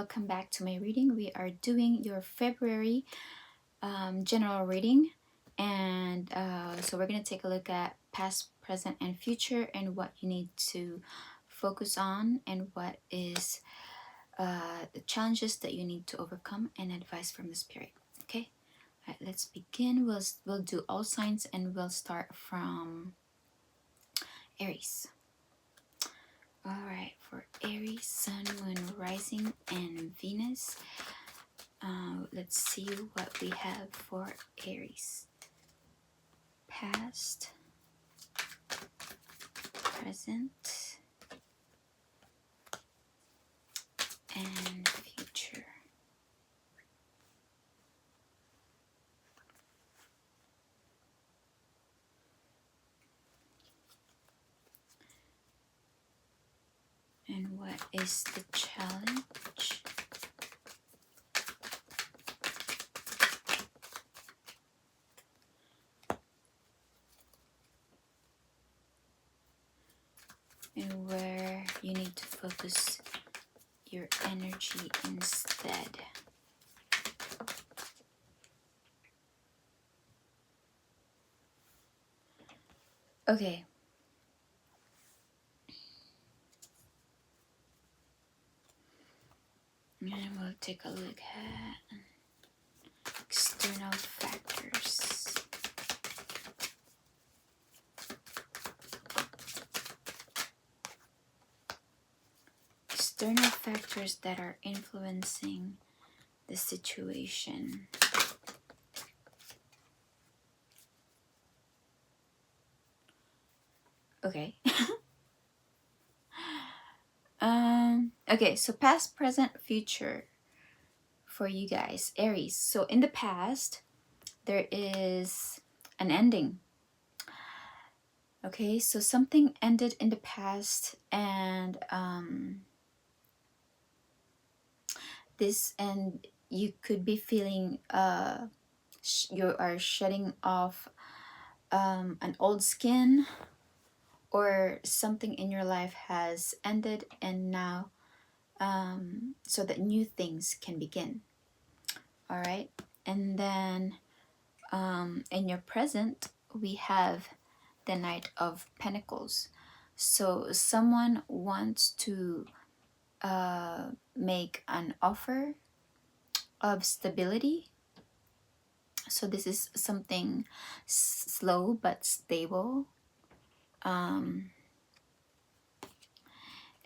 welcome back to my reading. We are doing your February general reading, and so we're going to take a look at past, present, and future, and what you need to focus on, and what is the challenges that you need to overcome, and advice from the spirit. Okay, all right, let's begin. We'll do all signs, and we'll start from Aries. All right, for Aries, Sun, Moon, Rising, and Venus. Let's see what we have for Aries. Past, present, and future. And what is the challenge? And where you need to focus your energy instead. Okay. And we'll take a look at external factors. External factors that are influencing the situation. Okay. Okay, so past, present, future for you guys, Aries. So in the past, there is an ending. Okay, so something ended in the past, and you could be feeling you are shedding off an old skin, or something in your life has ended, and now so that new things can begin. All right, and then in your present, we have the Knight of Pentacles. So someone wants to make an offer of stability. So this is something slow but stable.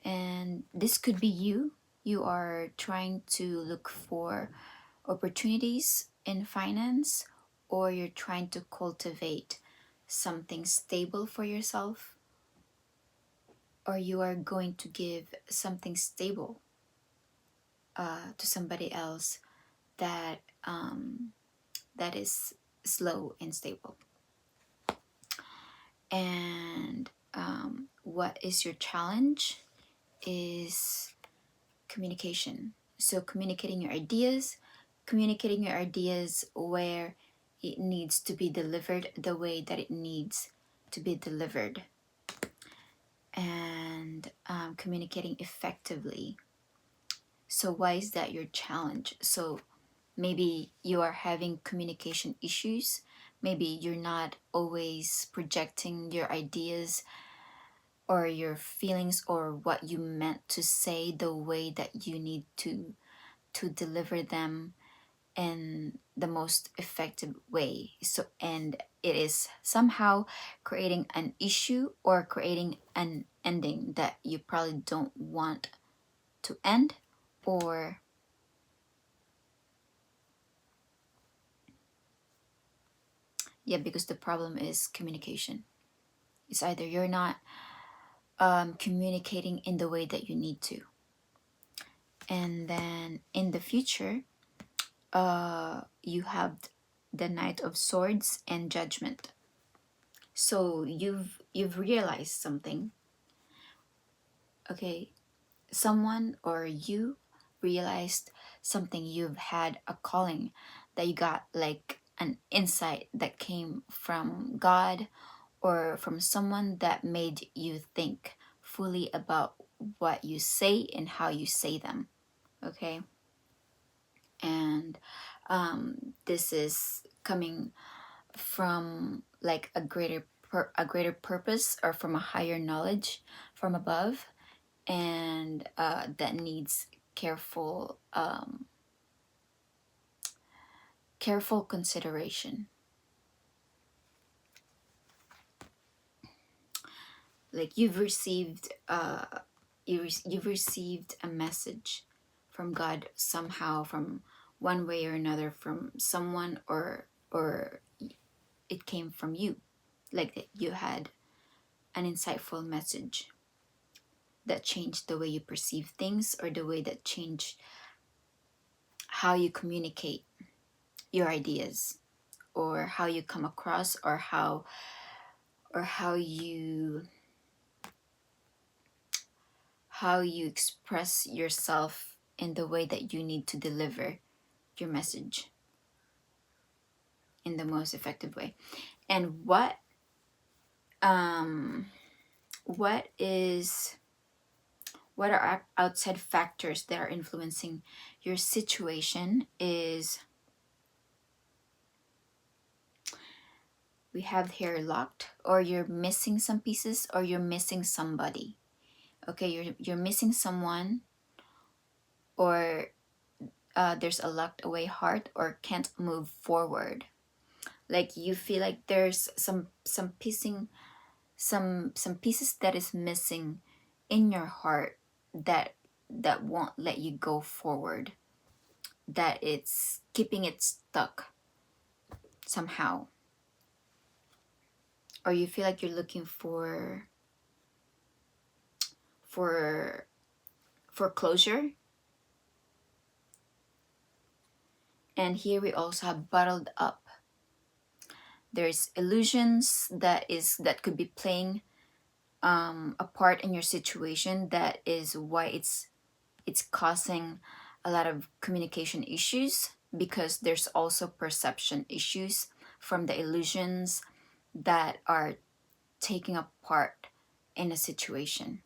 And this could be you. You are trying to look for opportunities in finance, or you're trying to cultivate something stable for yourself, or you are going to give something stable to somebody else that that is slow and stable. And what is your challenge is communication. So communicating your ideas where it needs to be delivered, the way that it needs to be delivered, and communicating effectively. So why is that your challenge? So maybe you are having communication issues. Maybe you're not always projecting your ideas or your feelings or what you meant to say the way that you need to deliver them in the most effective way. So, and it is somehow creating an issue or creating an ending that you probably don't want to end, or yeah, because the problem is communication. It's either you're not communicating in the way that you need to. And then in the future, you have the Knight of Swords and Judgment. So you've realized something. Okay, someone or you realized something. You've had a calling that you got, like an insight that came from God or from someone that made you think fully about what you say and how you say them. Okay, And this is coming from like a greater purpose, or from a higher knowledge from above, and that needs careful consideration. Like you've received you've received a message from God somehow, from one way or another, from someone, or it came from you. Like that you had an insightful message that changed the way you perceive things, or the way that changed how you communicate your ideas, or how you come across, or how you express yourself in the way that you need to deliver your message in the most effective way. And what are outside factors that are influencing your situation is, we have here locked, or you're missing some pieces, or you're missing somebody. Okay, you're missing someone, or there's a locked away heart, or can't move forward. Like you feel like there's some pieces that is missing in your heart, that won't let you go forward, that it's keeping it stuck somehow. Or you feel like you're looking for closure. And here we also have bottled up. There's illusions that could be playing a part in your situation, that is why it's causing a lot of communication issues, because there's also perception issues from the illusions that are taking a part in a situation,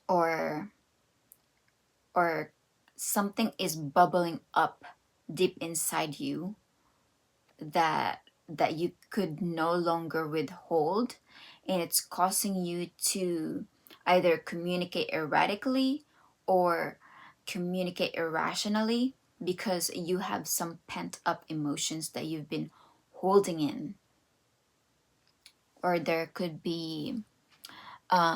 or something is bubbling up deep inside you that you could no longer withhold, and it's causing you to either communicate erratically or communicate irrationally, because you have some pent up emotions that you've been holding in. Or there could be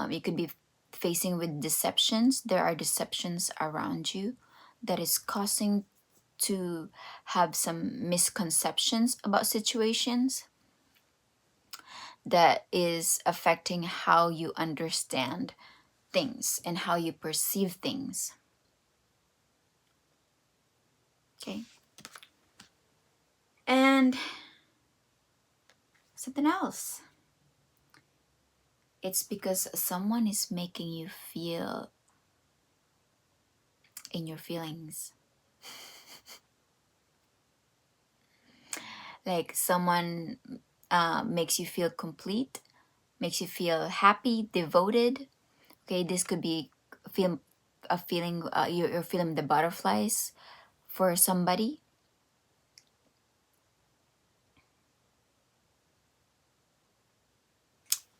you could be facing with deceptions. There are deceptions around you that is causing to have some misconceptions about situations, that is affecting how you understand things and how you perceive things. Okay. And something else. It's because someone is making you feel in your feelings. Like someone makes you feel complete, makes you feel happy, devoted. Okay, this could be a feeling, you're feeling the butterflies for somebody.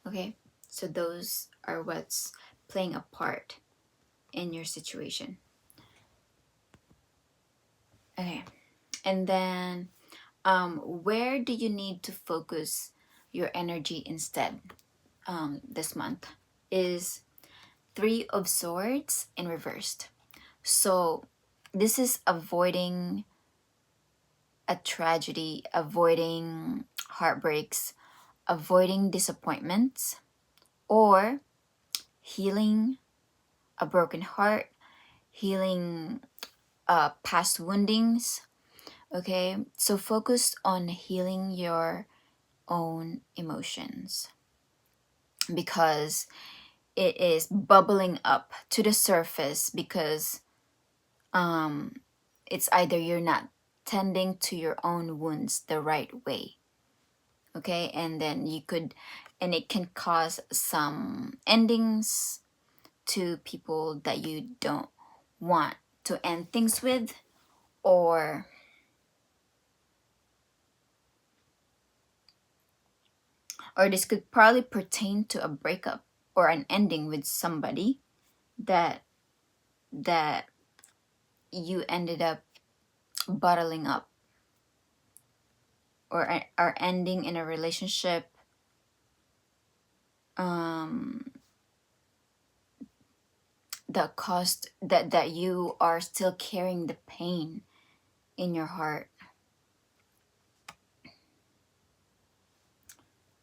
Okay, so those are what's playing a part in your situation. Okay, and then where do you need to focus your energy instead this month is 3 of Swords in reversed. So this is avoiding a tragedy, avoiding heartbreaks, avoiding disappointments, or healing a broken heart, healing past woundings. Okay, so focus on healing your own emotions, because it is bubbling up to the surface, because it's either you're not tending to your own wounds the right way. Okay, and then it can cause some endings to people that you don't want to end things with, or this could probably pertain to a breakup or an ending with somebody that you ended up bottling up, or are ending in a relationship that caused that you are still carrying the pain in your heart.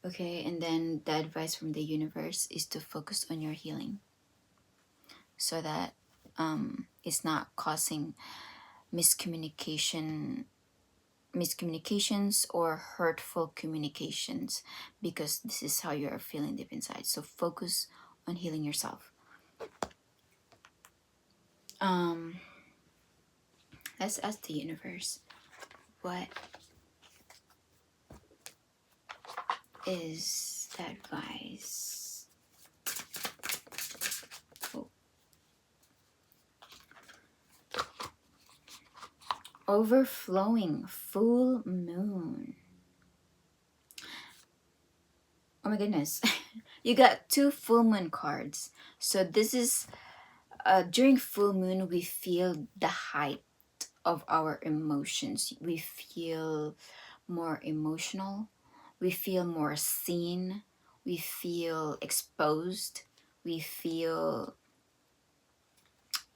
Okay, and then the advice from the universe is to focus on your healing, so that it's not causing miscommunications or hurtful communications, because this is how you are feeling deep inside. So focus on healing yourself. Let's ask the universe, what is the advice? Oh. Overflowing full moon. Oh my goodness. You got 2 full moon cards. So this is during full moon, we feel the height of our emotions. We feel more emotional. We feel more seen. We feel exposed. We feel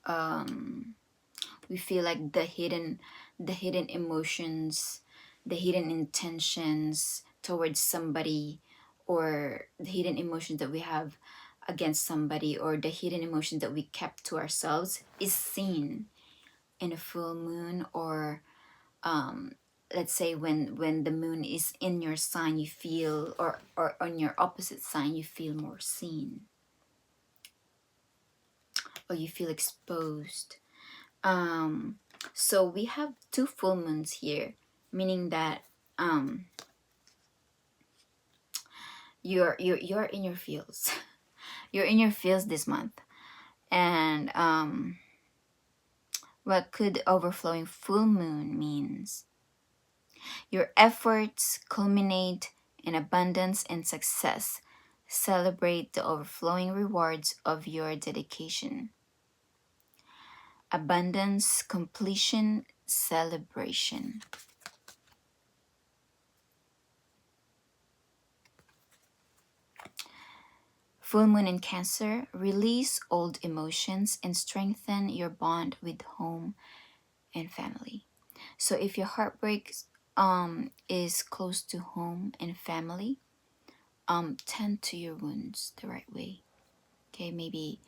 like the hidden emotions, the hidden intentions towards somebody, or the hidden emotions that we have against somebody, or the hidden emotions that we kept to ourselves, is seen in a full moon. Or let's say when the moon is in your sign, you feel, or on your opposite sign, you feel more seen, or you feel exposed. So we have 2 full moons here, meaning that you're in your feels. You're in your feels this month. And what could overflowing full moon means? Your efforts culminate in abundance and success. Celebrate the overflowing rewards of your dedication. Abundance, completion, celebration. Full moon in Cancer, release old emotions and strengthen your bond with home and family. So if your heartbreak is close to home and family, tend to your wounds the right way. Okay, maybe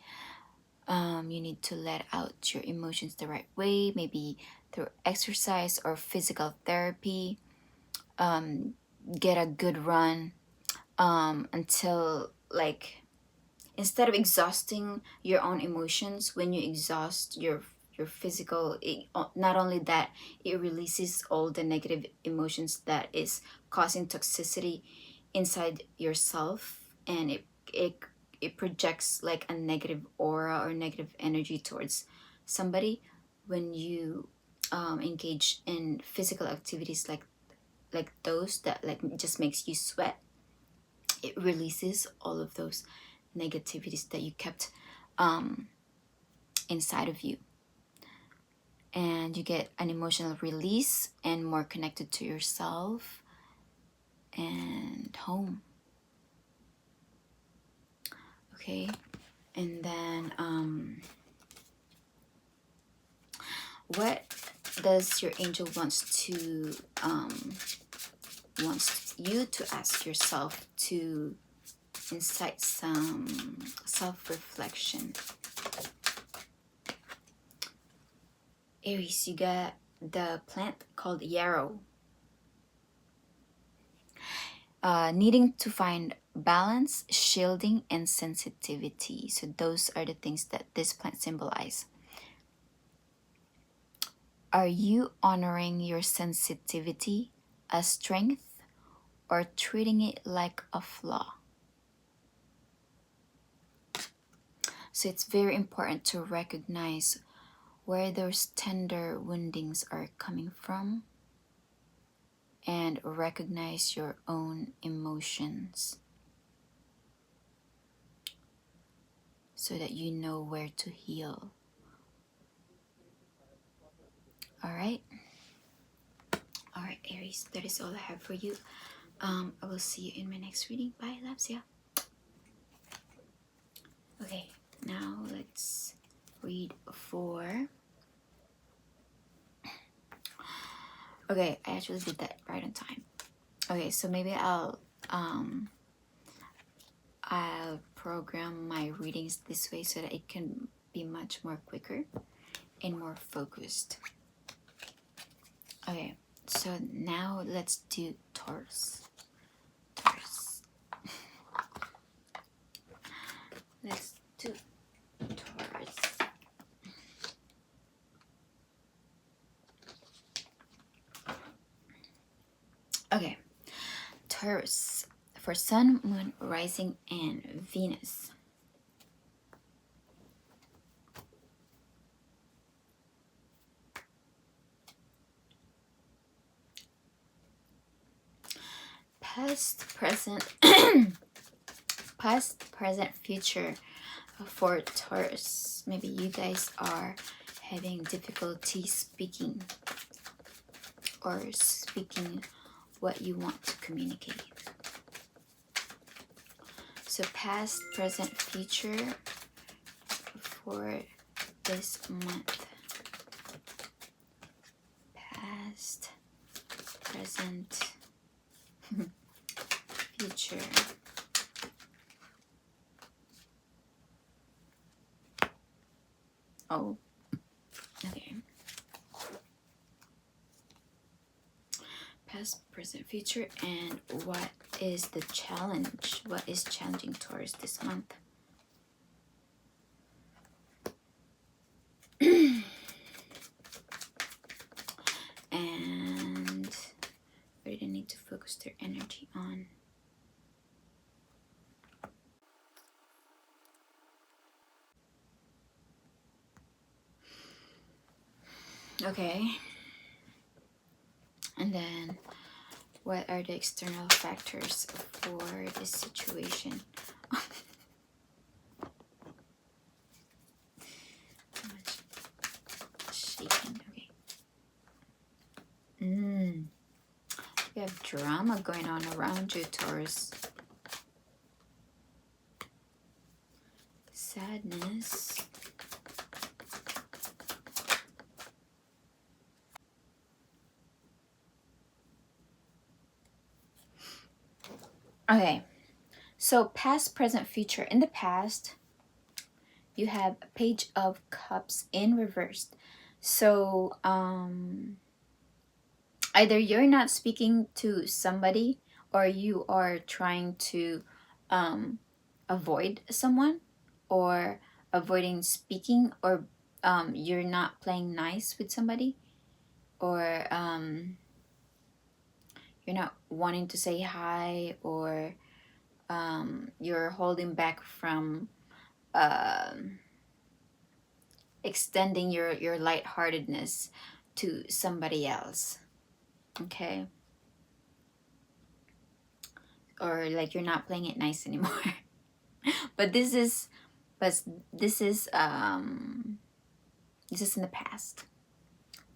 you need to let out your emotions the right way, maybe through exercise or physical therapy. Get a good run until, like, instead of exhausting your own emotions, when you exhaust your physical, not only that, it releases all the negative emotions that is causing toxicity inside yourself, and it projects like a negative aura or negative energy towards somebody. When you engage in physical activities like those that like just makes you sweat, it releases all of those negativities that you kept inside of you, and you get an emotional release and more connected to yourself and home. Okay, and then what does your angel wants you to ask yourself to incite some self-reflection? Aries, you got the plant called yarrow. Needing to find balance, shielding, and sensitivity. So those are the things that this plant symbolizes. Are you honoring your sensitivity as strength, or treating it like a flaw? So it's very important to recognize where those tender woundings are coming from, and recognize your own emotions so that you know where to heal. All right, Aries, that is all I have for you. I will see you in my next reading. Bye, loves. Yeah. Okay, now let's read for... Okay, I actually did that right on time. Okay, so maybe I'll program my readings this way so that it can be much more quicker and more focused. Okay, so now let's do Taurus. Let's do Taurus. Okay, Taurus, for Sun, Moon, Rising, and Venus. Past, present, future for Taurus. Maybe you guys are having difficulty speaking or speaking what you want to communicate. So past, present, future for this month. Past, present, future. Oh, okay. Past, present, future, and what is the challenge? What is challenging Taurus this month? And what do they need to focus their energy on? Okay. And then what are the external factors for this situation? Too much shaking. Okay. You have drama going on around you, Taurus. Sadness. Okay, so past, present, future. In the past, you have a Page of Cups in reversed. So either you're not speaking to somebody, or you are trying to avoid someone, or avoiding speaking, or you're not playing nice with somebody, or you're not wanting to say hi, or you're holding back from extending your lightheartedness to somebody else. Okay, or like you're not playing it nice anymore. But this is in the past.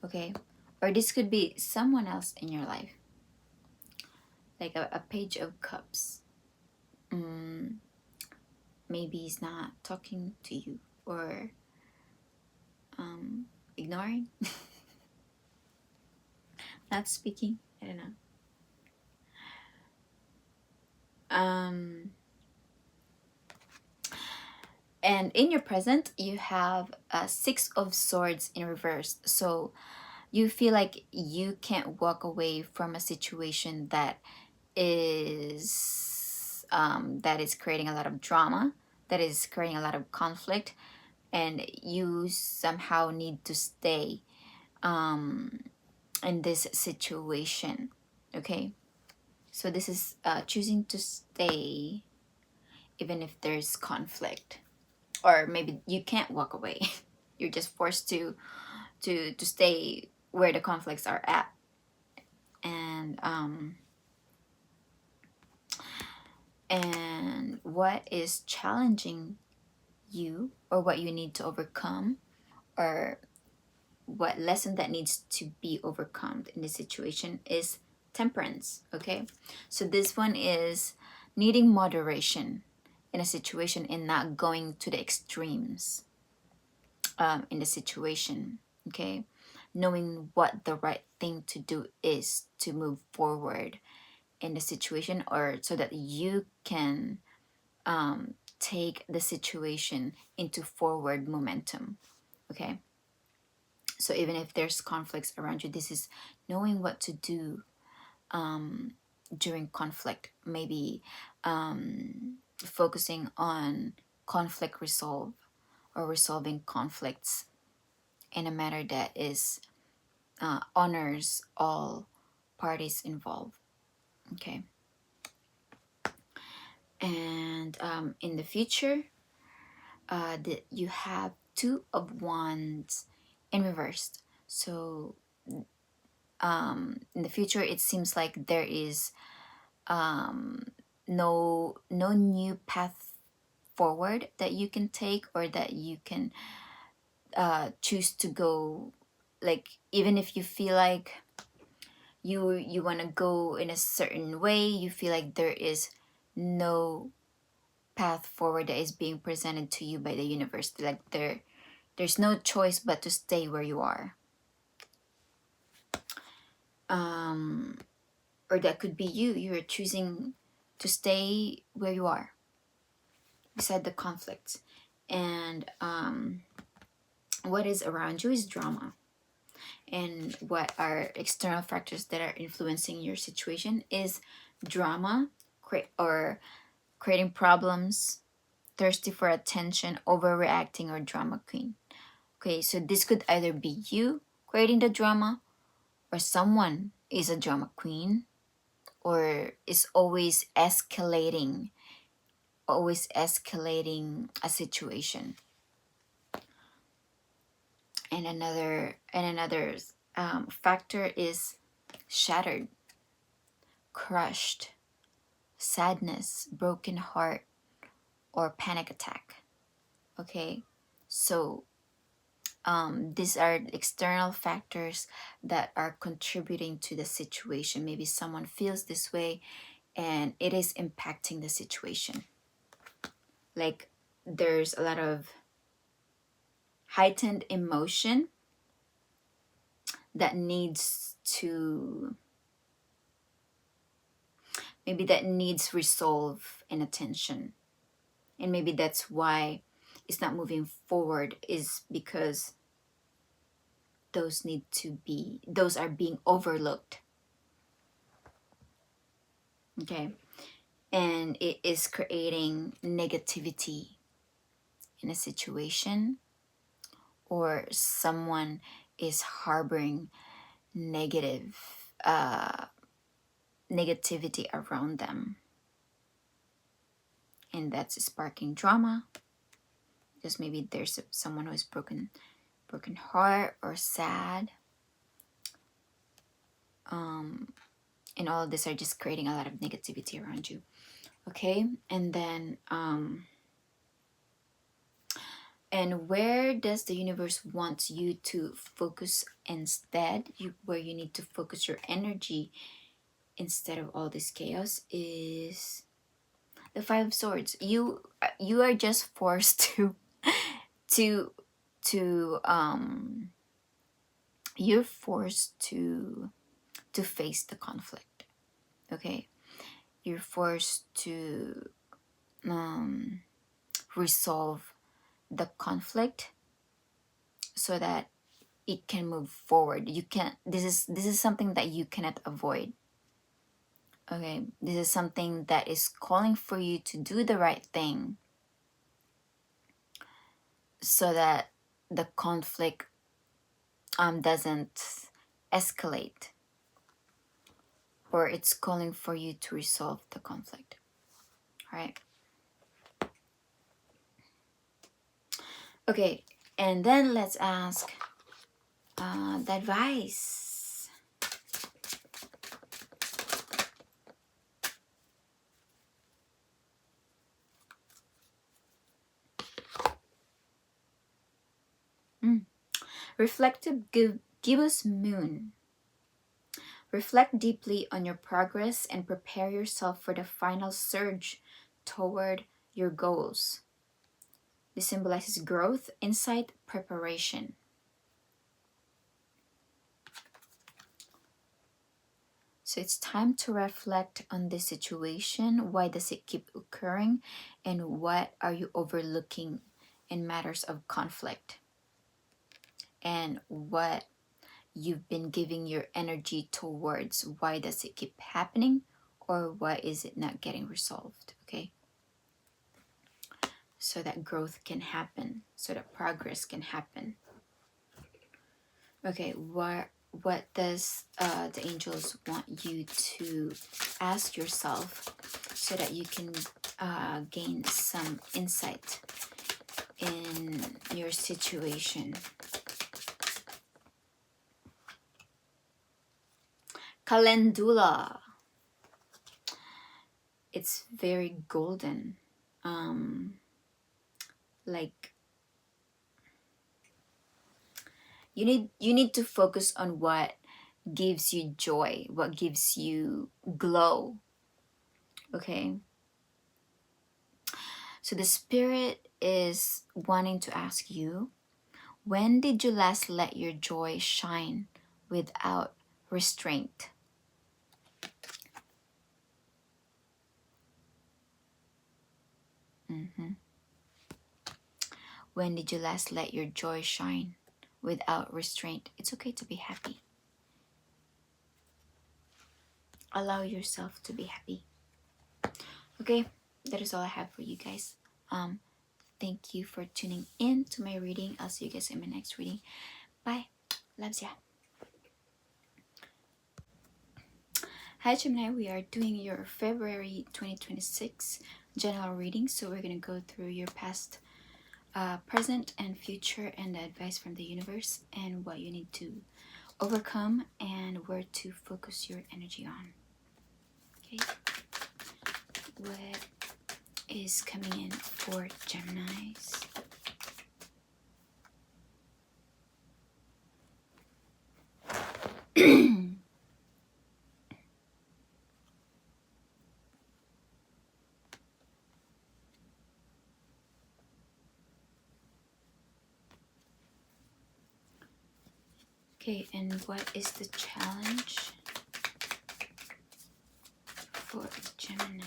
Okay, or this could be someone else in your life, like a Page of Cups. Maybe he's not talking to you, or ignoring, not speaking. I don't know. And in your present, you have a Six of Swords in reverse. So you feel like you can't walk away from a situation that is creating a lot of drama, that is creating a lot of conflict, and you somehow need to stay in this situation. Okay, so this is choosing to stay even if there's conflict, or maybe you can't walk away. You're just forced to to stay where the conflicts are at. And what is challenging you, or what you need to overcome, or what lesson that needs to be overcome in this situation, is temperance. Okay, so this one is needing moderation in a situation and not going to the extremes in the situation. Okay, knowing what the right thing to do is to move forward in the situation, or so that you can take the situation into forward momentum. Okay, so even if there's conflicts around you, this is knowing what to do during conflict. Maybe focusing on conflict resolve, or resolving conflicts in a manner that is honors all parties involved. Okay, and in the future, you have Two of Wands in reversed. So in the future, it seems like there is no new path forward that you can take, or that you can choose to go. Like, even if you feel like you want to go in a certain way, you feel like there is no path forward that is being presented to you by the universe. Like, there's no choice but to stay where you are. Or that could be you're choosing to stay where you are beside the conflict. And what is around you is drama. And what are external factors that are influencing your situation is drama, or creating problems, thirsty for attention, overreacting, or drama queen. Okay, so this could either be you creating the drama, or someone is a drama queen, or is always escalating a situation. And another factor is shattered, crushed, sadness, broken heart, or panic attack. Okay, so these are external factors that are contributing to the situation. Maybe someone feels this way and it is impacting the situation. Like, there's a lot of heightened emotion that needs resolve and attention. And maybe that's why it's not moving forward, is because those are being overlooked. Okay, and it is creating negativity in a situation, or someone is harboring negativity around them, and that's sparking drama, because maybe there's someone who is broken heart or sad, and all of this are just creating a lot of negativity around you. Okay, and then and where does the universe want you to focus instead, where you need to focus your energy instead of all this chaos, is the Five of Swords. You are just forced you're forced to face the conflict. Okay, you're forced to resolve the conflict so that it can move forward. You can't, this is something that you cannot avoid. Okay, this is something that is calling for you to do the right thing, so that the conflict doesn't escalate, or it's calling for you to resolve the conflict. All right. Okay, and then let's ask, the advice. Reflective gibbous moon. Reflect deeply on your progress and prepare yourself for the final surge toward your goals. This symbolizes growth, insight, preparation. So it's time to reflect on this situation. Why does it keep occurring? And what are you overlooking in matters of conflict? And what you've been giving your energy towards. Why does it keep happening? Or why is it not getting resolved? Okay. So that growth can happen. So that progress can happen. Okay. What does the angels want you to ask yourself so that you can gain some insight in your situation? Calendula. It's very golden. Like you need to focus on what gives you joy, what gives you glow. Okay. So the spirit is wanting to ask you, when did you last let your joy shine without restraint? When did you last let your joy shine without restraint? It's okay to be happy. Allow yourself to be happy. Okay, that is all I have for you guys. Thank you for tuning in to my reading. I'll see you guys in my next reading. Bye. Loves ya. Hi Gemini, we are doing your February 2026 general reading. So we're going to go through your past, present and future, and the advice from the universe, and what you need to overcome and where to focus your energy on. Okay, what is coming in for Geminis? Okay, and what is the challenge for Gemini?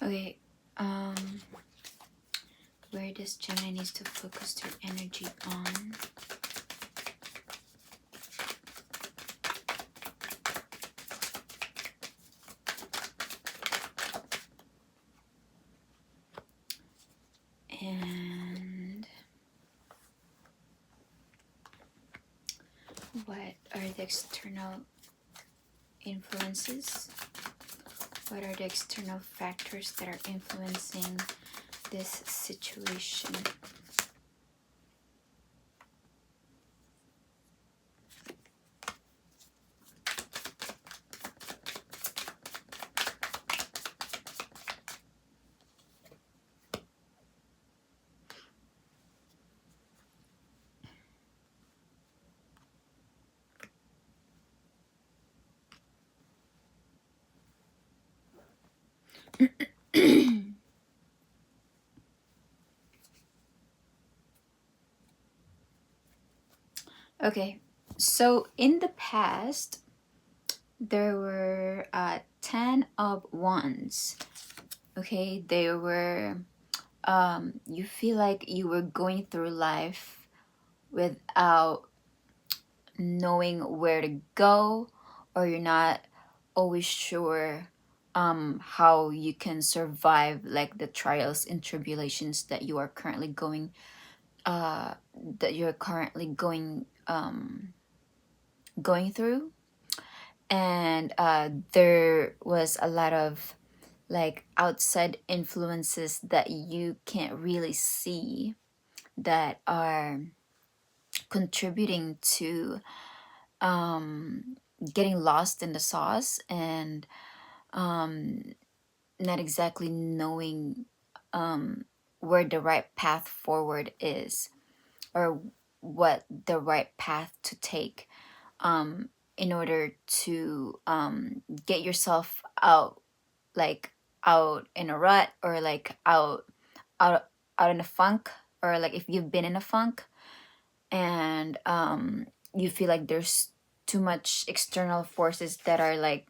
Okay, where does Gemini needs to focus their energy on? And what are the external influences? What are the external factors that are influencing this situation? Okay, so in the past, there were 10 of Wands. Okay, they were, you feel like you were going through life without knowing where to go, or you're not always sure how you can survive like the trials and tribulations that you are currently going going through. And there was a lot of like outside influences that you can't really see that are contributing to getting lost in the sauce and not exactly knowing where the right path forward is, or what the right path to take in order to get yourself out, like out in a rut, or like out out in a funk, or like if you've been in a funk and you feel like there's too much external forces that are like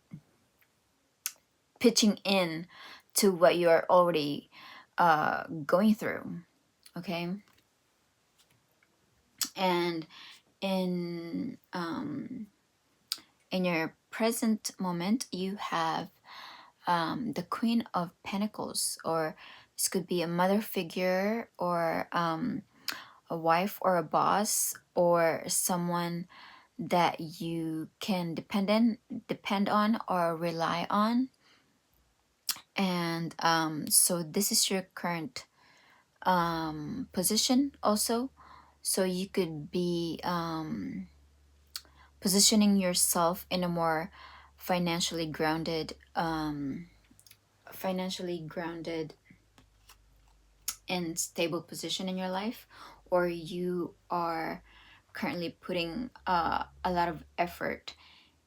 pitching in to what you are already going through. Okay. And in your present moment, you have the Queen of Pentacles, or this could be a mother figure, or a wife or a boss, or someone that you can depend on or rely on. And so this is your current position also. So you could be positioning yourself in a more financially grounded and stable position in your life, or you are currently putting a lot of effort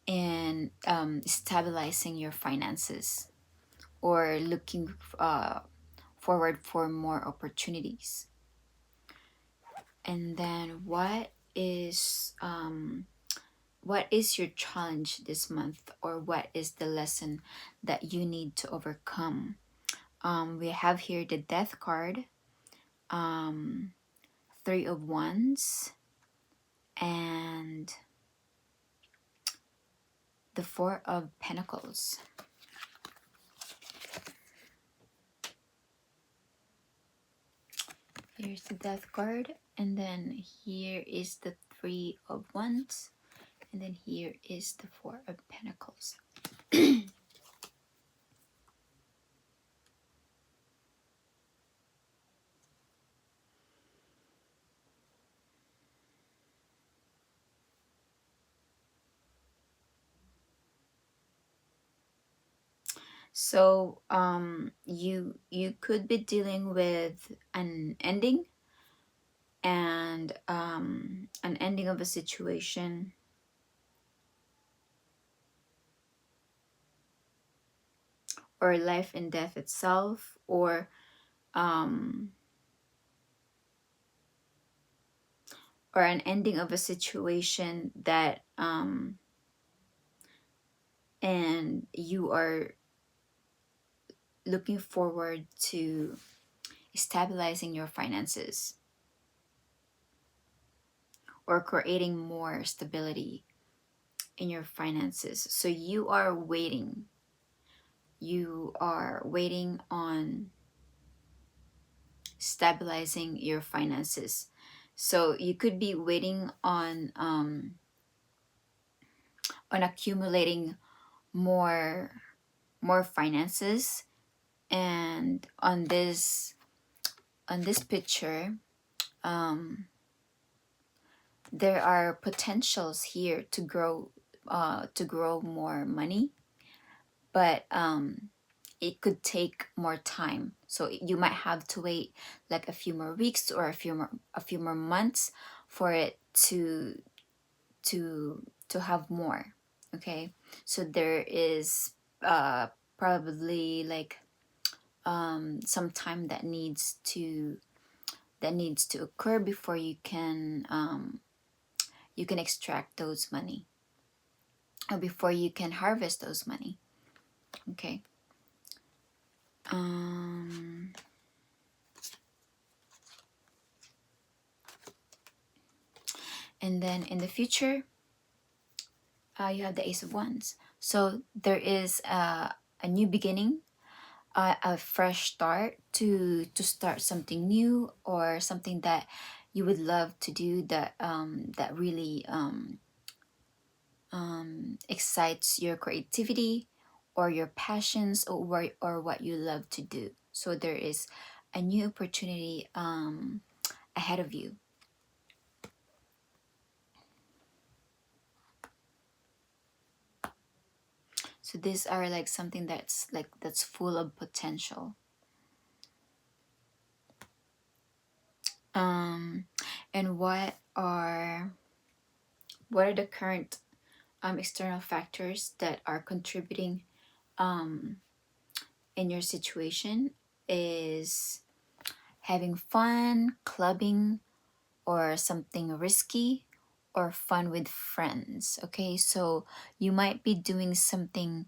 in stabilizing your finances, or looking forward for more opportunities. And then what is your challenge this month, or what is the lesson that you need to overcome? We have here the Death card, Three of Wands, and the Four of Pentacles. Here's the Death card, and then here is the Three of Wands, and then here is the Four of Pentacles. So you could be dealing with an ending, and an ending of a situation, or life and death itself, or an ending of a situation that and you are looking forward to stabilizing your finances, or creating more stability in your finances. So you are waiting on stabilizing your finances. So you could be waiting on accumulating more finances. And on this picture, there are potentials here to grow more money, but it could take more time. So you might have to wait like a few more weeks, or a few more months for it to have more. Okay, so there is probably like some time that needs to occur before you can extract those money, or before you can harvest those money. Okay. And then in the future, you have the Ace of Wands. So there is a new beginning, a fresh start, to start something new, or something that you would love to do, that that really excites your creativity or your passions, or what you love to do. So there is a new opportunity ahead of you. So these are like something that's like that's full of potential. And what are the current external factors that are contributing um in your situation? Is having fun, clubbing, or something risky, or fun with friends. Okay, so you might be doing something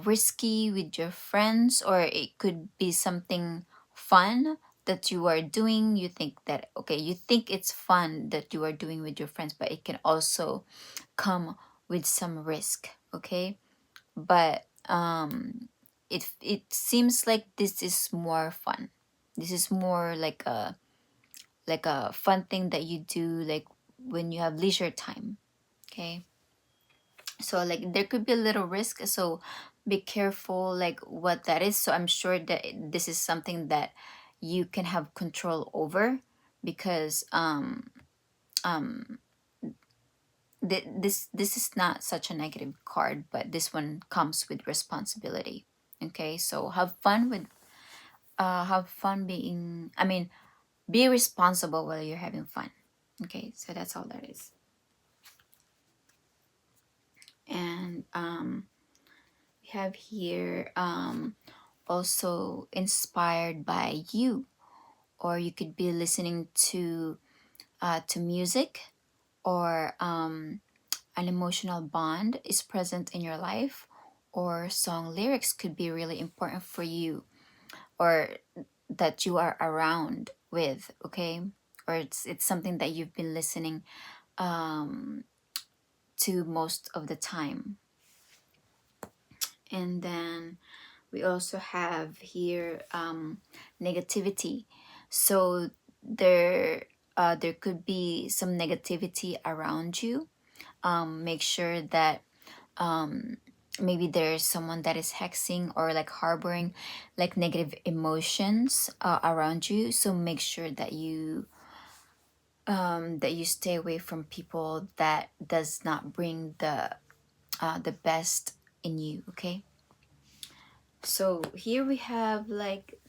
risky with your friends, or it could be something fun that you are doing. You think that, okay, you think it's fun that you are doing with your friends, but it can also come with some risk. Okay, but it seems like this is more fun. This is more like a fun thing that you do, like when you have leisure time. Okay, so like there could be a little risk, so be careful like what that is. So I'm sure that this is something that you can have control over, because um this is not such a negative card, but this one comes with responsibility. Okay, so have fun being, I mean, be responsible while you're having fun. Okay, so that's all that is. And we have here also inspired by you, or you could be listening to music, or an emotional bond is present in your life, or song lyrics could be really important for you, or that you are around with. Okay, or it's something that you've been listening um to most of the time. And then we also have here negativity. So there could be some negativity around you. Make sure that maybe there's someone that is hexing, or like harboring like negative emotions around you. So make sure that you stay away from people that does not bring the best in you. Okay, so here we have like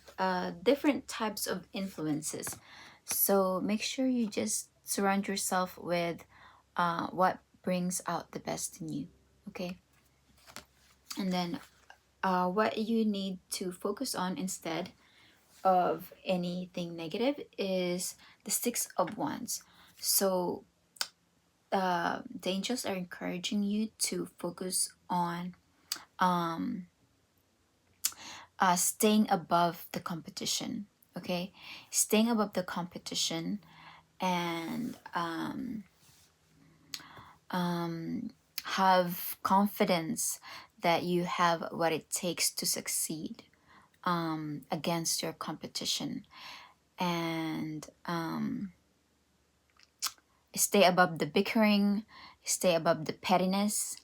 different types of influences. So make sure you just surround yourself with what brings out the best in you. Okay, and then what you need to focus on instead of anything negative is the Six of Wands. So the angels are encouraging you to focus on staying above the competition. Okay, staying above the competition, and have confidence that you have what it takes to succeed against your competition, and stay above the bickering, stay above the pettiness,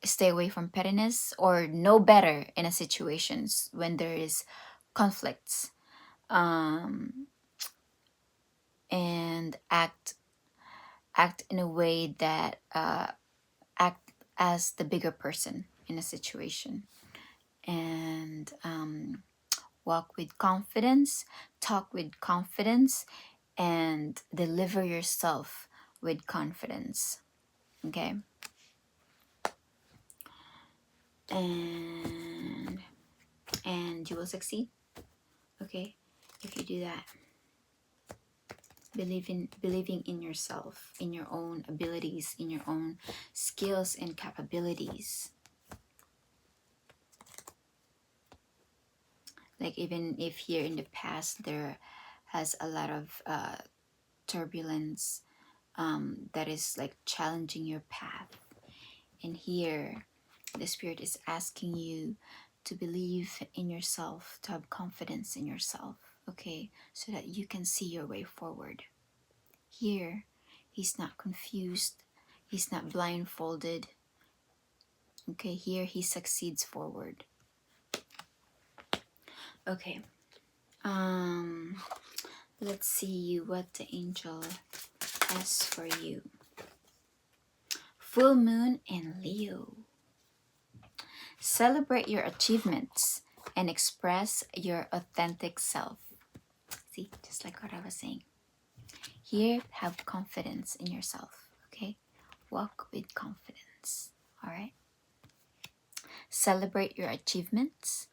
stay away from pettiness, or know better in a situations when there is conflicts, and act in a way that act as the bigger person in a situation, and walk with confidence, talk with confidence, and deliver yourself with confidence. Okay, and you will succeed. Okay, if you do that, believing in yourself, in your own abilities, in your own skills and capabilities. Like even if here in the past there has a lot of turbulence that is like challenging your path, And here, the Spirit is asking you to believe in yourself, to have confidence in yourself, okay? So that you can see your way forward. Here, he's not confused. He's not blindfolded. Okay, here he succeeds forward. Okay. Let's see what the angel has for you. Full moon in Leo. Celebrate your achievements and express your authentic self. See, just like what I was saying. Here, have confidence in yourself, okay? Walk with confidence, all right? Celebrate your achievements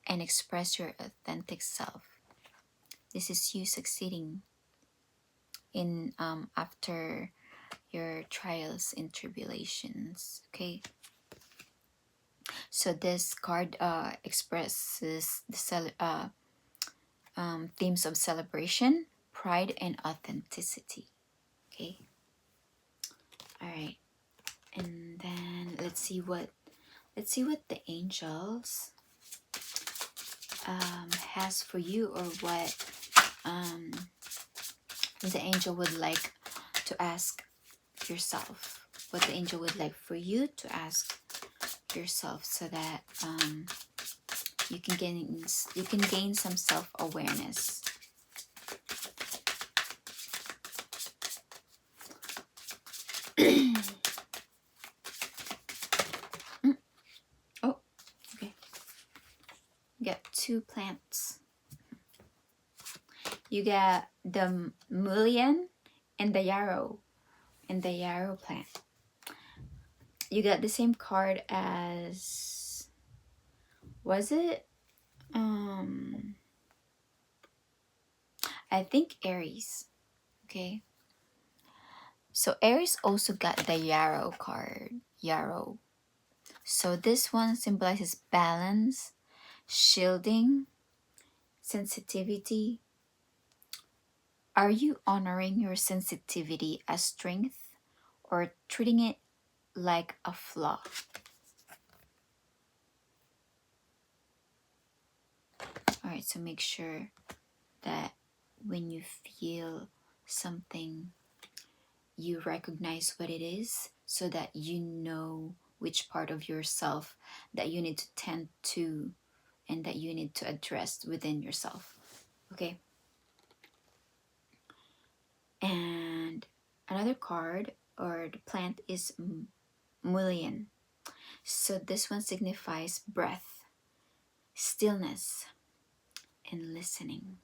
and express your authentic self. This is you succeeding in after your trials and tribulations, okay? So this card expresses the themes of celebration, pride, and authenticity. Okay. All right. And then let's see what the angels has for you, or what the angel would like to ask yourself. What the angel would like for you to ask yourself, so that you can gain some self-awareness. Oh, okay. You got two plants. You got the mullein and the yarrow, plant. You got the same card as, was it? I think Aries. Okay. So Aries also got the yarrow card. Yarrow. So this one symbolizes balance, shielding, sensitivity. Are you honoring your sensitivity as strength, or treating it like a flaw? All right, so make sure that when you feel something, you recognize what it is, so that you know which part of yourself that you need to tend to and that you need to address within yourself. Okay. And another card or the plant is mullein. So this one signifies breath, stillness, and listening.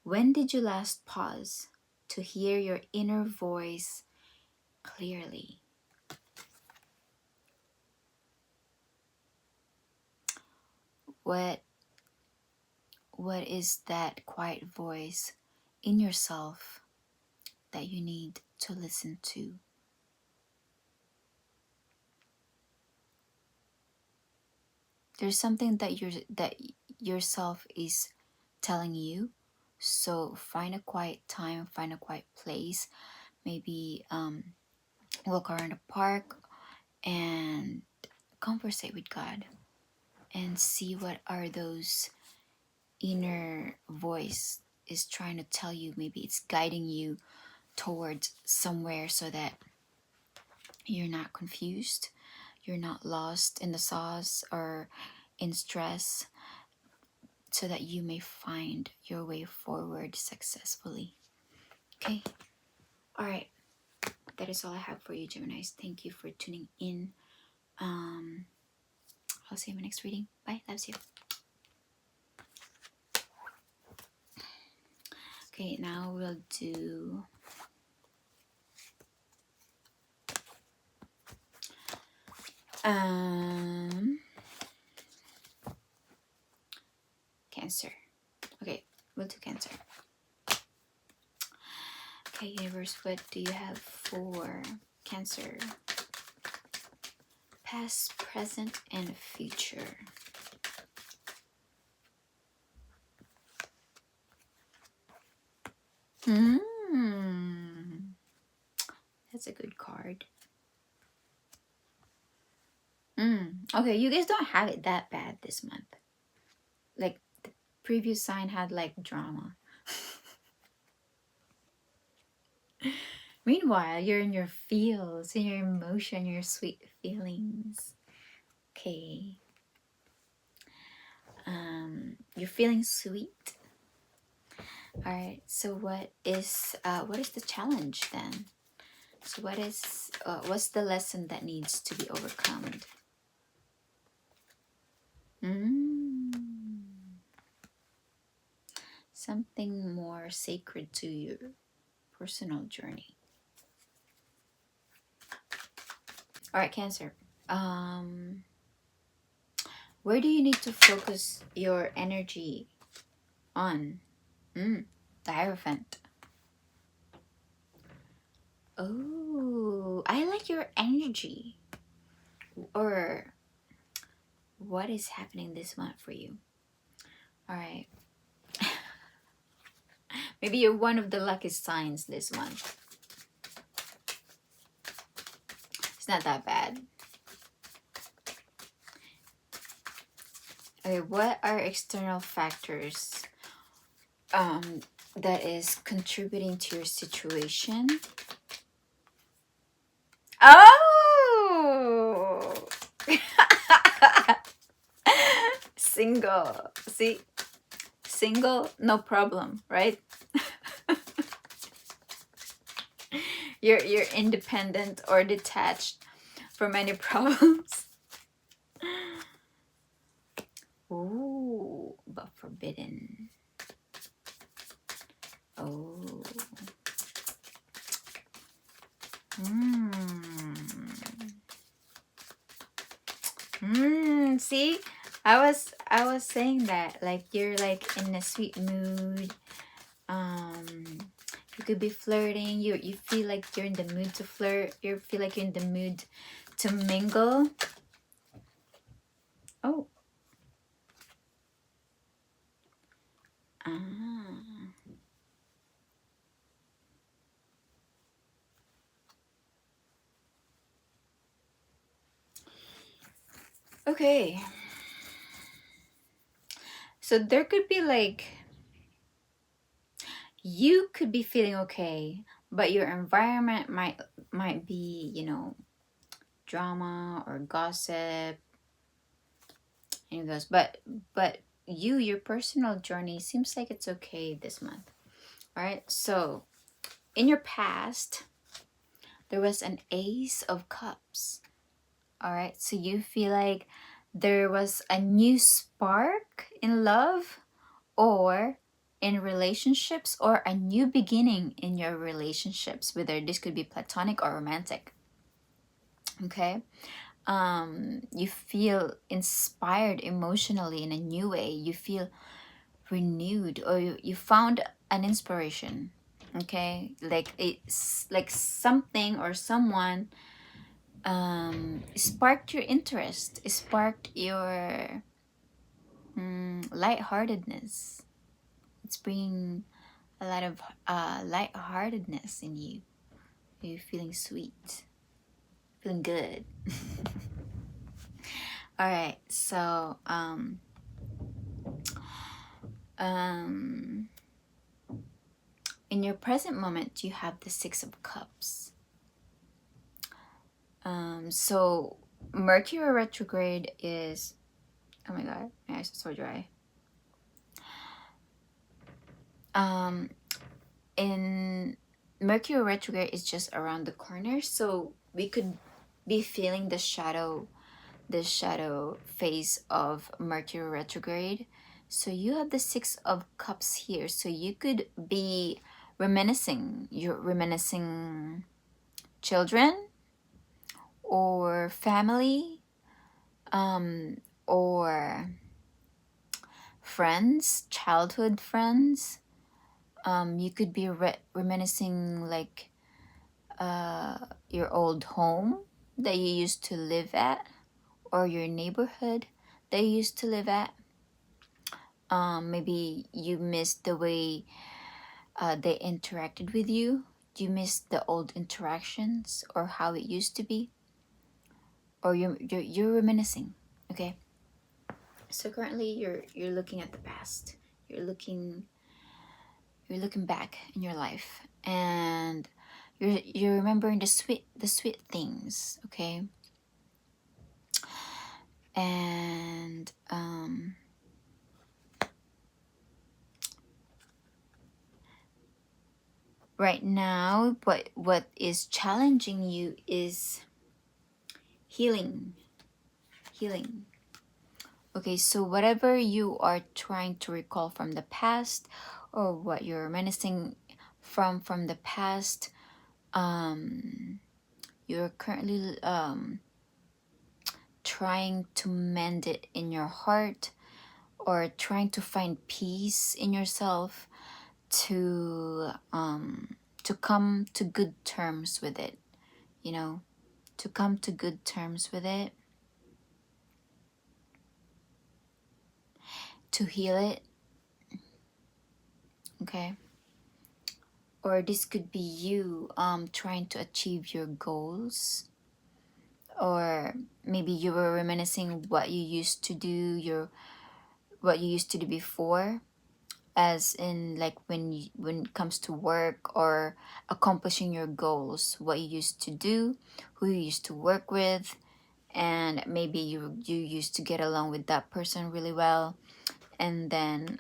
When did you last pause to hear your inner voice clearly? What is that quiet voice in yourself that you need to listen to? There's something that yourself is telling you. So find a quiet time, find a quiet place, maybe walk around the park and conversate with God, and see what are those inner voice is trying to tell you. Maybe it's guiding you towards somewhere, so that you're not confused, you're not lost in the sauce or in stress, so that you may find your way forward successfully. Okay. All right. That is all I have for you, Geminis. Thank you for tuning in. I'll see you in my next reading. Bye. Loves you. Okay, now we'll do Cancer. Okay, we'll do Cancer. Okay, universe, what do you have for Cancer? Past, present, and future. That's a good card. Okay, you guys don't have it that bad this month. Like the previous sign had like drama. Meanwhile, you're in your feels, in your emotion, your sweet feelings. Okay. You're feeling sweet. All right. So what is the challenge then? So what's the lesson that needs to be overcome? Something more sacred to your personal journey. All right, Cancer. Where do you need to focus your energy on? The Hierophant. Oh, I like your energy. Or what is happening this month for you? All right. Maybe you're one of the luckiest signs this month. It's not that bad. Okay, what are external factors that is contributing to your situation? Oh! Single. See? Single, no problem, right? You're independent or detached from any problems. Ooh, but forbidden. Oh. See, I was saying that, like, you're like in a sweet mood. You could be flirting. You feel like you're in the mood to flirt. You feel like you're in the mood to mingle. Oh. Okay. So there could be like, you could be feeling okay, but your environment might be, you know, drama or gossip. And it goes, but your personal journey seems like it's okay this month. All right. So in your past, there was an Ace of Cups. All right. So you feel like there was a new spark in love or in relationships, or a new beginning in your relationships, whether this could be platonic or romantic. Okay. You feel inspired emotionally in a new way. You feel renewed, or you found an inspiration. Okay, like it's like something or someone sparked your interest, sparked your lightheartedness. It's bringing a lot of lightheartedness in you. You're feeling sweet, feeling good. All right, so in your present moment, you have the Six of Cups. So Mercury retrograde is, oh my god, my eyes are so dry. In Mercury retrograde is just around the corner, so we could be feeling the shadow phase of Mercury retrograde. So you have the Six of Cups here, so you could be reminiscing. You're reminiscing children or family, or friends, childhood friends. You could be reminiscing like your old home that you used to live at, or your neighborhood that you used to live at. Maybe you missed the way they interacted with you. You missed the old interactions or how it used to be, or you're reminiscing. Okay, so currently you're looking at the past. You're looking back in your life, and you're remembering the sweet things. Okay, and right now what is challenging you is healing. Okay, so whatever you are trying to recall from the past, or what you're reminiscing from the past, you're currently trying to mend it in your heart, or trying to find peace in yourself, to come to good terms with it, you know, to come to good terms with it, to heal it. Okay, or this could be you trying to achieve your goals, or maybe you were reminiscing what you used to do, what you used to do before, as in like when it comes to work or accomplishing your goals, what you used to do, who you used to work with, and maybe you used to get along with that person really well, and then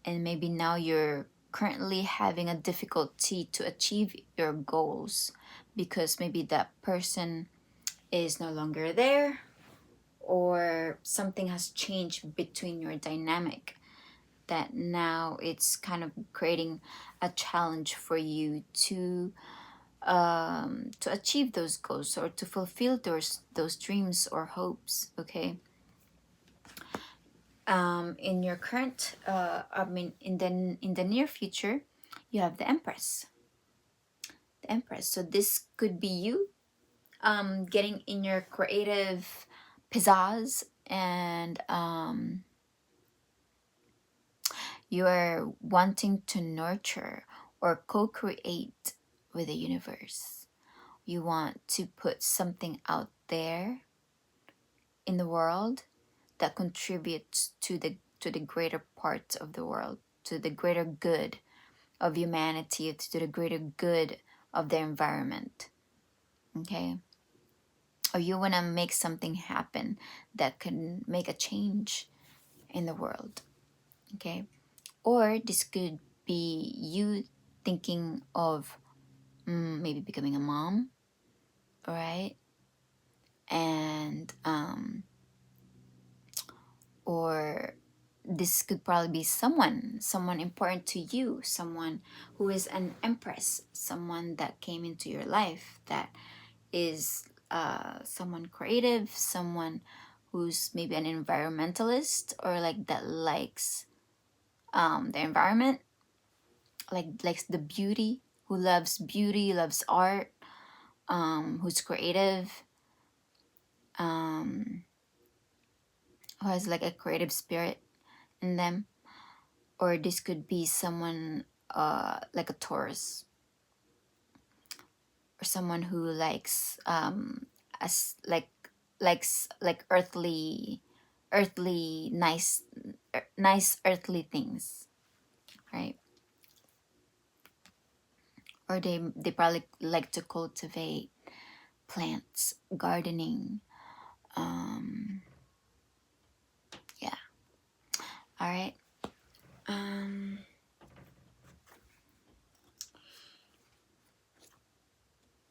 and maybe now you're currently having a difficulty to achieve your goals because maybe that person is no longer there, or something has changed between your dynamic, that now it's kind of creating a challenge for you to achieve those goals, or to fulfill those dreams or hopes. Okay, in your current in the near future, you have the Empress. So this could be you getting in your creative pizzazz, and you are wanting to nurture or co-create with the universe. You want to put something out there in the world that contributes to the greater part of the world, to the greater good of humanity, to the greater good of the environment. Okay, or you want to make something happen that can make a change in the world. Okay, or this could be you thinking of maybe becoming a mom, right? And or this could probably be someone important to you, someone who is an empress, someone that came into your life that is someone creative, someone who's maybe an environmentalist, or like that likes the environment, like likes the beauty, who loves beauty, loves art, who's creative, who has like a creative spirit in them. Or this could be someone like a Taurus, or someone who likes as like earthly nice earthly things, right? Or they probably like to cultivate plants, gardening. Yeah. All right.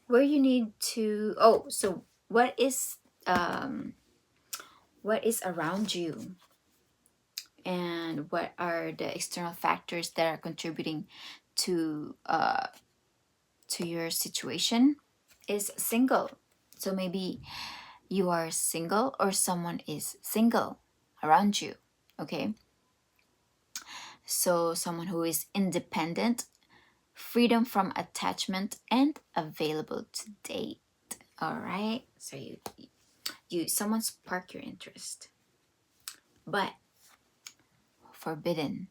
Where you need to so what is around you, and what are the external factors that are contributing to your situation, is single. So maybe you are single, or someone is single around you. Okay, so someone who is independent, freedom from attachment, and available to date. All right, so someone spark your interest, but forbidden.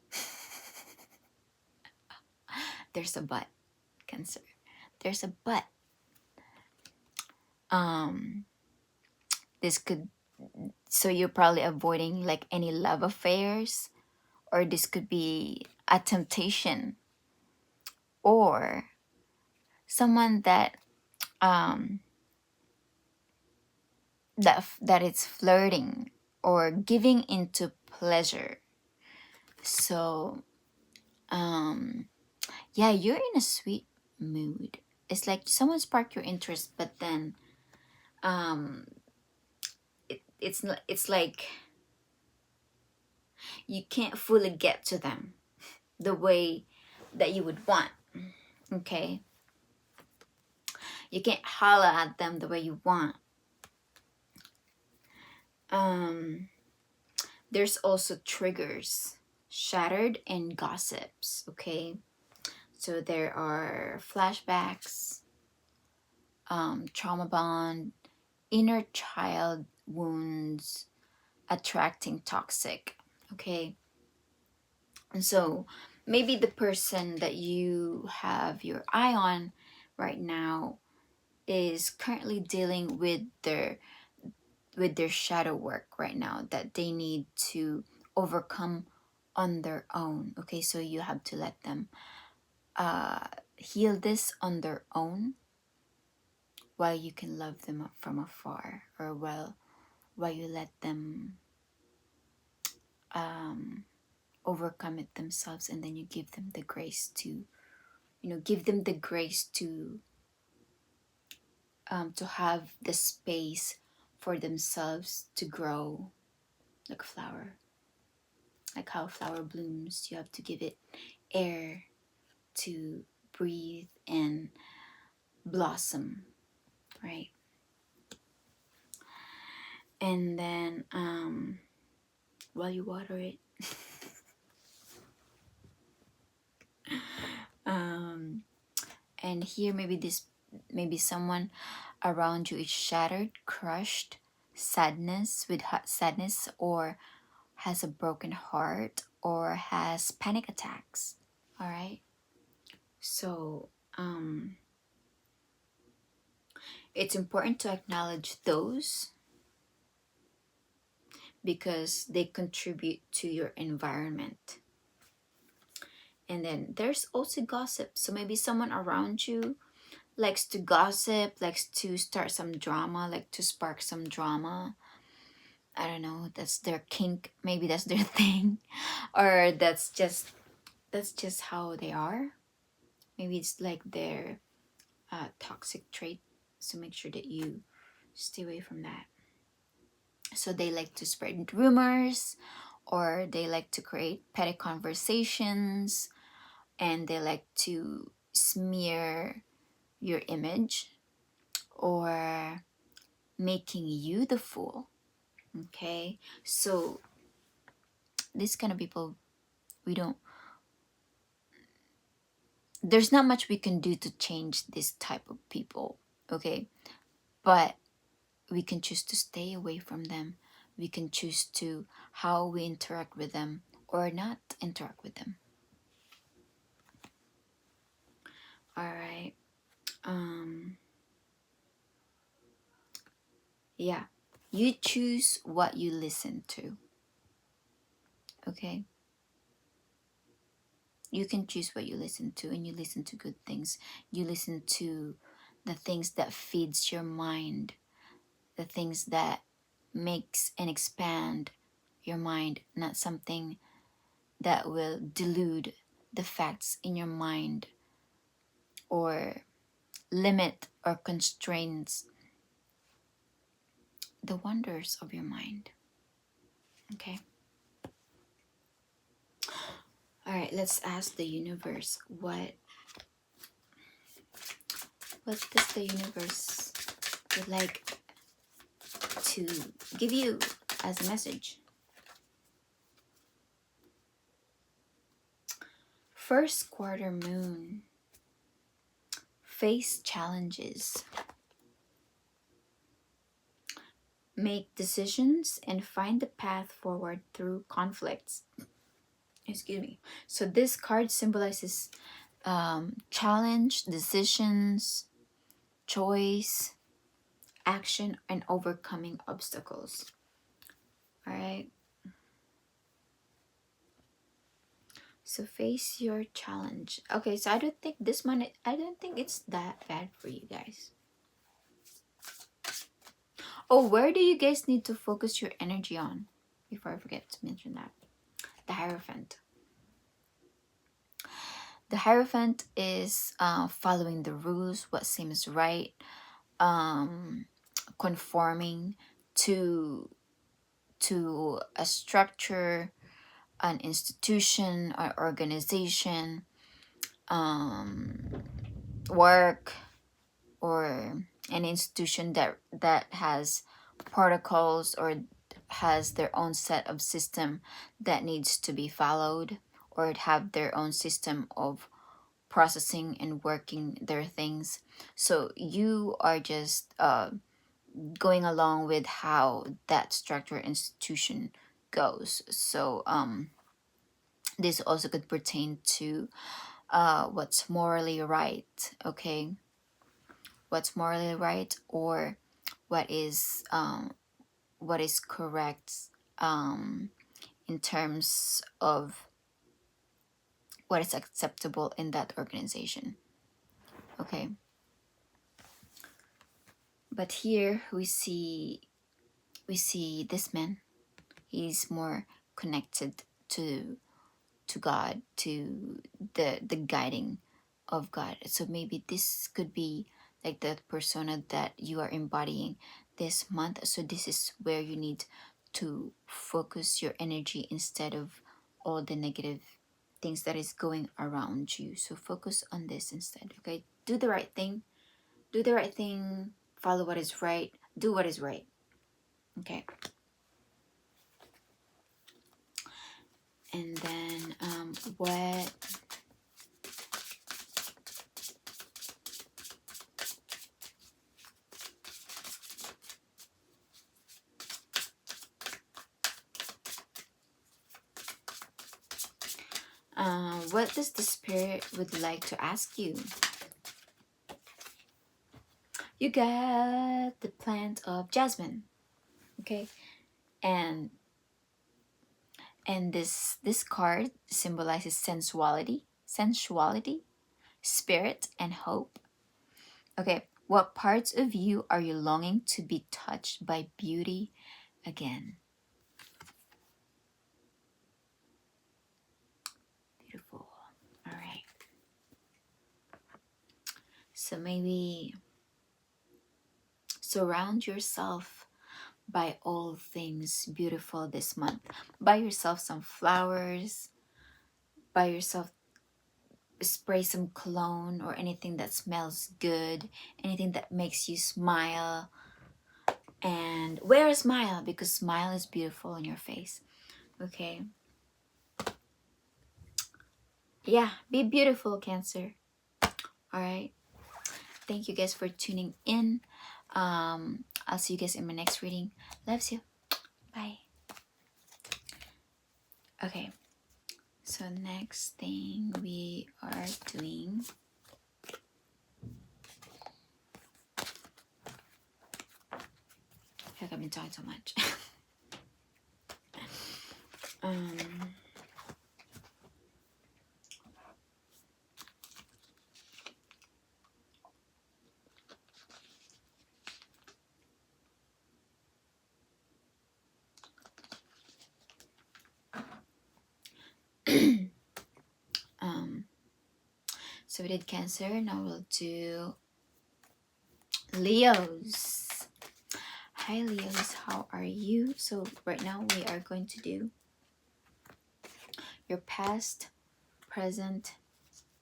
There's a but, Cancer. There's a but. This could So you're probably avoiding like any love affairs, or this could be a temptation, or someone that um that is flirting or giving into pleasure. So yeah, you're in a sweet mood. It's like someone sparked your interest, but then um it's like you can't fully get to them the way that you would want. Okay, you can't holler at them the way you want. um there's also triggers, shattered, and gossips. Okay, so there are flashbacks, trauma bond, inner child wounds, attracting toxic. Okay, and so maybe the person that you have your eye on right now is currently dealing with their shadow work right now that they need to overcome on their own. Okay, so you have to let them heal this on their own, while you can love them from afar, or while you let them overcome it themselves, and then you give them the grace to, give them the grace to have the space for themselves to grow like a flower. Like how a flower blooms, you have to give it air to breathe and blossom, right? And then while you water it, and here maybe someone around you is shattered, crushed, sadness, or has a broken heart, or has panic attacks. All right, so it's important to acknowledge those, because they contribute to your environment. And then there's also gossip. So maybe someone around you likes to gossip, likes to start some drama, like to spark some drama. I don't know, that's their kink, maybe that's their thing, or that's just how they are. Maybe it's like their toxic trait. So make sure that you stay away from that. So they like to spread rumors, or they like to create petty conversations, and they like to smear your image, or making you the fool. Okay, so these kind of people, we don't there's not much we can do to change this type of people. Okay, but we can choose to stay away from them. We can choose to how we interact with them, or not interact with them. All right. Yeah, you choose what you listen to. Okay, you can choose what you listen to, and you listen to good things. You listen to the things that feeds your mind, the things that makes and expand your mind, not something that will delude the facts in your mind, or limit or constrains the wonders of your mind. Okay, all right, let's ask the universe, what does the universe would like to give you as a message. First quarter moon. Face challenges. Make decisions and find the path forward through conflicts. Excuse me. So this card symbolizes challenge, decisions, choice, action, and overcoming obstacles. All right. So face your challenge. Okay, so I don't think this one, I don't think it's that bad for you guys. Oh, where do you guys need to focus your energy on? Before I forget to mention that. The Hierophant. The Hierophant is following the rules, what seems right, conforming to a structure, an institution or organization, work, or an institution that has protocols or has their own set of system that needs to be followed, or have their own system of processing and working their things. So you are just going along with how that structure institution goes. So this also could pertain to what's morally right. Okay, what's morally right, or what is correct in terms of what is acceptable in that organization. Okay, but here we see this man. He's more connected to God, to the guiding of God. So maybe this could be like the persona that you are embodying this month. So this is where you need to focus your energy instead of all the negative things that is going around you. So focus on this instead. Okay, do the right thing, follow what is right, do what is right. Okay, and then what does the spirit would like to ask you? You got the plant of jasmine. Okay, and this card symbolizes sensuality, spirit, and hope. Okay, what parts of you are you longing to be touched by beauty again? Beautiful. All right, so maybe surround yourself by all things beautiful this month. Buy yourself some flowers, buy yourself, spray some cologne or anything that smells good, anything that makes you smile, and wear a smile, because smile is beautiful on your face. Okay, yeah, be beautiful, Cancer. All right, thank you guys for tuning in. I'll see you guys in my next reading. Loves you. Bye. Okay, so next thing we are doing, I feel like I've been talking so much. So we did Cancer, now we'll do Leos. Hi Leos, how are you? So right now we are going to do your past, present,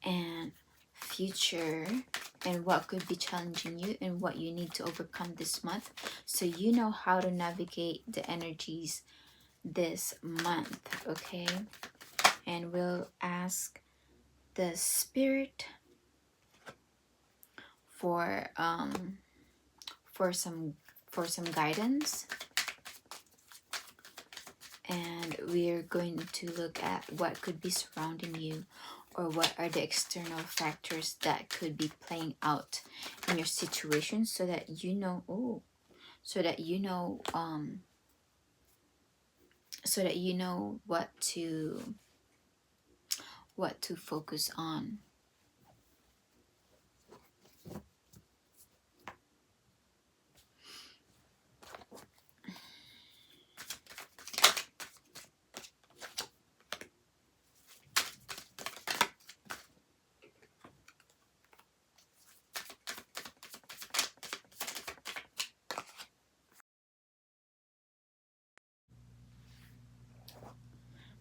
and future, and what could be challenging you and what you need to overcome this month, so you know how to navigate the energies this month. Okay, and we'll ask the spirit for some guidance, and we're going to look at what could be surrounding you, or what are the external factors that could be playing out in your situation, so that you know so that you know what to focus on.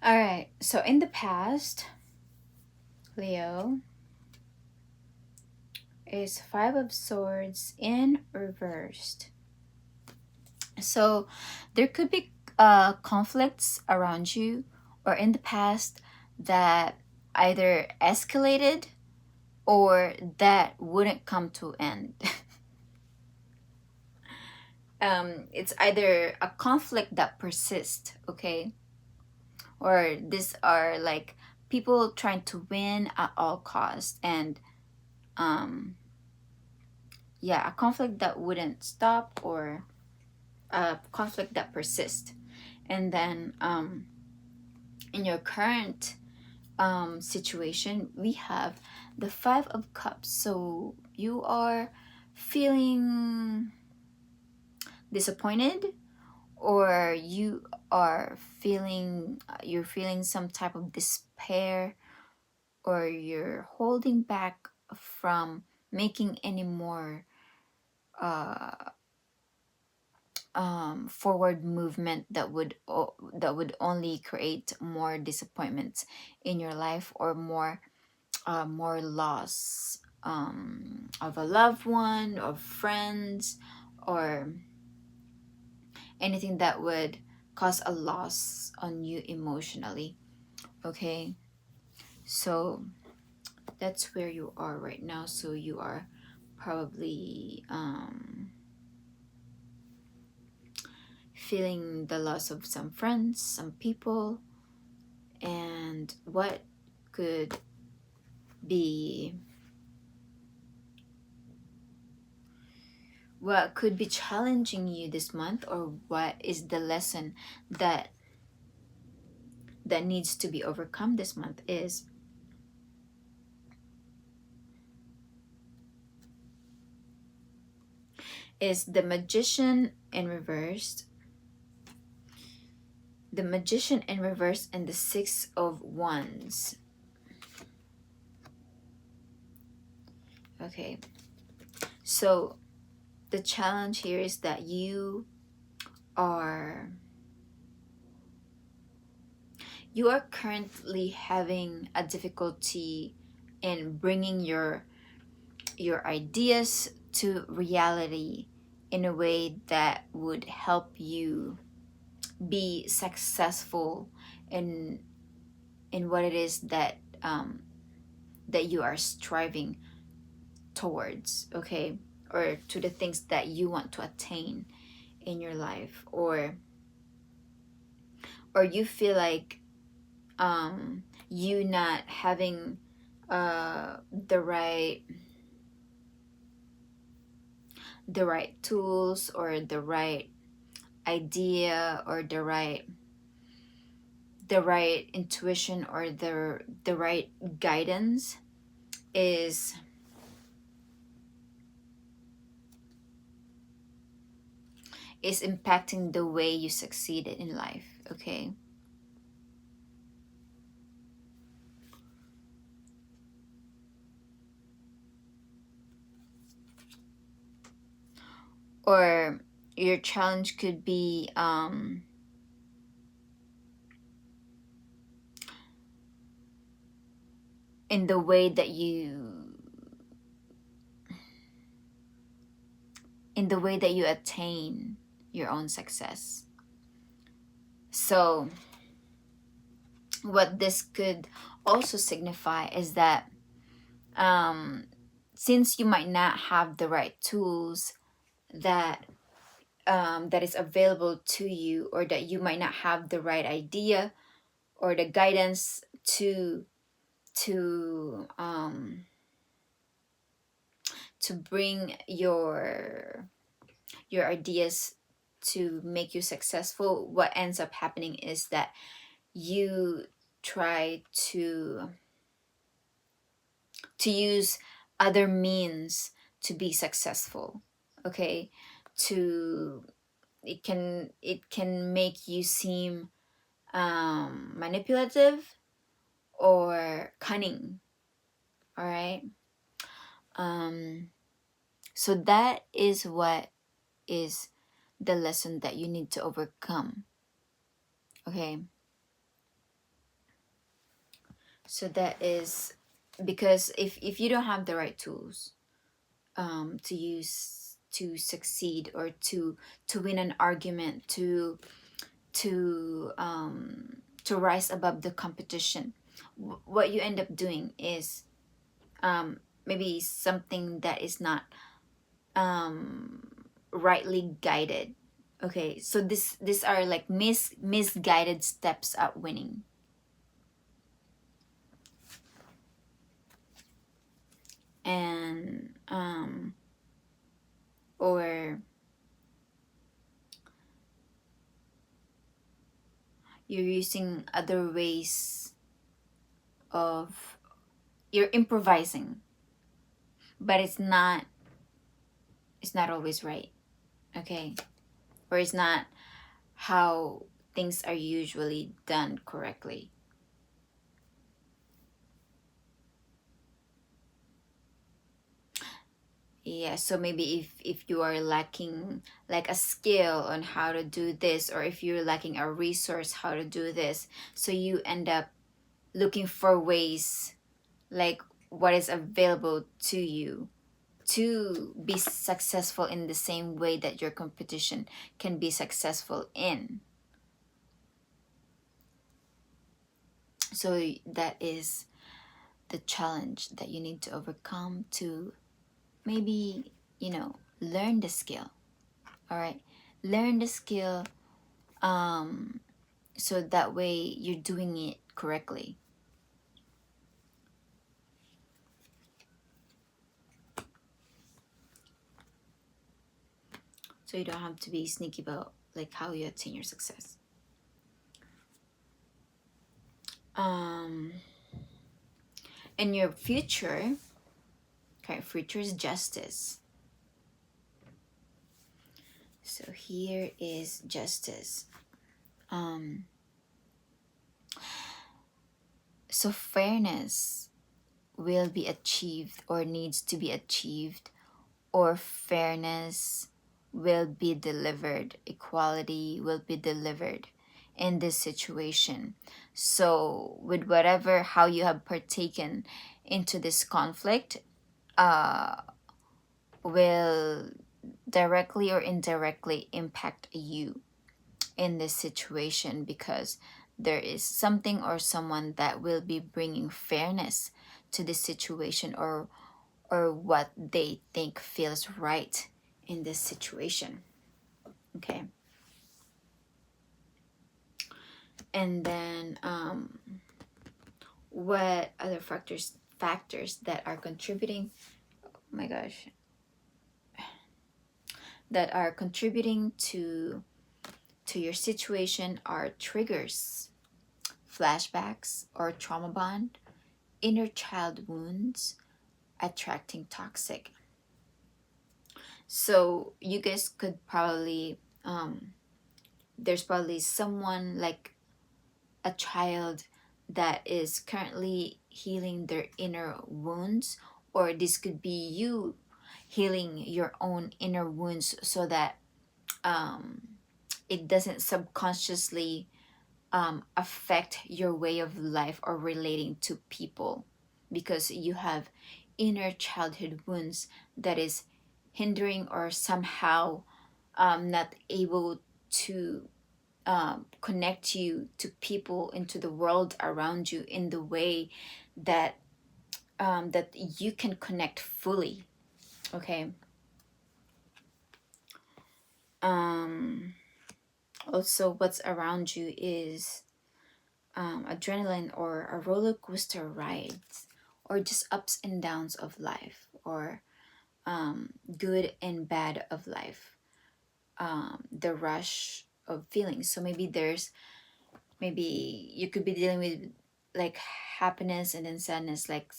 All right, so in the past, Leo, is Five of Swords in reversed. So there could be conflicts around you or in the past that either escalated or that wouldn't come to end. It's either a conflict that persists, okay? Or these are like people trying to win at all costs, and yeah, a conflict that wouldn't stop, or a conflict that persists. And then in your current situation, we have the Five of Cups. So you are feeling disappointed, or you're feeling some type of despair, or you're holding back from making any more forward movement that would only create more disappointments in your life, or more loss of a loved one, of friends, or anything that would cause a loss on you emotionally. Okay, so that's where you are right now. So you are probably feeling the loss of some friends, some people, and what could be challenging you this month, or what is the lesson that needs to be overcome this month, is the Magician in reverse, and the Six of Wands. Okay, so the challenge here is that you are currently having a difficulty in bringing your ideas to reality in a way that would help you be successful in what it is that that you are striving towards, okay, or to the things that you want to attain in your life, or you feel like you not having the right tools, or the right idea, or the right intuition, or the right guidance is impacting the way you succeeded in life, okay? Or your challenge could be in the way that you attain your own success. So what this could also signify is that since you might not have the right tools that is available to you, or that you might not have the right idea or the guidance to bring your ideas to make you successful, what ends up happening is that you try to use other means to be successful. Okay, to it can make you seem manipulative or cunning. All right. So that is what is the lesson that you need to overcome. Okay. So that is because if you don't have the right tools to use to succeed, or to win an argument, to rise above the competition, what you end up doing is maybe something that is not rightly guided. Okay, so these are like misguided steps at winning. And or you're using other ways of, you're improvising, but it's not always right. Okay, or it's not how things are usually done correctly. Yeah, so maybe if you are lacking like a skill on how to do this, or if you're lacking a resource how to do this, so you end up looking for ways, like what is available to you to be successful in the same way that your competition can be successful in. So that is the challenge that you need to overcome to maybe, learn the skill. All right, learn the skill, so that way you're doing it correctly. So you don't have to be sneaky about like how you attain your success. In your future, okay, future is justice. So here is justice. So fairness will be achieved, or needs to be achieved, or fairness will be delivered, equality will be delivered in this situation. So with whatever, how you have partaken into this conflict, will directly or indirectly impact you in this situation, because there is something or someone that will be bringing fairness to this situation, or what they think feels right in this situation. Okay. And then what other factors that are contributing, oh my gosh, that are contributing to your situation are triggers, flashbacks or trauma bond, inner child wounds, attracting toxic. So you guys could probably there's probably someone, like a child, that is currently healing their inner wounds, or this could be you healing your own inner wounds, so that it doesn't subconsciously affect your way of life or relating to people, because you have inner childhood wounds that is hindering, or somehow not able to connect you to people, into the world around you, in the way that that you can connect fully. Okay. Also, what's around you is adrenaline, or a roller coaster ride, or just ups and downs of life, or good and bad of life. the rush of feelings. So maybe you could be dealing with like happiness and then sadness, like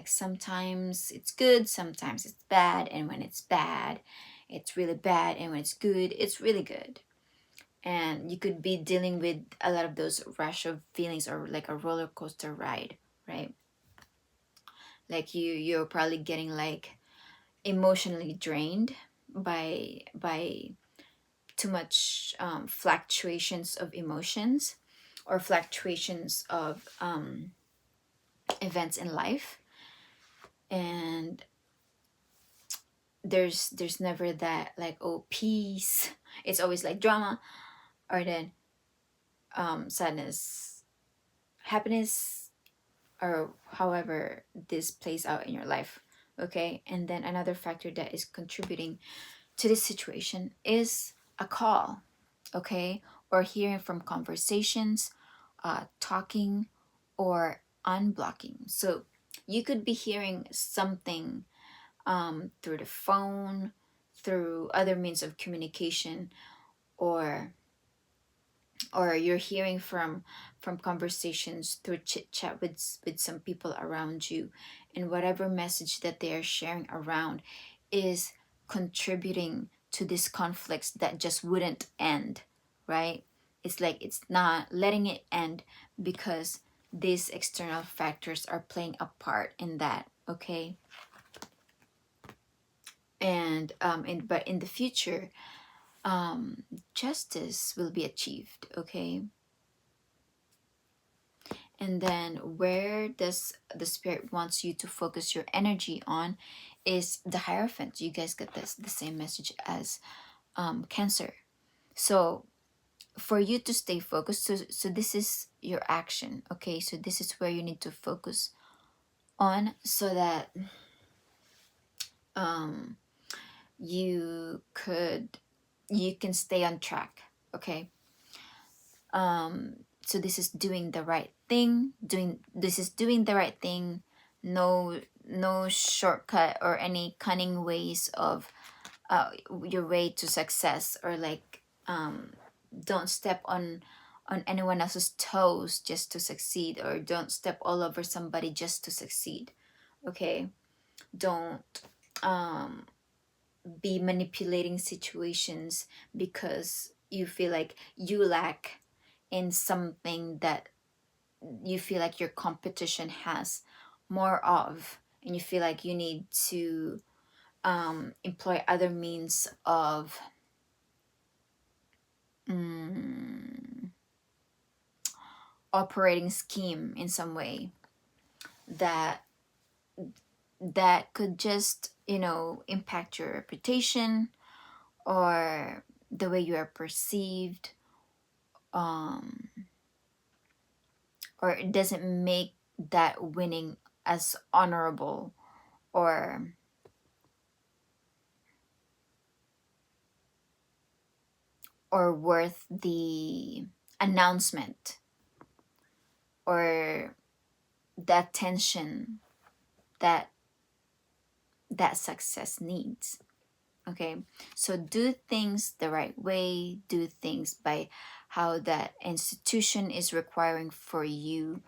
sometimes it's good, sometimes it's bad, and when it's bad, it's really bad, and when it's good, it's really good. And you could be dealing with a lot of those rush of feelings, or like a roller coaster ride, right? Like you're probably getting like emotionally drained by too much fluctuations of emotions, or fluctuations of events in life. And there's never that like, oh, peace. It's always like drama, or then sadness, happiness, or however this plays out in your life. Okay. And then another factor that is contributing to this situation is a call. Okay. Or hearing from conversations, talking, or unblocking. So you could be hearing something through the phone, through other means of communication, or you're hearing from conversations through chit chat with some people around you, and whatever message that they are sharing around is contributing to these conflicts that just wouldn't end, right? It's like it's not letting it end because these external factors are playing a part in that. Okay. And but in the future, justice will be achieved. Okay. And then where does the spirit wants you to focus your energy on is the Hierophant. You guys get this the same message as Cancer. So for you to stay focused, so this is your action. Okay, so this is where you need to focus on, so that you can stay on track. Okay. So this is doing the right thing, doing the right thing. No shortcut or any cunning ways of your way to success, or like don't step on anyone else's toes just to succeed, or don't step all over somebody just to succeed. Okay. Don't be manipulating situations because you feel like you lack in something that you feel like your competition has more of, and you feel like you need to employ other means of operating scheme in some way that could just impact your reputation, or the way you are perceived, or it doesn't make that winning as honorable, or worth the announcement, or the attention that success needs. Okay, so do things the right way, do things by how that institution is requiring for you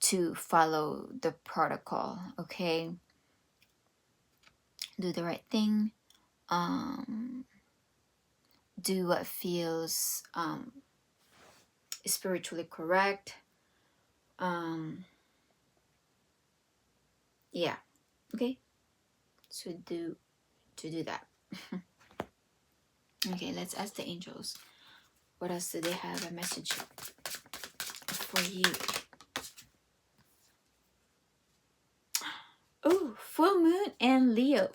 to follow the protocol. Okay, do the right thing, do what feels spiritually correct. Yeah. Okay, so do that. Okay, let's ask the angels. What else do they have a message for you? Oh, full moon and Leo.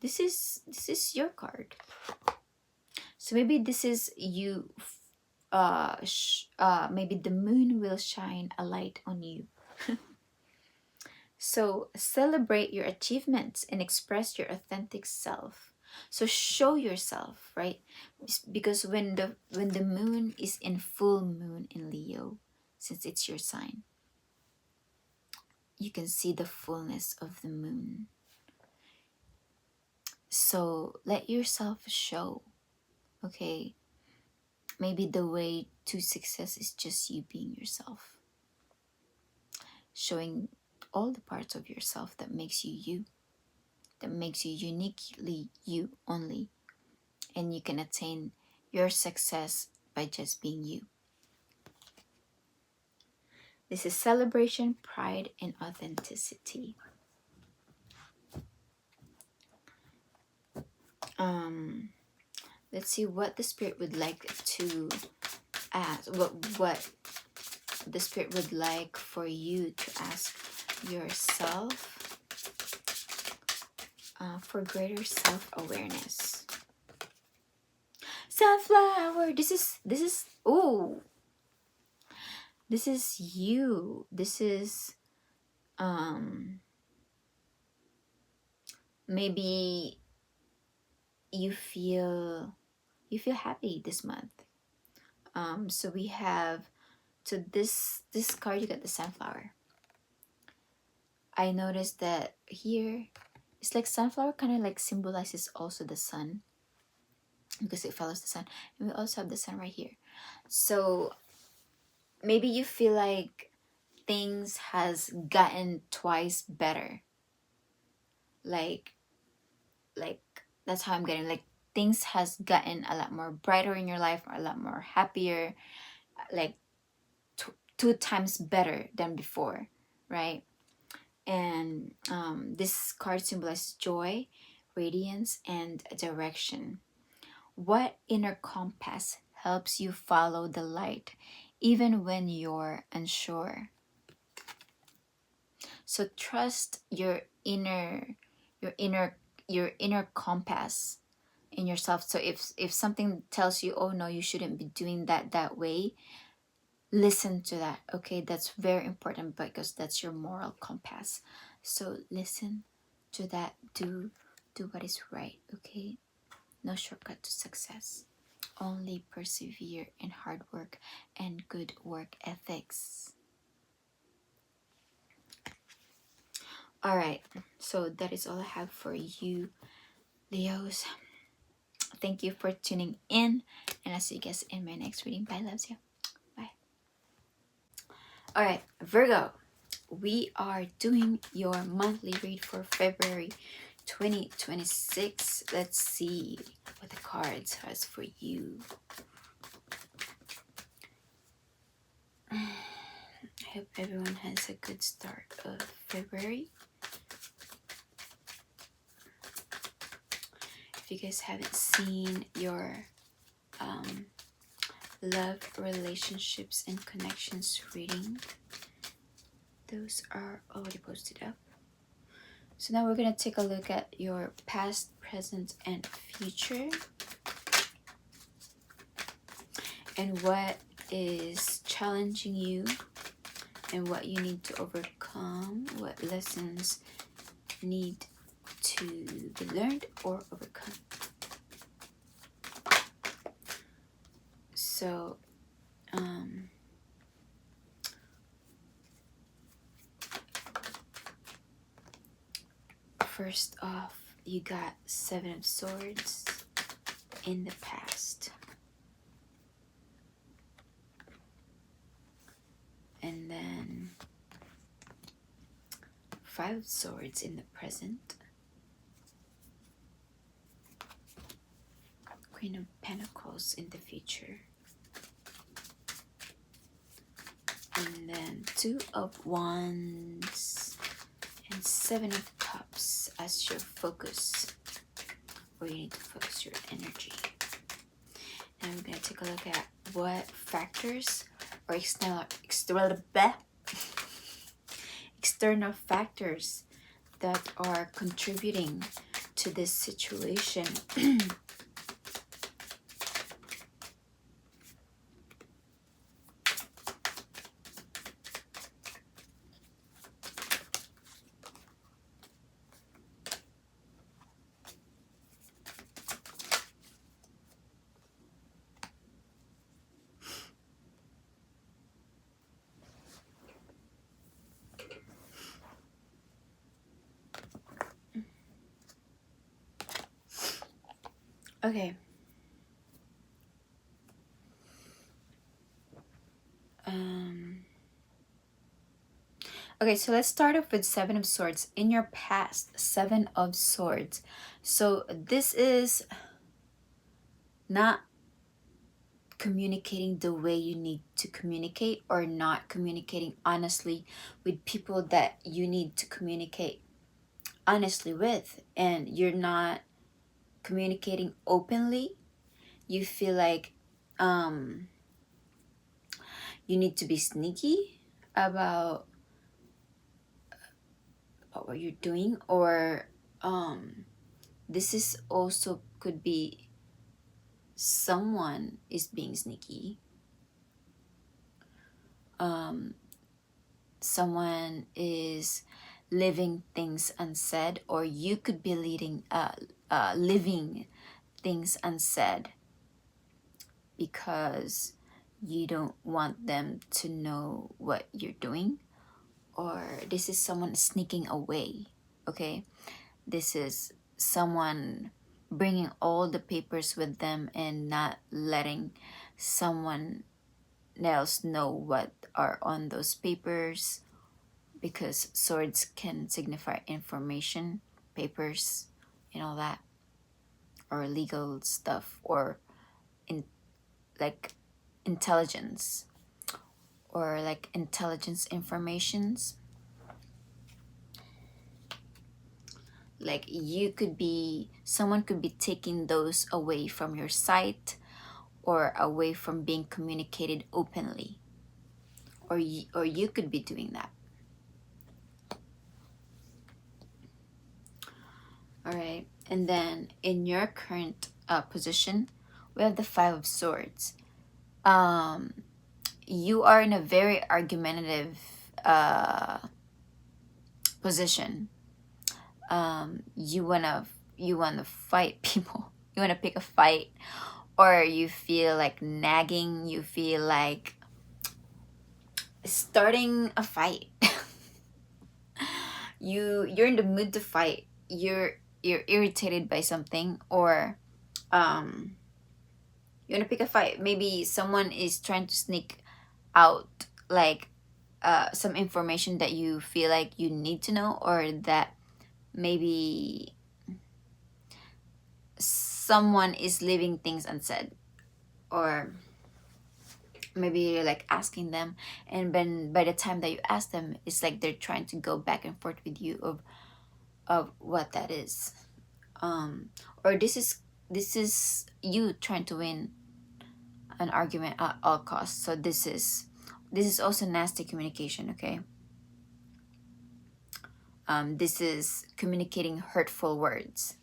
This is your card. So maybe this is you. Maybe the moon will shine a light on you. So celebrate your achievements and express your authentic self. So show yourself, right? Because when the moon is in full moon in Leo, since it's your sign, you can see the fullness of the moon. So let yourself show, okay? Maybe the way to success is just you being yourself, showing all the parts of yourself that makes you you, that makes you uniquely you only, and you can attain your success by just being you. This is celebration, pride, and authenticity. Let's see what the spirit would like to ask, what the spirit would like for you to ask yourself for greater self-awareness. Sunflower, this is oh, this is you. This is maybe you feel happy this month. So we have, so this card, you got the sunflower. I noticed that here it's like sunflower kind of like symbolizes also the sun, because it follows the sun, and we also have the sun right here. So maybe you feel like things has gotten twice better, like that's how I'm getting, like things has gotten a lot more brighter in your life, or a lot more happier, like two times better than before, right? And this card symbolizes joy, radiance, and direction. What inner compass helps you follow the light even when you're unsure? So trust your inner compass in yourself. So if something tells you, oh no, you shouldn't be doing that way, listen to that, okay? That's very important, because that's your moral compass. So listen to that. Do what is right, okay? No shortcut to success, only persevere in hard work and good work ethics. All right, so that is all I have for you, Leos. Thank you for tuning in, and I'll see you guys in my next reading. Bye, loves you. Bye. All right, Virgo, we are doing your monthly read for February 2026. Let's see what the cards has for you. I hope everyone has a good start of February. If you guys haven't seen your love, relationships, and connections reading, those are already posted up. So now we're going to take a look at your past, present, and future, and what is challenging you and what you need to overcome, what lessons need to be learned or overcome. So first off, you got Seven of Swords in the past, and then Five of Swords in the present, Queen of Pentacles in the future, and then Two of Wands and Seven of Cups as your focus, where you need to focus your energy. And we're going to take a look at what factors or external factors that are contributing to this situation. Okay. Okay, so let's start off with Seven of Swords. In your past, Seven of Swords. So this is not communicating the way you need to communicate, or not communicating honestly with people that you need to communicate honestly with, and you're not communicating openly. You feel like you need to be sneaky about what you're doing, or this is also could be someone is being sneaky. Someone is living things unsaid, or you could be living things unsaid because you don't want them to know what you're doing. Or this is someone sneaking away. Okay, this is someone bringing all the papers with them and not letting someone else know what are on those papers, because swords can signify information, papers, and all that, or legal stuff, or like intelligence, or like intelligence informations. Like someone could be taking those away from your sight, or away from being communicated openly, or you could be doing that. All right, and then in your current position, we have the Five of Swords. You are in a very argumentative position. You wanna fight people. You wanna pick a fight, or you feel like nagging. You feel like starting a fight. You're in the mood to fight. You're irritated by something, or you want to pick a fight. Maybe someone is trying to sneak out like some information that you feel like you need to know, or that maybe someone is leaving things unsaid, or maybe you're like asking them, and then by the time that you ask them, it's like they're trying to go back and forth with you of what that is. Or this is you trying to win an argument at all costs. So this is also nasty communication. Okay, this is communicating hurtful words.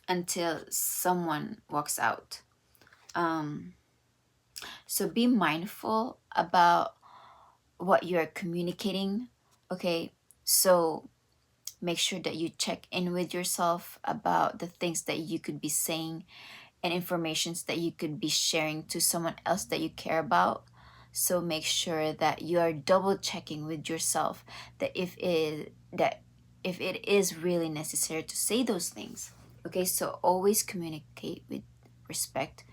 Until someone walks out. So be mindful about what you're communicating. Okay, so make sure that you check in with yourself about the things that you could be saying, and informations that you could be sharing to someone else that you care about. So make sure that you are double checking with yourself that if it is really necessary to say those things. Okay, so always communicate with respect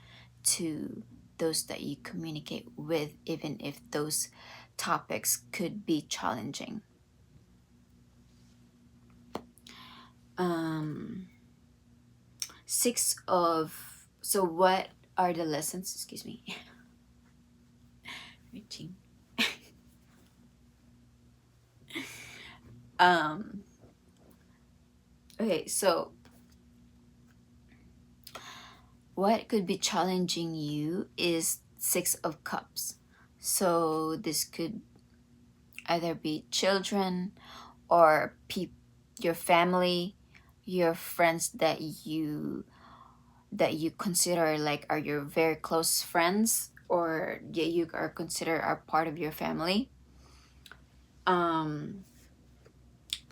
to those that you communicate with, even if those topics could be challenging. So what are the lessons? Excuse me. Reaching. Okay, so what could be challenging you is Six of Cups. So this could either be children, or your family, your friends that you consider like are your very close friends, or you are considered are part of your family.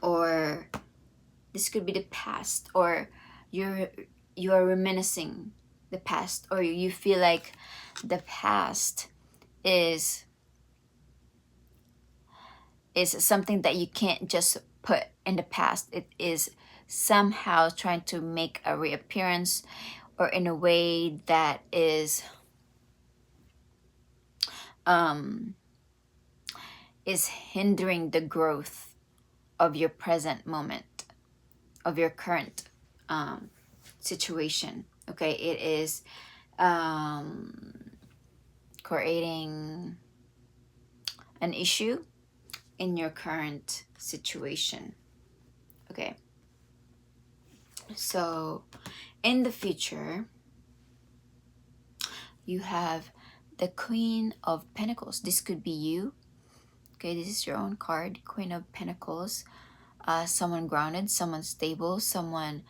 Or this could be the past, or you are reminiscing the past, or you feel like the past is is something that you can't just put in the past. It is somehow trying to make a reappearance, or in a way that is hindering the growth of your present moment, of your current situation. Okay, it is creating an issue in your current situation. Okay, so in the future, you have the Queen of Pentacles. This could be you. Okay, this is your own card, Queen of Pentacles. Someone grounded, someone stable, someone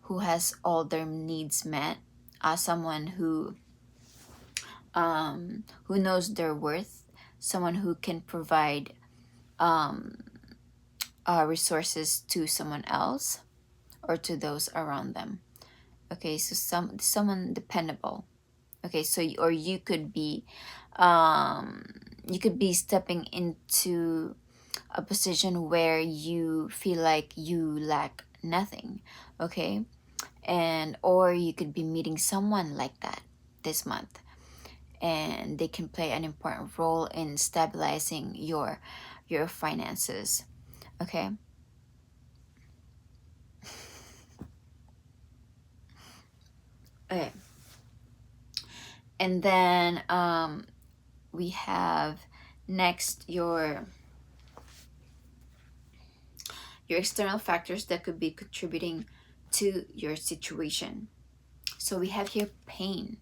who has all their needs met, someone who knows their worth, someone who can provide resources to someone else or to those around them. Okay, so someone dependable. Okay, so or you could be stepping into a position where you feel like you lack nothing. Okay, and or you could be meeting someone like that this month, and they can play an important role in stabilizing your finances. Okay, okay, and then we have next your external factors that could be contributing to your situation. So we have here pain.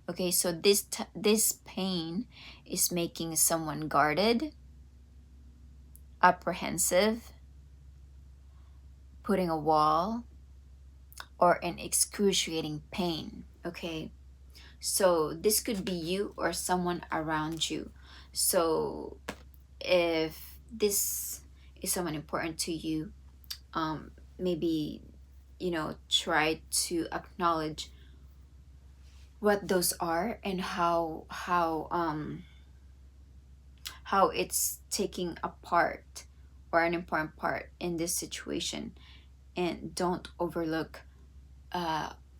Okay, so this pain is making someone guarded, apprehensive, putting a wall, or in excruciating pain. Okay, so this could be you or someone around you. So if this is someone important to you, maybe, you know, try to acknowledge what those are and how it's taking a part or an important part in this situation, and don't overlook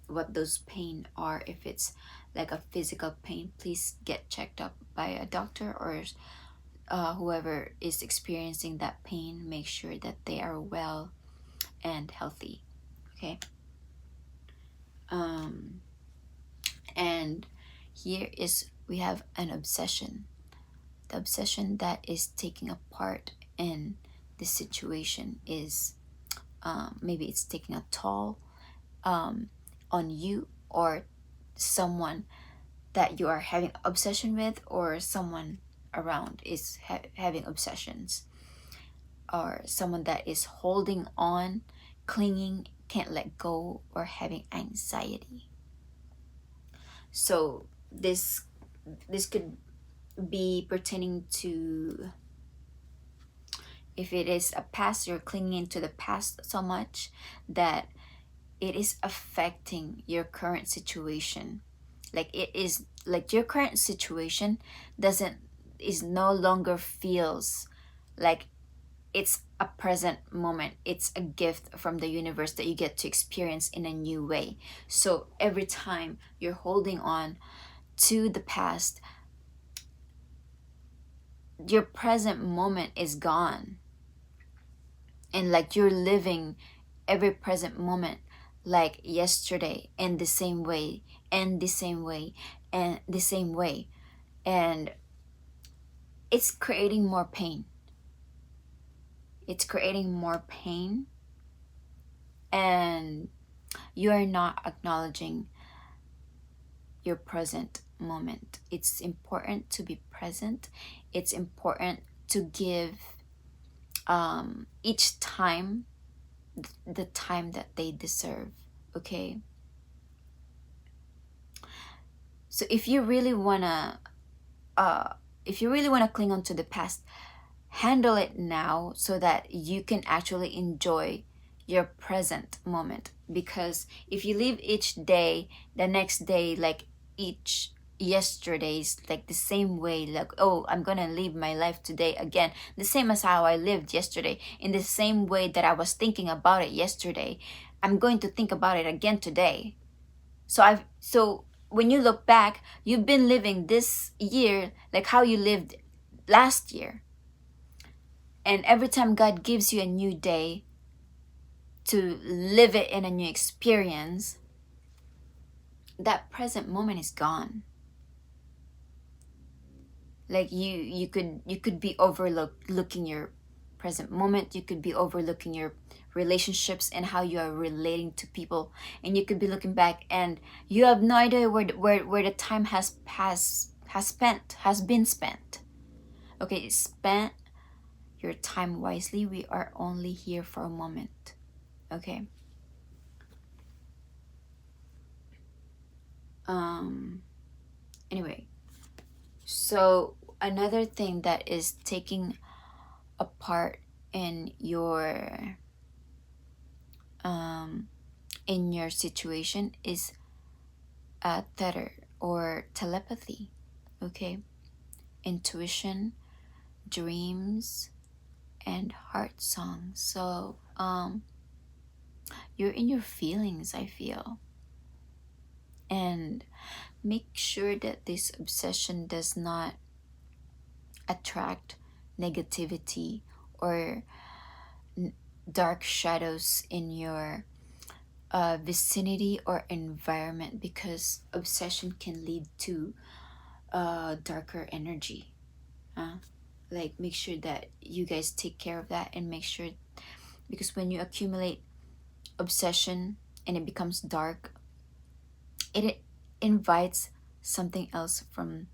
what those pain are. If it's like a physical pain, please get checked up by a doctor or whoever is experiencing that pain. Make sure that they are well and healthy. Okay, and here is we have an obsession. The obsession that is taking a part in this situation is maybe it's taking a toll on you or someone that you are having obsession with, or someone around is having obsessions, or someone that is holding on, clinging, can't let go, or having anxiety. So this could be pertaining to, if it is a past, you're clinging to the past so much that it is affecting your current situation. Like it is like your current situation is no longer feels like it's a present moment. It's a gift from the universe that you get to experience in a new way. So every time you're holding on to the past, your present moment is gone, and like you're living every present moment like yesterday, and the same way, and the same way, and the same way, and it's creating more pain. It's creating more pain, and you are not acknowledging your present moment. It's important to be present. It's important to give each time the time that they deserve. Okay, so if you really wanna cling on to the past, handle it now so that you can actually enjoy your present moment. Because if you live each day, the next day, like each yesterday's, like the same way, like, oh, I'm gonna live my life today again the same as how I lived yesterday, in the same way that I was thinking about it yesterday, I'm going to think about it again today. So when you look back, you've been living this year like how you lived last year. And every time God gives you a new day to live it in a new experience, that present moment is gone. Like you could be overlooking your present moment. You could be overlooking your relationships and how you are relating to people, and you could be looking back and you have no idea where the time has been spent. Okay, spend your time wisely. We are only here for a moment. Okay. Anyway, so another thing that is taking a part in your situation is tether or telepathy. Okay, intuition, dreams, and heart songs. So you're in your feelings, I feel. And make sure that this obsession does not attract negativity or dark shadows in your vicinity or environment, because obsession can lead to darker energy. Like, make sure that you guys take care of that, and make sure, because when you accumulate obsession and it becomes dark, it invites something else from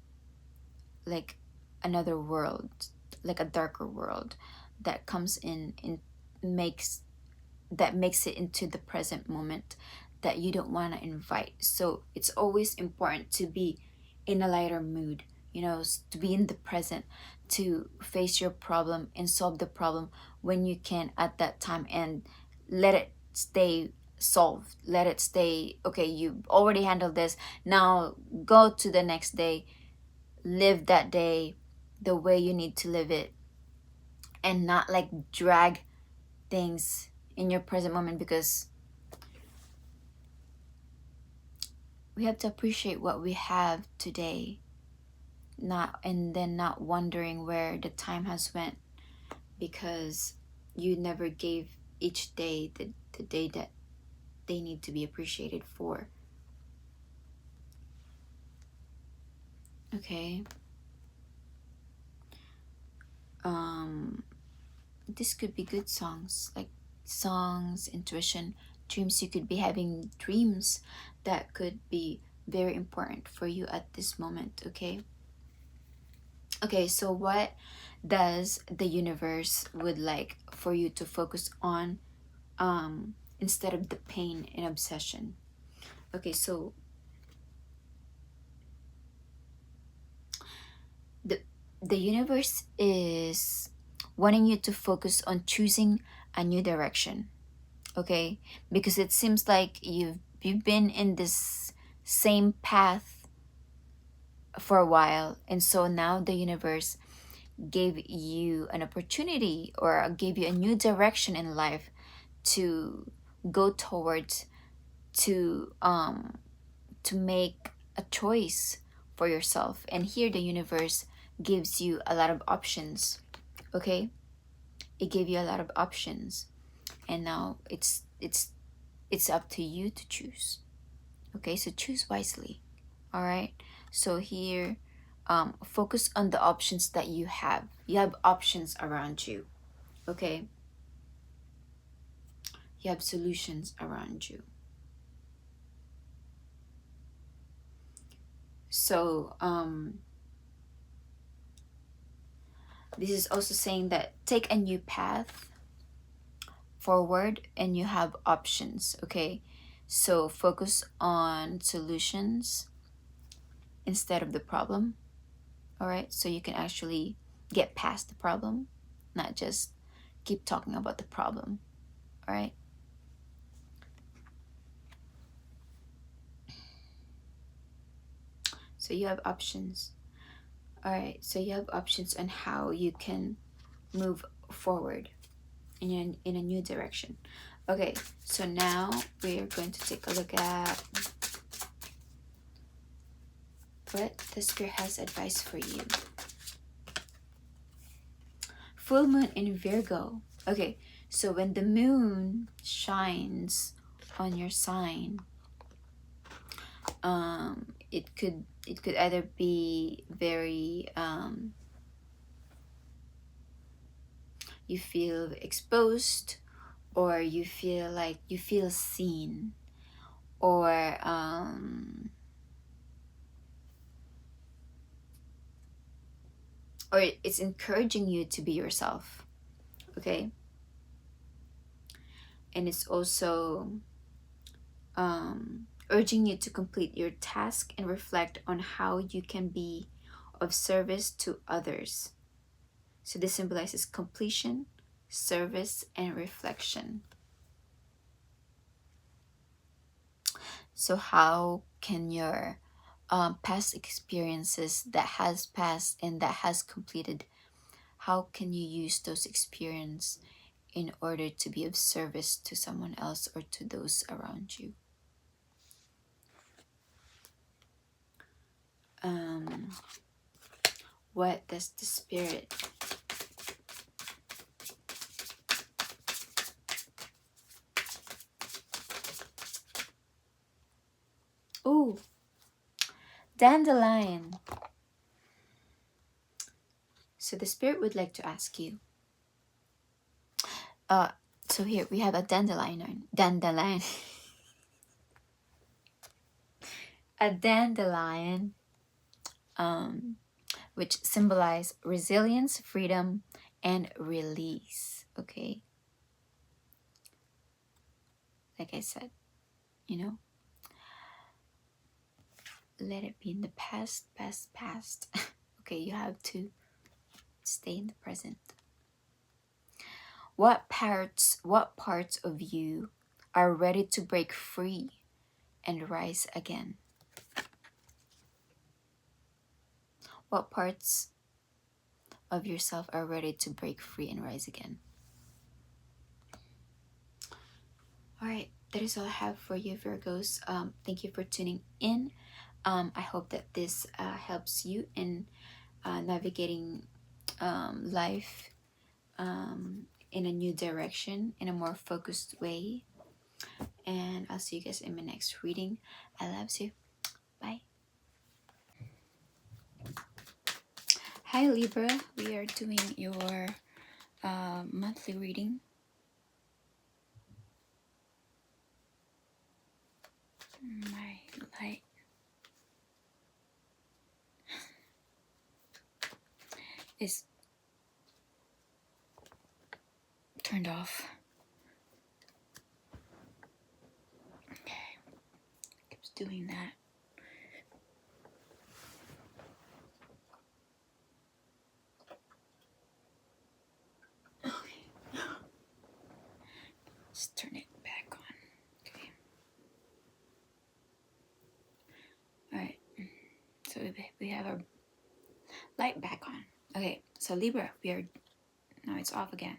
like another world, like a darker world that comes in and makes it into the present moment that you don't want to invite. So it's always important to be in a lighter mood, you know, to be in the present, to face your problem and solve the problem when you can at that time, and let it stay solved. Let it stay, okay, you already handled this, now go to the next day, live that day the way you need to live it, and not like drag things in your present moment, because we have to appreciate what we have today, not wondering where the time has went, because you never gave each day the day that they need to be appreciated for. Okay. This could be good songs, like songs, intuition, dreams. You could be having dreams that could be very important for you at this moment. Okay. Okay, so what does the universe would like for you to focus on instead of the pain and obsession? Okay, so the universe is wanting you to focus on choosing a new direction. Okay, because it seems like you've been in this same path for a while, and so now the universe gave you an opportunity, or gave you a new direction in life to go towards, to make a choice for yourself. And here the universe gives you a lot of options. Okay, it gave you a lot of options, and now it's up to you to choose. Okay, so choose wisely. All right, so here focus on the options that you have. You have options around you. Okay, you have solutions around you. So this is also saying that take a new path forward and you have options. Okay, so focus on solutions instead of the problem. All right, so you can actually get past the problem, not just keep talking about the problem. All right. So So you have options. All right, so you have options on how you can move forward in a new direction. Okay, so now we're going to take a look at what the Spirit has advice for you. Full moon in Virgo. Okay, so when the moon shines on your sign, it could either be very you feel exposed, or you feel like you feel seen, or it's encouraging you to be yourself. Okay, and it's also urging you to complete your task and reflect on how you can be of service to others. So this symbolizes completion, service, and reflection. So how can your past experiences that has passed and that has completed, how can you use those experiences in order to be of service to someone else or to those around you? What does the Spirit Ooh, dandelion. So the Spirit would like to ask you. So here we have a dandelion. A dandelion, which symbolize resilience, freedom, and release. Okay. Like I said, you know, let it be in the past. Okay, you have to stay in the present. What parts of you are ready to break free and rise again? What parts of yourself are ready to break free and rise again? All right, that is all I have for you, Virgos. Thank you for tuning in. I hope that this helps you in navigating life in a new direction, in a more focused way. And I'll see you guys in my next reading. I love you. Bye. Hi, Libra. We are doing your monthly reading. My light is turned off. Okay, keeps doing that. Okay, let's turn it back on. Okay. All right. So we have our light back on. Okay. So Libra, now it's off again.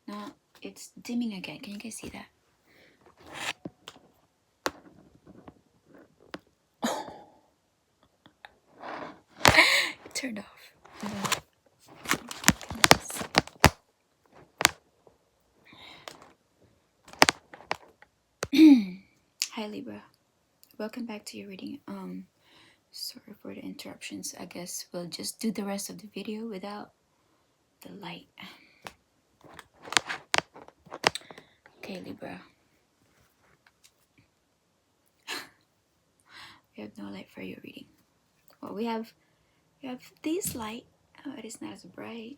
Now it's dimming again. Can you guys see that? It turned off. Hi Libra, welcome back to your reading. Sorry for the interruptions. I guess we'll just do the rest of the video without the light. Okay, Libra. We have no light for your reading. Well, we have this light. Oh, it is not as bright.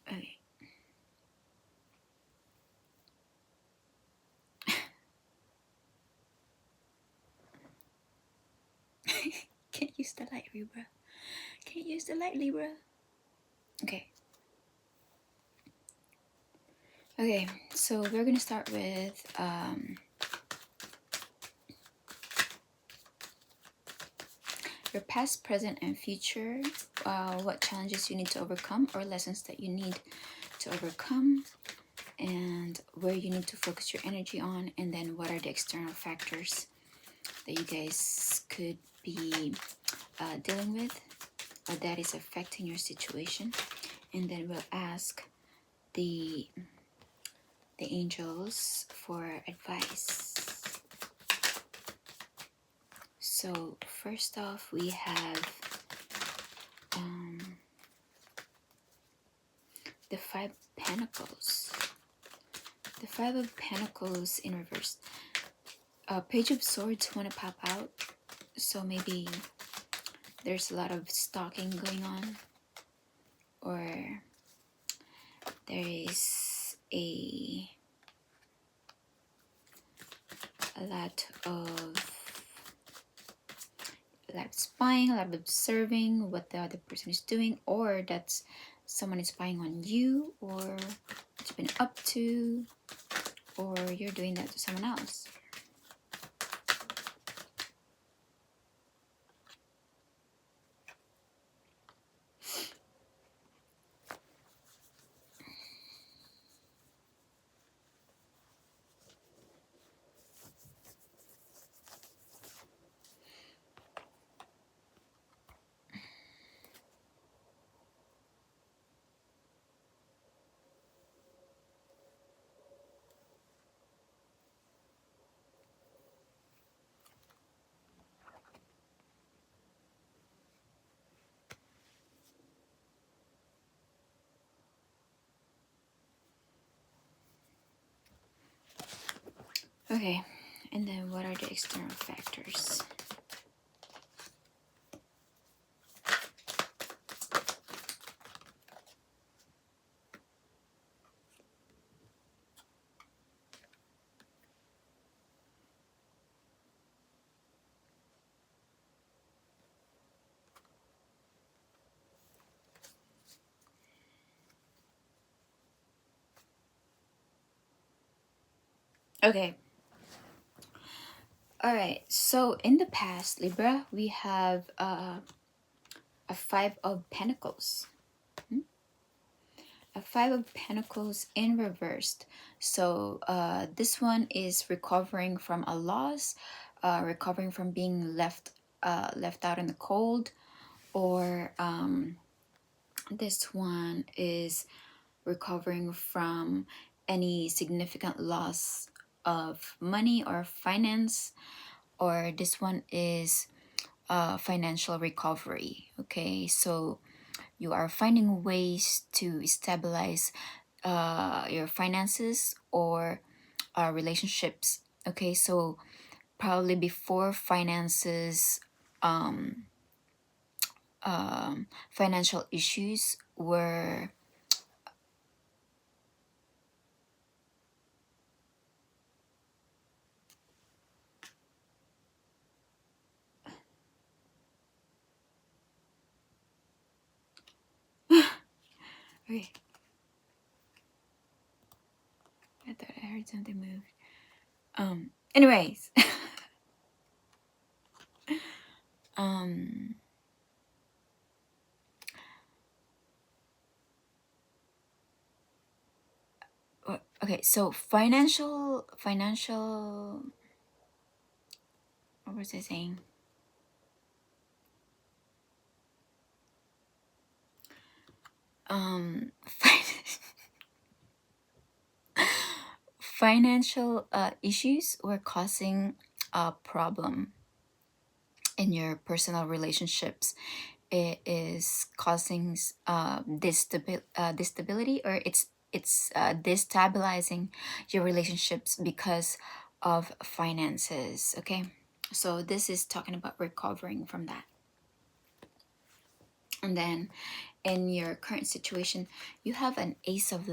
Okay. Can't use the light, Libra. Can't use the light, Libra. Okay. Okay, so we're gonna start with for past, present, and future, what challenges you need to overcome or lessons that you need to overcome, and where you need to focus your energy on, and then what are the external factors that you guys could be dealing with or that is affecting your situation. And then we'll ask the angels for advice. So first off, we have the Five Pentacles. The Five of Pentacles in reverse. Page of Swords want to pop out. So maybe there's a lot of stalking going on, or there is a lot of spying, a lot of observing what the other person is doing, or that's someone is spying on you, or what you've been up to, or you're doing that to someone else. Okay, and then what are the external factors? Okay. All right. So in the past, Libra, we have a Five of Pentacles. A Five of Pentacles in reversed. So this one is recovering from a loss, recovering from being left out in the cold, or this one is recovering from any significant loss of money or finance, or this one is financial recovery. Okay, so you are finding ways to stabilize your finances or relationships. Okay, so probably before finances, financial issues were okay. I thought I heard something move. Anyways. Okay, so financial, what was I saying? Financial issues were causing a problem in your personal relationships. It is causing destability, or it's destabilizing your relationships because of finances. Okay, so this is talking about recovering from that. And then in your current situation, you have an Ace of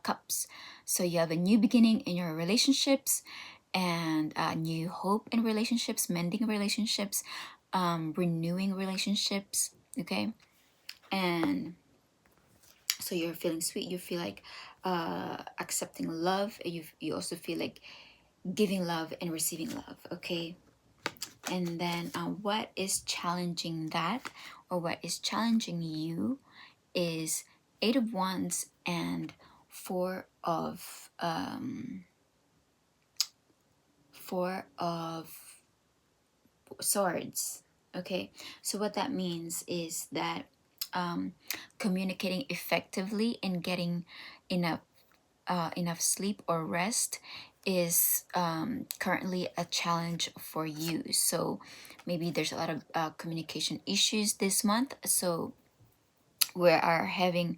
Cups. So you have a new beginning in your relationships, and new hope in relationships, mending relationships, renewing relationships. Okay, and so you're feeling sweet. You feel like accepting love. You also feel like giving love and receiving love. Okay, And then what is challenging that, or what is challenging you, is Eight of Wands and Four of Swords. Okay, so what that means is that communicating effectively and getting enough sleep or rest is currently a challenge for you. So maybe there's a lot of communication issues this month. So we are having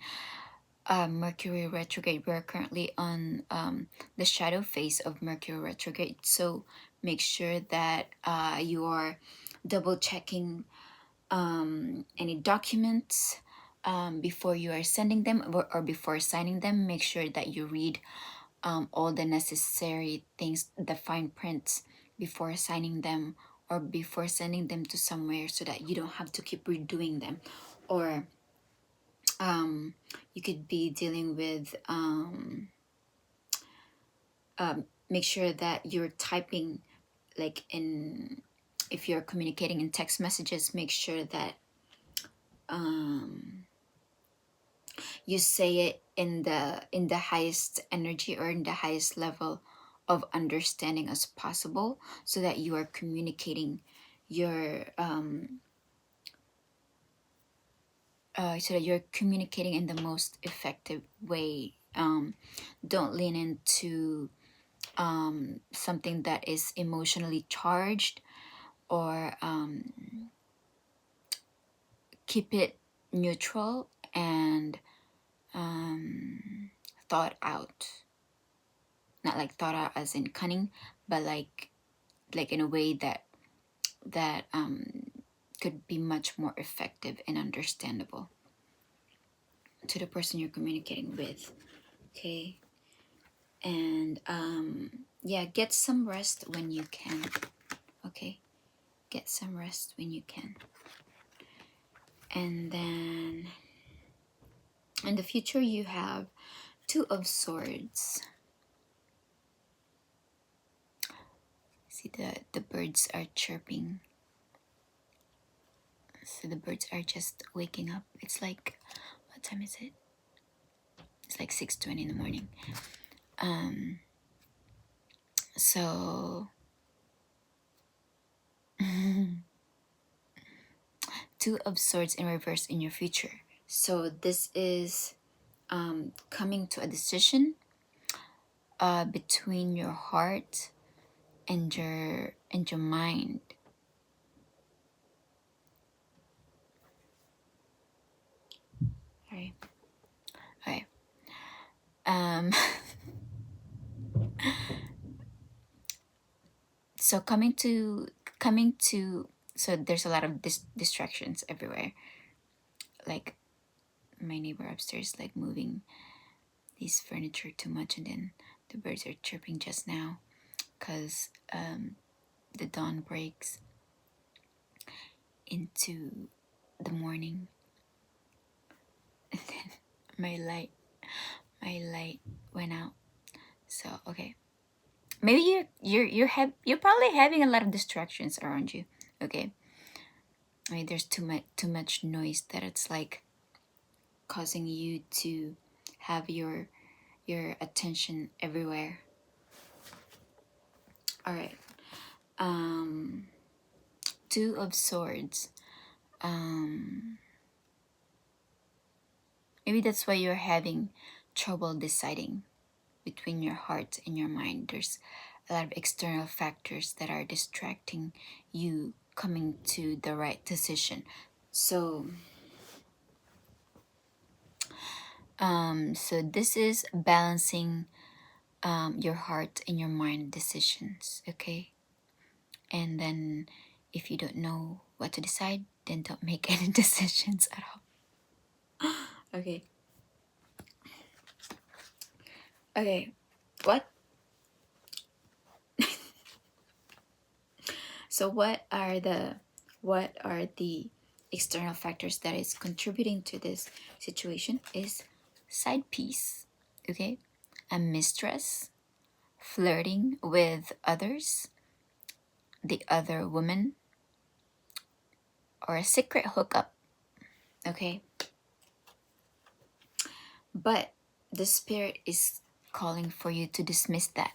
Mercury retrograde. We're currently on the shadow phase of Mercury retrograde. So make sure that you are double checking any documents before you are sending them, or before signing them. Make sure that you read all the necessary things, the fine prints, before signing them or before sending them to somewhere, so that you don't have to keep redoing them. Or you could be dealing with make sure that you're typing, like if you're communicating in text messages, make sure that you say it in the highest energy, or in the highest level of understanding as possible, so that you are communicating your in the most effective way. Don't lean into something that is emotionally charged, or keep it neutral and thought out. Not like thought out as in cunning, but like in a way that could be much more effective and understandable to the person you're communicating with. Okay. And yeah, get some rest when you can. Okay, get some rest when you can. And then in the future, you have Two of Swords. See, the birds are chirping. So the birds are just waking up. It's like, what time is it? It's like 6:20 in the morning. So Two of Swords in reverse in your future. So this is coming to a decision between your heart and your mind. All right. So coming to so there's a lot of distractions everywhere. Like my neighbor upstairs, like moving this furniture too much, and then the birds are chirping just now because the dawn breaks into the morning, and then my light went out. So okay, maybe you're probably having a lot of distractions around you. Okay, I mean, there's too much noise that it's like causing you to have your attention everywhere. All right. Two of Swords. Maybe that's why you're having trouble deciding between your heart and your mind. There's a lot of external factors that are distracting you coming to the right decision. So so this is balancing your heart and your mind decisions. Okay. And then if you don't know what to decide, then don't make any decisions at all. Okay. Okay. What? So what are the external factors that is contributing to this situation? Is side piece, okay? A mistress, flirting with others, the other woman or a secret hookup, okay? But the spirit is calling for you to dismiss that,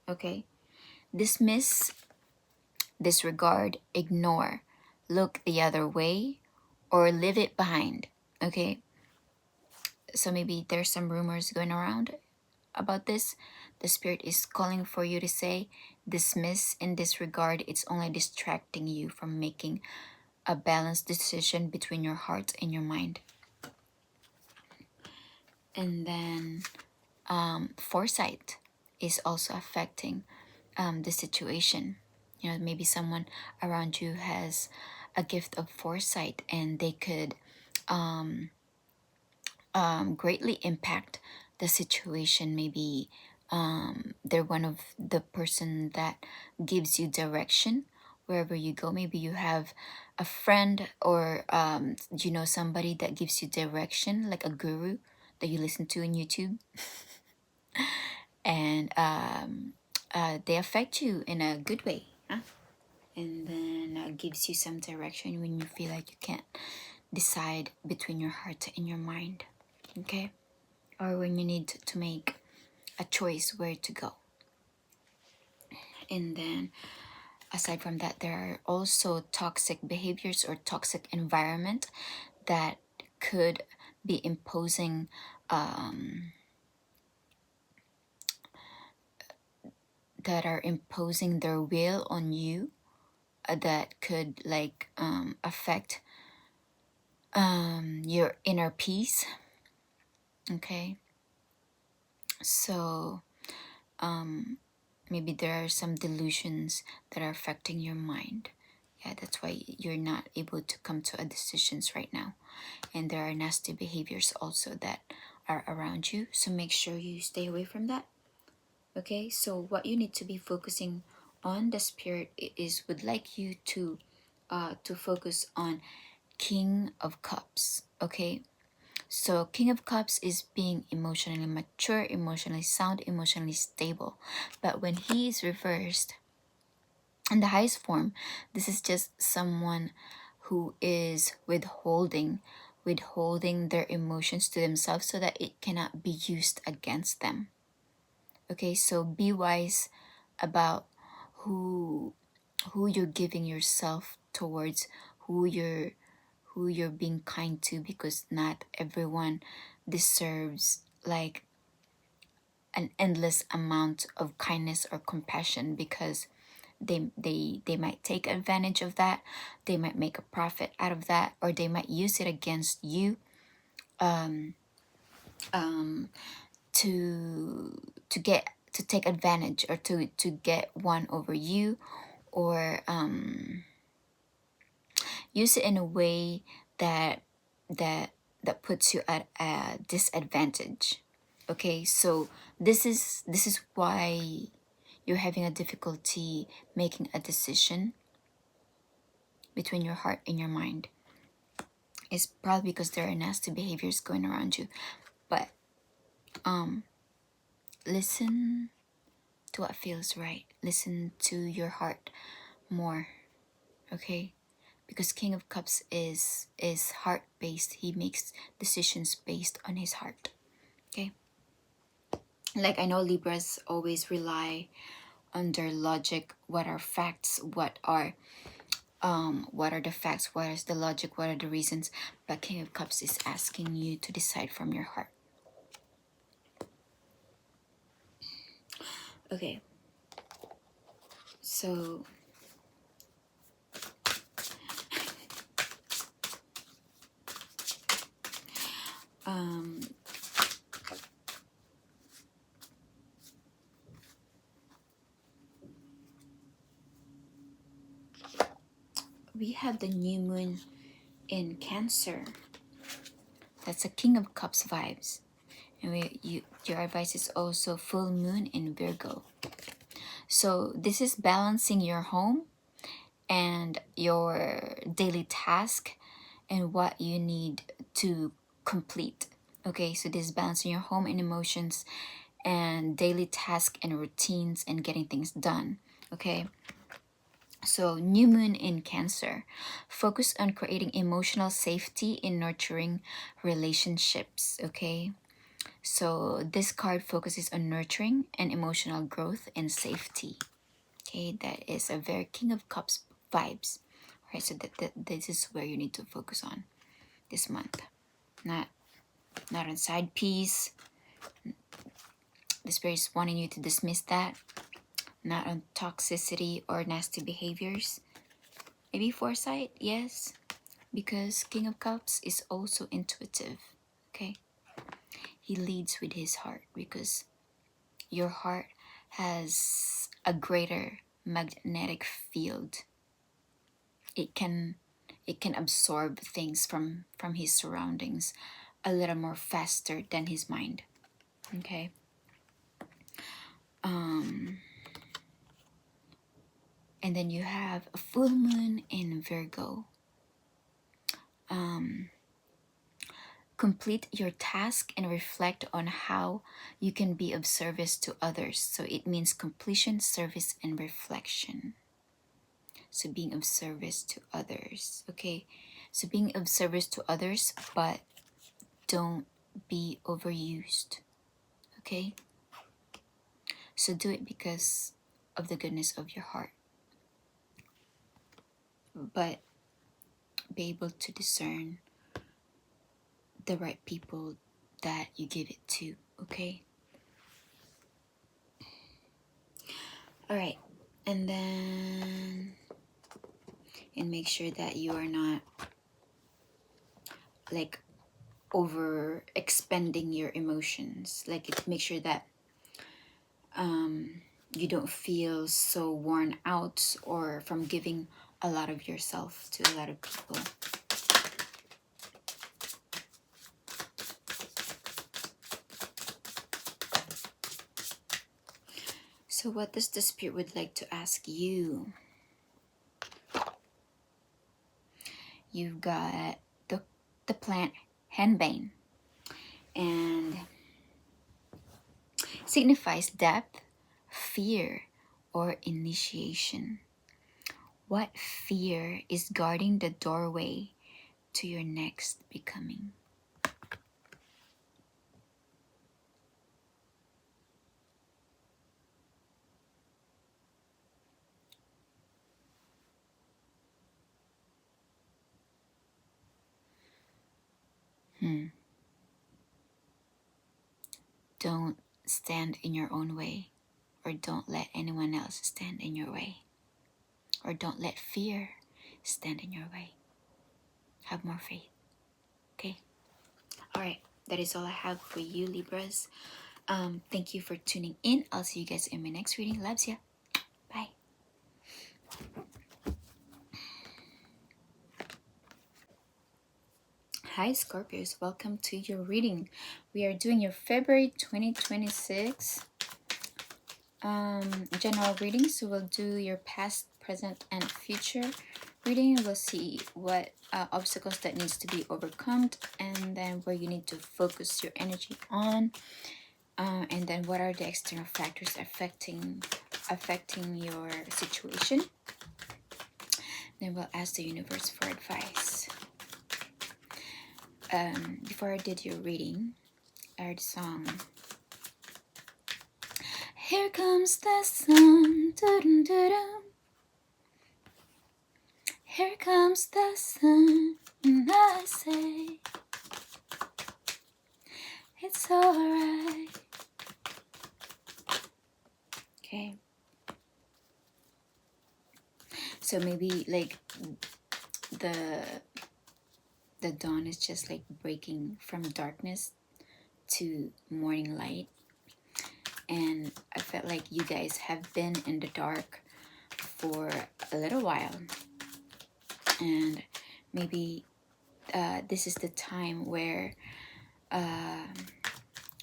okay? Dismiss, disregard, ignore, look the other way, or leave it behind, okay? So maybe there's some rumors going around about this. The spirit is calling for you to say, dismiss and disregard. It's only distracting you from making a balanced decision between your heart and your mind. And then foresight is also affecting the situation. You know, maybe someone around you has a gift of foresight, and they could greatly impact the situation. Maybe they're one of the person that gives you direction wherever you go. Maybe you have a friend or you know, somebody that gives you direction, like a guru that you listen to on YouTube. And they affect you in a good way, huh? And then gives you some direction when you feel like you can't decide between your heart and your mind, okay? Or when you need to make a choice where to go. And then aside from that, there are also toxic behaviors or toxic environment that could be imposing that are imposing their will on you, that could like affect your inner peace, okay? So maybe there are some delusions that are affecting your mind. Yeah, that's why you're not able to come to a decisions right now. And there are nasty behaviors also that are around you, so make sure you stay away from that, okay? So what you need to be focusing on, the spirit is would like you to focus on King of Cups, okay? So King of Cups is being emotionally mature, emotionally sound, emotionally stable. But when he is reversed in the highest form, this is just someone who is withholding their emotions to themselves so that it cannot be used against them. Okay, so be wise about who you're giving yourself towards, who you're being kind to, because not everyone deserves like an endless amount of kindness or compassion, because they might take advantage of that, they might make a profit out of that, or they might use it against you to take advantage, or to get one over you, or use it in a way that puts you at a disadvantage. Okay, so this is why you're having a difficulty making a decision between your heart and your mind. It's probably because there are nasty behaviors going around you. But listen to what feels right. Listen to your heart more, okay? Because King of Cups is heart based. He makes decisions based on his heart, okay? Like, I know Libras always rely on their logic. What are facts? What are the facts? What is the logic? What are the reasons? But King of Cups is asking you to decide from your heart. Okay, so we have the new moon in Cancer. That's a King of Cups vibes. And your advice is also full moon in Virgo. So this is balancing your home and your daily task and what you need to complete. Okay, so this is balancing your home and emotions and daily task and routines and getting things done. Okay, So new moon in Cancer. Focus on creating emotional safety in nurturing relationships, okay? So this card focuses on nurturing and emotional growth and safety. Okay, that is a very King of Cups vibes. Right, so this is where you need to focus on this month. Not on side piece. The spirit is wanting you to dismiss that. Not on toxicity or nasty behaviors. Maybe foresight, yes. Because King of Cups is also intuitive. Okay. He leads with his heart because your heart has a greater magnetic field. It can absorb things from his surroundings a little more faster than his mind. Okay. And then you have a full moon in Virgo. Complete your task and reflect on how you can be of service to others. So it means completion, service, and reflection. So being of service to others, okay? So being of service to others, but don't be overused, okay? So do it because of the goodness of your heart. But be able to discern the right people that you give it to, okay? All right, and make sure that you are not like over expending your emotions. Like make sure that you don't feel so worn out or from giving a lot of yourself to a lot of people. So what does the spirit would like to ask you? You've got the plant henbane, and signifies depth, fear, or initiation. What fear is guarding the doorway to your next becoming? Don't stand in your own way, or don't let anyone else stand in your way, or don't let fear stand in your way. Have more faith, okay? All right, that is all I have for you, Libras. Thank you for tuning in. I'll see you guys in my next reading. Loves ya. Bye. Hi Scorpios, welcome to your reading. We are doing your February 2026 general reading. So we'll do your past, present, and future reading. We'll see what obstacles that needs to be overcome, and then where you need to focus your energy on, and then what are the external factors affecting your situation. Then we'll ask the universe for advice. Before I did your reading, I heard the song. Here comes the sun, doo-dum, doo-dum. Here comes the sun, and I say, it's alright. Okay. So maybe like the dawn is just like breaking from darkness to morning light, and I felt like you guys have been in the dark for a little while, and maybe this is the time where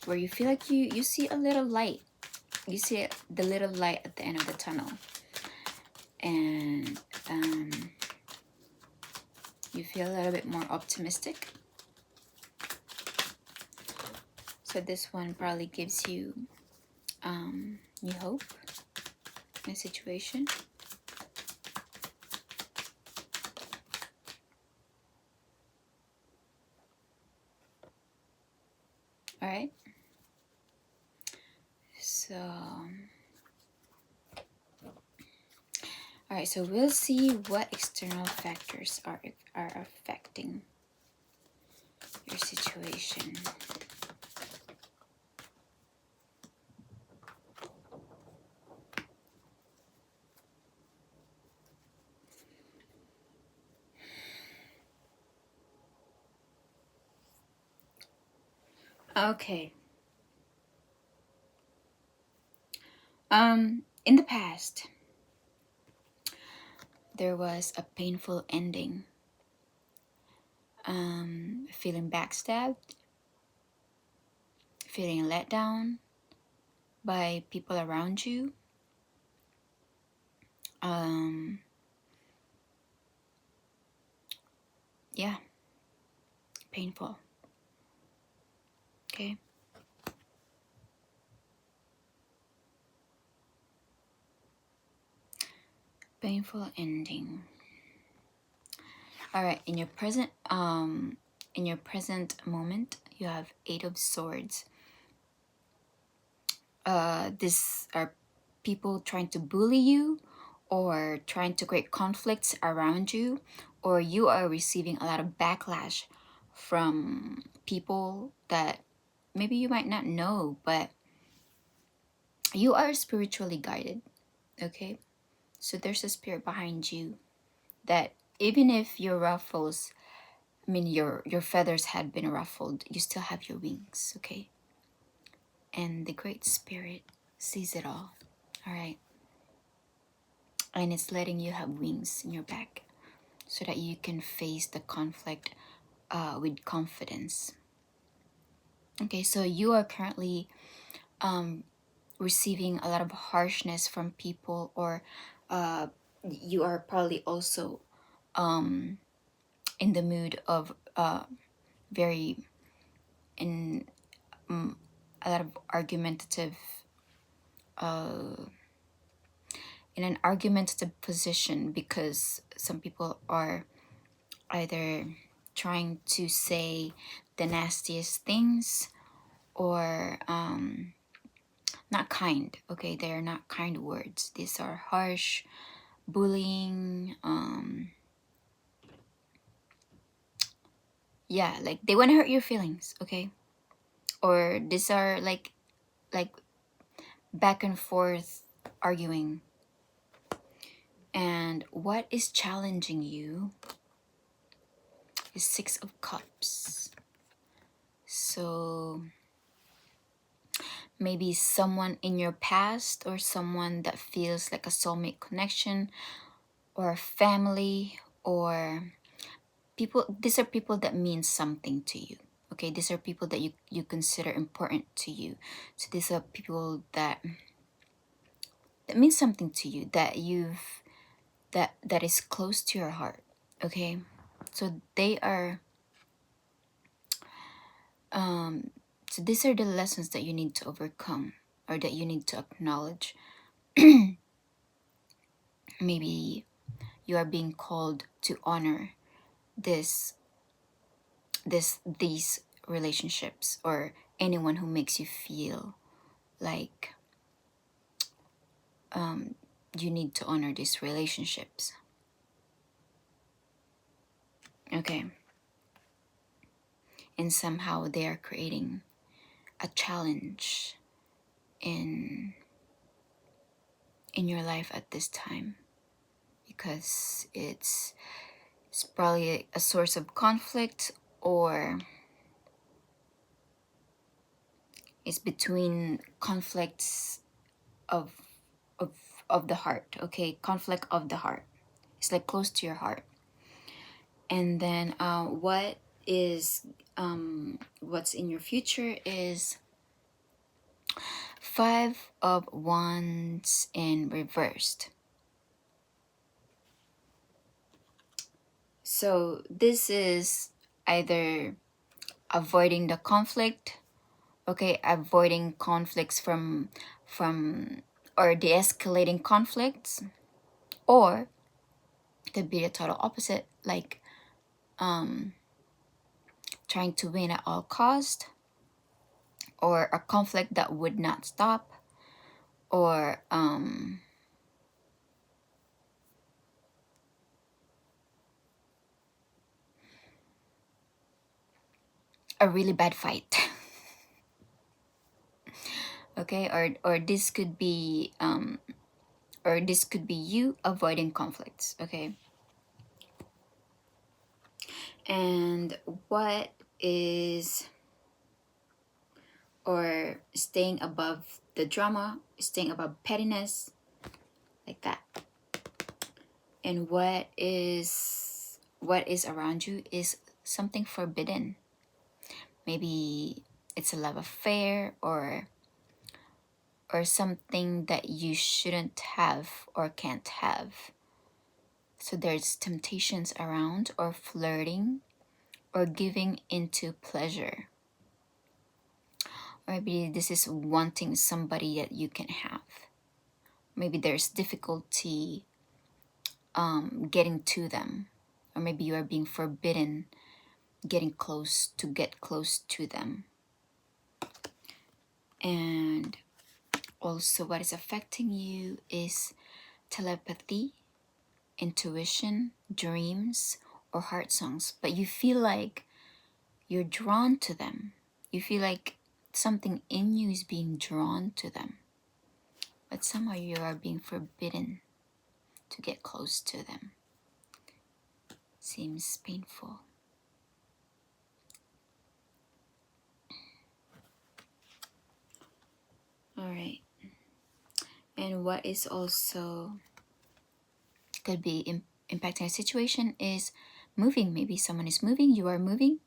you feel like you see a little light. You see the little light at the end of the tunnel, and you feel a little bit more optimistic. So this one probably gives you new hope in a situation. All right. So, all right. So we'll see what external factors are affecting your situation. Okay. In the past, there was a painful ending. Feeling backstabbed, feeling let down by people around you. Yeah, painful. Okay. Painful ending. All right, in your present moment, you have 8 of Swords. These are people trying to bully you or trying to create conflicts around you, or you are receiving a lot of backlash from people that maybe you might not know, but you are spiritually guided. Okay, so there's a spirit behind you that even if your ruffles, I mean your feathers had been ruffled, you still have your wings. Okay, and the Great Spirit sees it all. All right, and it's letting you have wings in your back so that you can face the conflict with confidence. Okay, so you are currently receiving a lot of harshness from people, or you are probably also in the mood of very in a lot of argumentative in an argumentative position, because some people are either trying to say the nastiest things or not kind. Okay, they are not kind words. These are harsh, bullying. Yeah, like they want to hurt your feelings. Okay, or these are like back and forth arguing. And what is challenging you is 6 of Cups. So maybe someone in your past, or someone that feels like a soulmate connection, or a family, or people. These are people that mean something to you. Okay, these are people that you consider important to you. So these are people that mean something to you, that that is close to your heart. Okay, so they are so these are the lessons that you need to overcome, or that you need to acknowledge. Maybe you are being called to honor these relationships, or anyone who makes you feel like you need to honor these relationships. Okay, and somehow they are creating a challenge in your life at this time, because it's probably a source of conflict, or it's between conflicts of the heart. Okay, conflict of the heart. It's like close to your heart. And then what's in your future is 5 of Wands in reversed. So this is either avoiding the conflict, okay, avoiding conflicts from or de-escalating conflicts, or it could be the total opposite, like trying to win at all cost, or a conflict that would not stop, or a really bad fight. Okay, or this could be you avoiding conflicts. Okay, and what is, or staying above the drama, staying above pettiness, like that. And what is around you is something forbidden. Maybe it's a love affair, or something that you shouldn't have or can't have. So there's temptations around, or flirting, or giving into pleasure. Or maybe this is wanting somebody that you can have. Maybe there's difficulty getting to them, or maybe you are being forbidden get close to them. And also what is affecting you is telepathy, intuition, dreams, or heart songs, but you feel like you're drawn to them. You feel like something in you is being drawn to them, but somehow you are being forbidden to get close to them. Seems painful. All right. And what is also could be impacting a situation is moving. Maybe someone is moving, you are moving,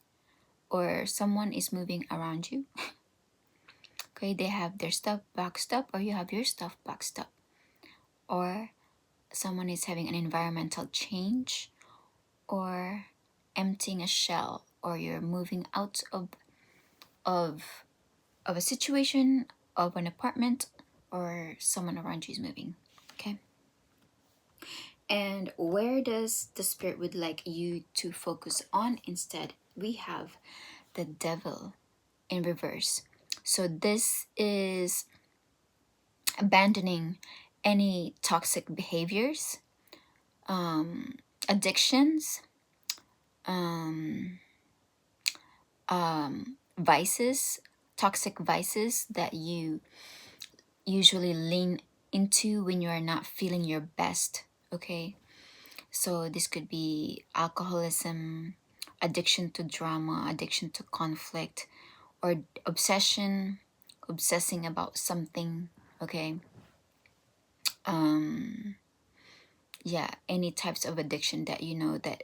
or someone is moving around you. Okay, they have their stuff boxed up, or you have your stuff boxed up. Or someone is having an environmental change, or emptying a shell, or you're moving out of a situation, of an apartment, or someone around you is moving. Okay. And where does the spirit would like you to focus on instead? We have the devil in reverse. So this is abandoning any toxic behaviors, addictions, vices, toxic vices that you usually lean into when you are not feeling your best. Okay, so this could be alcoholism, addiction to drama, addiction to conflict, or obsessing about something. Okay, yeah, any types of addiction that you know that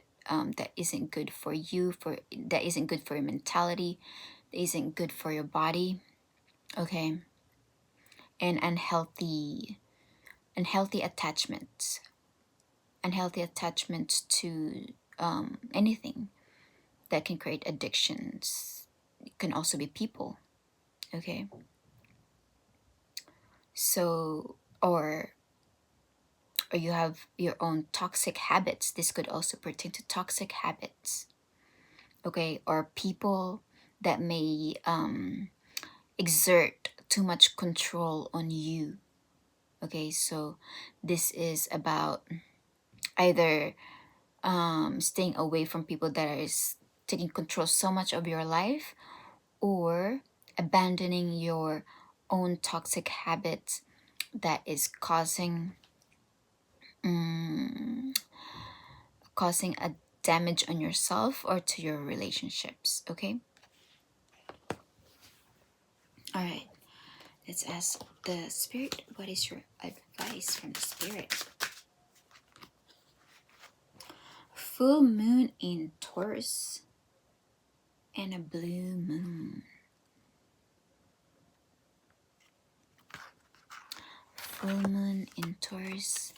that isn't good for you, that isn't good for your mentality, that isn't good for your body. Okay, and unhealthy attachments to anything that can create addictions. It can also be people. Okay, so or you have your own toxic habits. This could also pertain to toxic habits. Okay, or people that may exert too much control on you. Okay, so this is about either staying away from people that is taking control so much of your life, or abandoning your own toxic habits that is causing a damage on yourself or to your relationships. Okay, all right, let's ask the spirit, what is your advice from the spirit? Full moon in Taurus and a blue moon. Full moon in Taurus,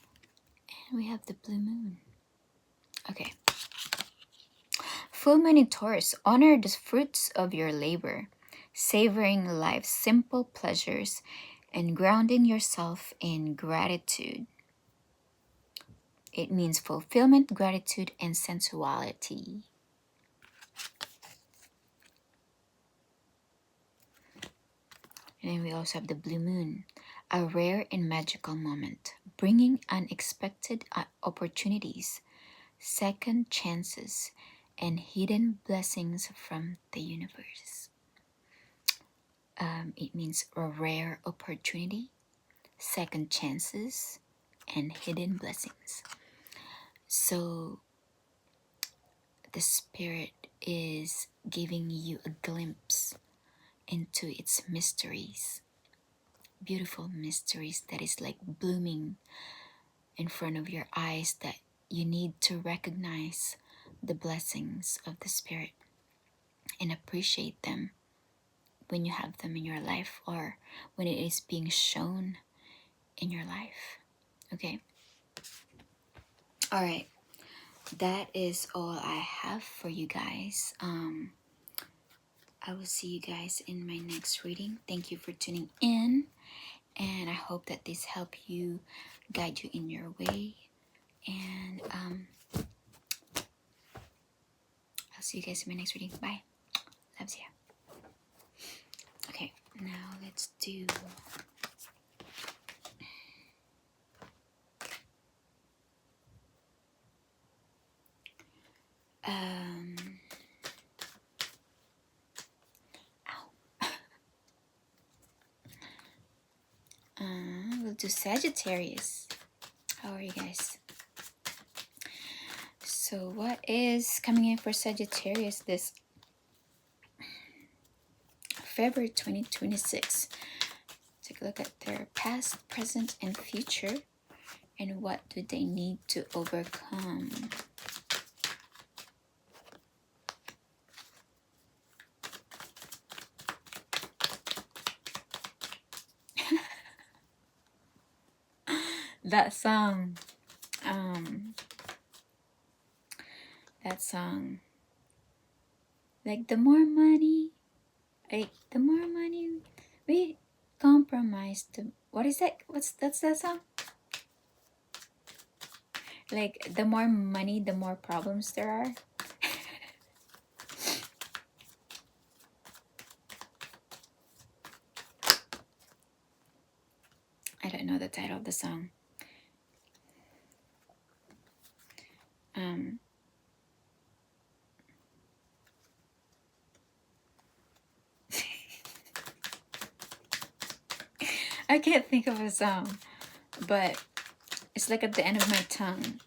and we have the blue moon. Okay. Full moon in Taurus, honor the fruits of your labor, savoring life's simple pleasures and grounding yourself in gratitude. It means fulfillment, gratitude, and sensuality. And then we also have the blue moon, a rare and magical moment, bringing unexpected opportunities, second chances, and hidden blessings from the universe. It means a rare opportunity, second chances, and hidden blessings. So the spirit is giving you a glimpse into its mysteries, beautiful mysteries that is like blooming in front of your eyes, that you need to recognize the blessings of the spirit and appreciate them when you have them in your life or when it is being shown in your life. Okay. All right. That is all I have for you guys. I will see you guys in my next reading. Thank you for tuning in, and I hope that this helped you, guide you in your way. And I'll see you guys in my next reading. Bye. Loves you. Okay, now let's do we'll do Sagittarius. How are you guys? So what is coming in for Sagittarius this February 2026? Take a look at their past, present, and future, and what do they need to overcome. That song, like the more money we compromise, what is that? That's that song? Like the more money, the more problems there are. I don't know the title of the song. I can't think of a song, but it's like at the end of my tongue.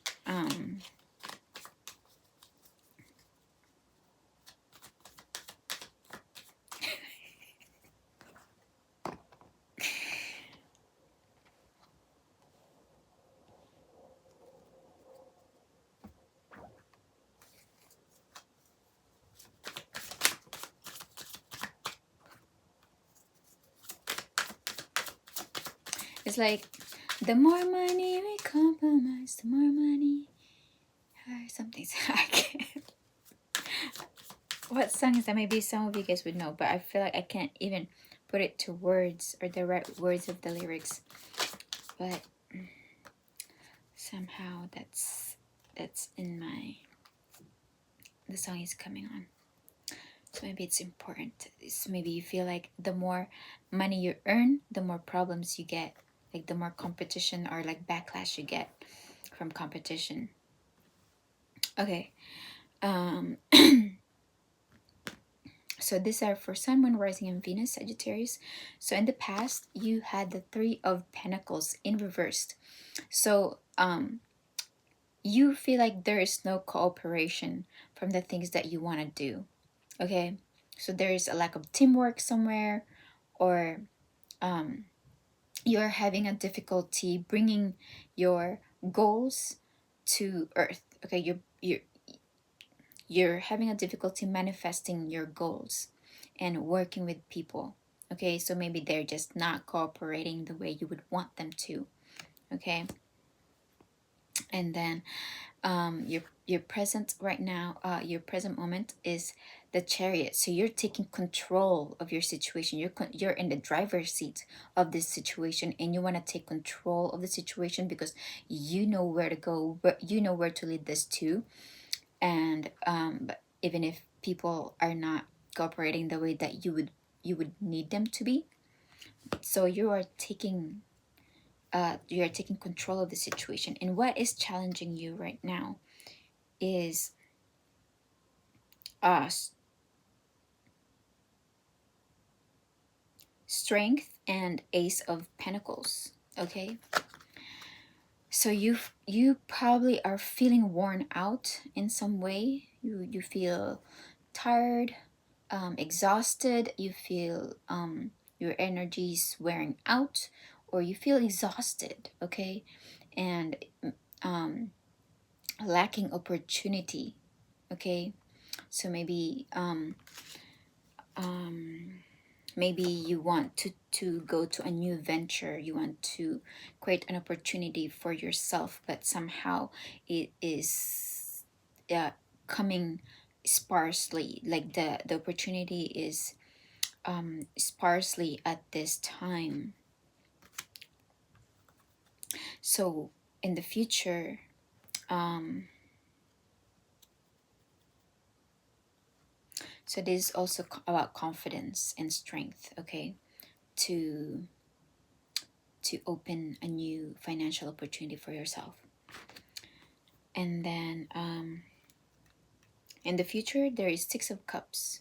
It's like, the more money we compromise, the more money, or something. I can't. What song is that? Maybe some of you guys would know, but I feel like I can't even put it to words or the right words of the lyrics. But somehow that's in my, the song is coming on. So maybe it's important. Maybe you feel like the more money you earn, the more problems you get. Like the more competition or like backlash you get from competition. Okay. So these are for Sun, Moon, Rising, and Venus, Sagittarius. So in the past, you had the Three of Pentacles in reversed. So you feel like there is no cooperation from the things that you want to do. Okay. So there is a lack of teamwork somewhere, or you're having a difficulty bringing your goals to earth. Okay, you're having a difficulty manifesting your goals and working with people. Okay, so maybe they're just not cooperating the way you would want them to. Okay, and then your present right now, your present moment is the Chariot. So you're taking control of your situation. You're in the driver's seat of this situation, and you want to take control of the situation because you know where to go, but you know where to lead this to. And but even if people are not cooperating the way that you would need them to be, So you are taking control of the situation. And what is challenging you right now is strength and Ace of Pentacles. Okay, so you probably are feeling worn out in some way. You feel tired, exhausted. You feel your energy is wearing out, or you feel exhausted. Okay, and um, lacking opportunity. Okay, so maybe you want to go to a new venture. You want to create an opportunity for yourself, but somehow it is coming sparsely. Like the opportunity is sparsely at this time. So in the future, so this is also about confidence and strength. Okay, to open a new financial opportunity for yourself. And then in the future, there is Six of Cups.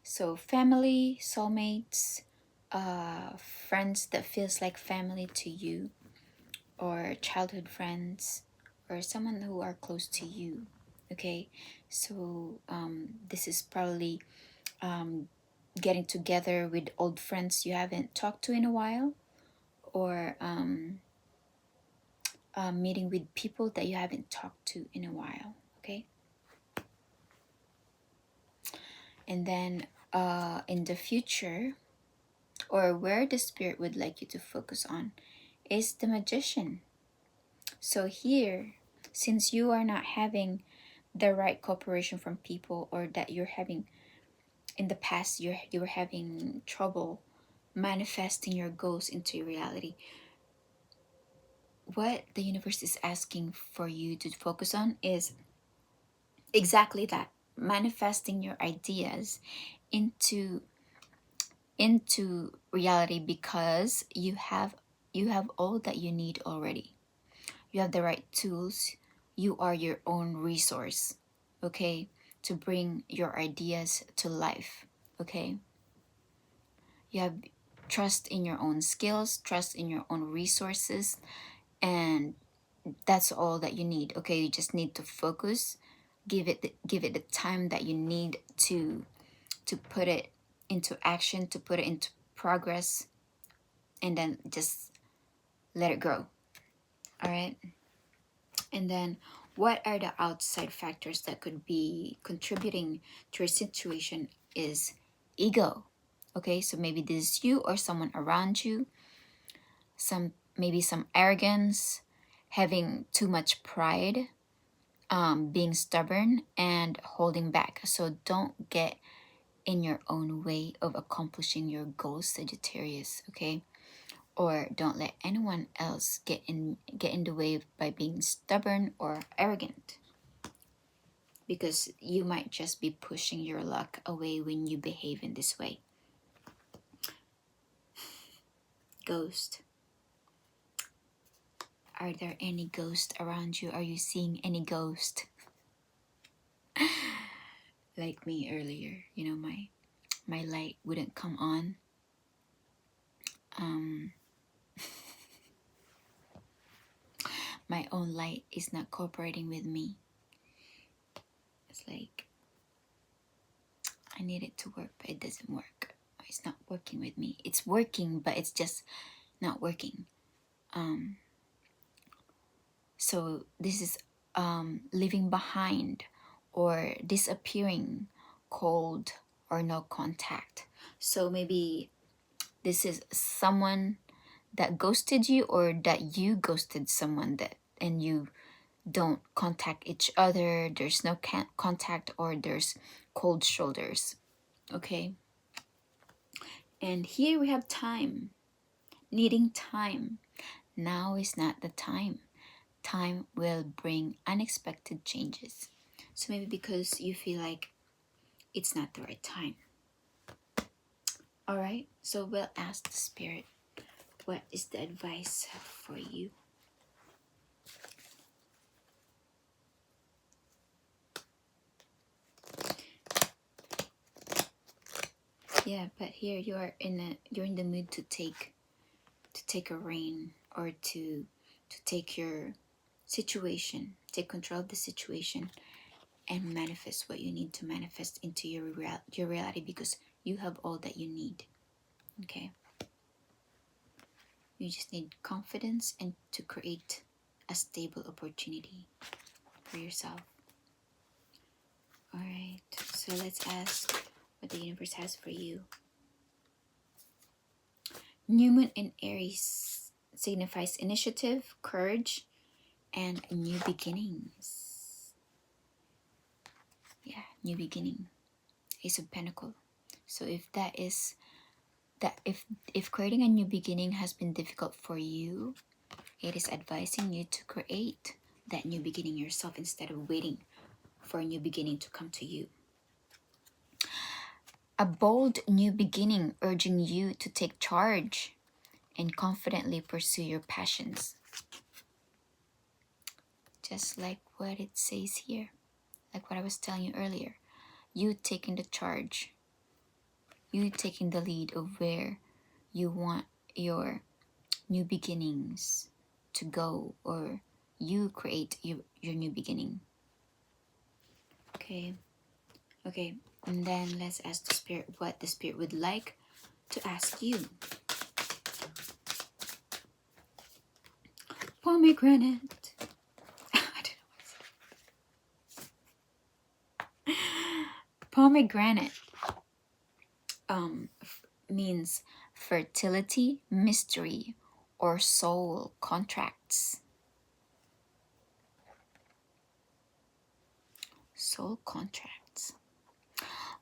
So family, soulmates, friends that feels like family to you, or childhood friends, or someone who are close to you. Okay, so this is probably getting together with old friends you haven't talked to in a while, or meeting with people that you haven't talked to in a while. Okay, and then in the future, or where the spirit would like you to focus on, is the Magician. So here, since you are not having the right cooperation from people, or that you're having in the past, you were having trouble manifesting your goals into reality, what the universe is asking for you to focus on is exactly that: manifesting your ideas into reality, because you have all that you need already. You have the right tools. You are your own resource. Okay, to bring your ideas to life. Okay, you have trust in your own skills, trust in your own resources, and that's all that you need. Okay, you just need to focus, give it the time that you need to put it into action, to put it into progress, and then just let it grow. All right. And then what are the outside factors that could be contributing to your situation is ego. Okay, so maybe this is you or someone around you, maybe some arrogance, having too much pride, being stubborn and holding back. So don't get in your own way of accomplishing your goals, Sagittarius. Okay, or don't let anyone else get in the way by being stubborn or arrogant, because you might just be pushing your luck away when you behave in this way. Ghost. Are there any ghosts around you? Are you seeing any ghost? Like me earlier, you know, my light wouldn't come on. My own light is not cooperating with me. It's like I need it to work, but it doesn't work. It's not working with me. It's working, but it's just not working. So this is leaving behind or disappearing, cold or no contact. So maybe this is someone that ghosted you, or that you ghosted someone, that and you don't contact each other. There's no contact, or there's cold shoulders. Okay, and here we have time, needing time. Now is not the time. Time will bring unexpected changes. So maybe because you feel like it's not the right time. All right, so we'll ask the spirit, what is the advice for you? Yeah, but here you're in the mood to take a reign, or to take your situation, take control of the situation, and manifest what you need to manifest into your reality, because you have all that you need. Okay, you just need confidence and to create a stable opportunity for yourself. All right, so let's ask what the universe has for you. New moon in Aries signifies initiative, courage, and new beginnings. Yeah, new beginning. Ace of Pentacles. So if that is that, if creating a new beginning has been difficult for you, it is advising you to create that new beginning yourself instead of waiting for a new beginning to come to you. A bold new beginning urging you to take charge and confidently pursue your passions. Just like what it says here, like what I was telling you earlier. You taking the charge, you taking the lead of where you want your new beginnings to go, or you create your new beginning. Okay, and then let's ask the spirit what the spirit would like to ask you. Pomegranate. I don't know. Pomegranate means fertility, mystery, or soul contracts. Soul contracts.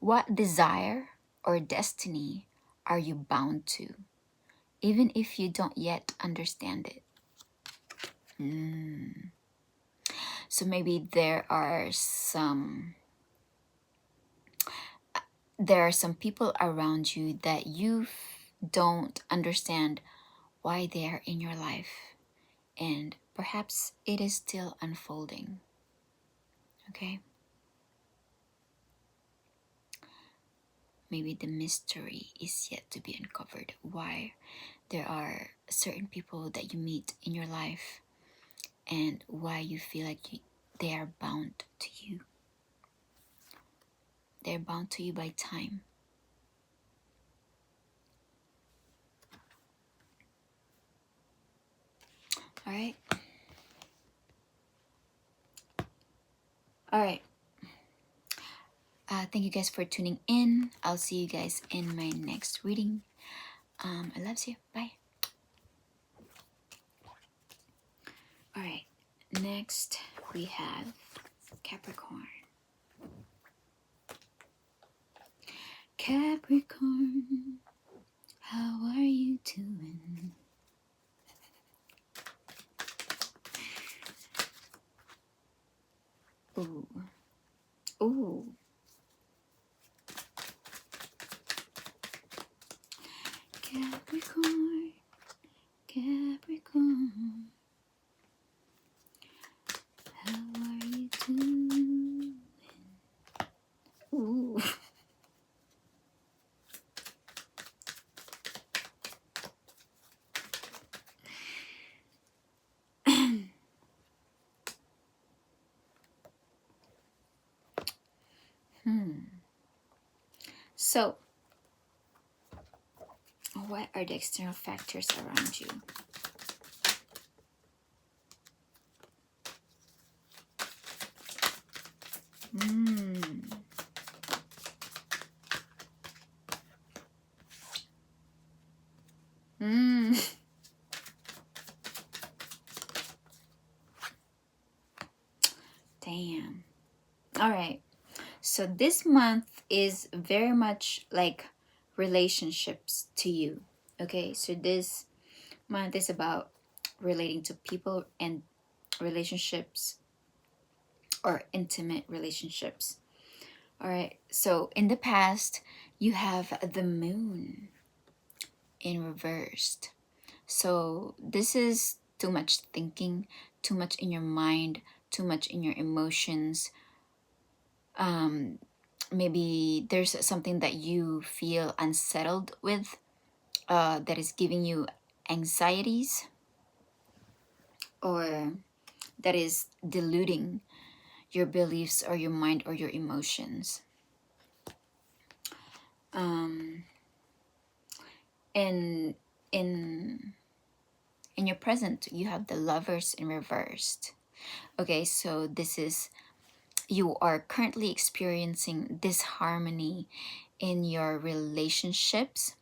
What desire or destiny are you bound to, even if you don't yet understand it? So maybe there are some people around you that you don't understand why they are in your life, and perhaps it is still unfolding. Okay, maybe the mystery is yet to be uncovered, why there are certain people that you meet in your life and why you feel like they are bound to you. They're bound to you by time. All right. All right. Thank you guys for tuning in. I'll see you guys in my next reading. I love you. Bye. All right. Next, we have Capricorn. Capricorn, how are you doing? Ooh. Ooh. Capricorn, Capricorn, how are you doing? Ooh. So, what are the external factors around you? Damn. All right. So this month is very much like relationships to you. Okay. So this month is about relating to people and relationships, or intimate relationships. All right. So in the past, you have the moon. in reversed. So this is too much thinking, too much in your mind, too much in your emotions. Maybe there's something that you feel unsettled with, that is giving you anxieties, or that is diluting your beliefs or your mind or your emotions. In your present, you have the Lovers in reversed. Okay, so this is, you are currently experiencing disharmony in your relationships.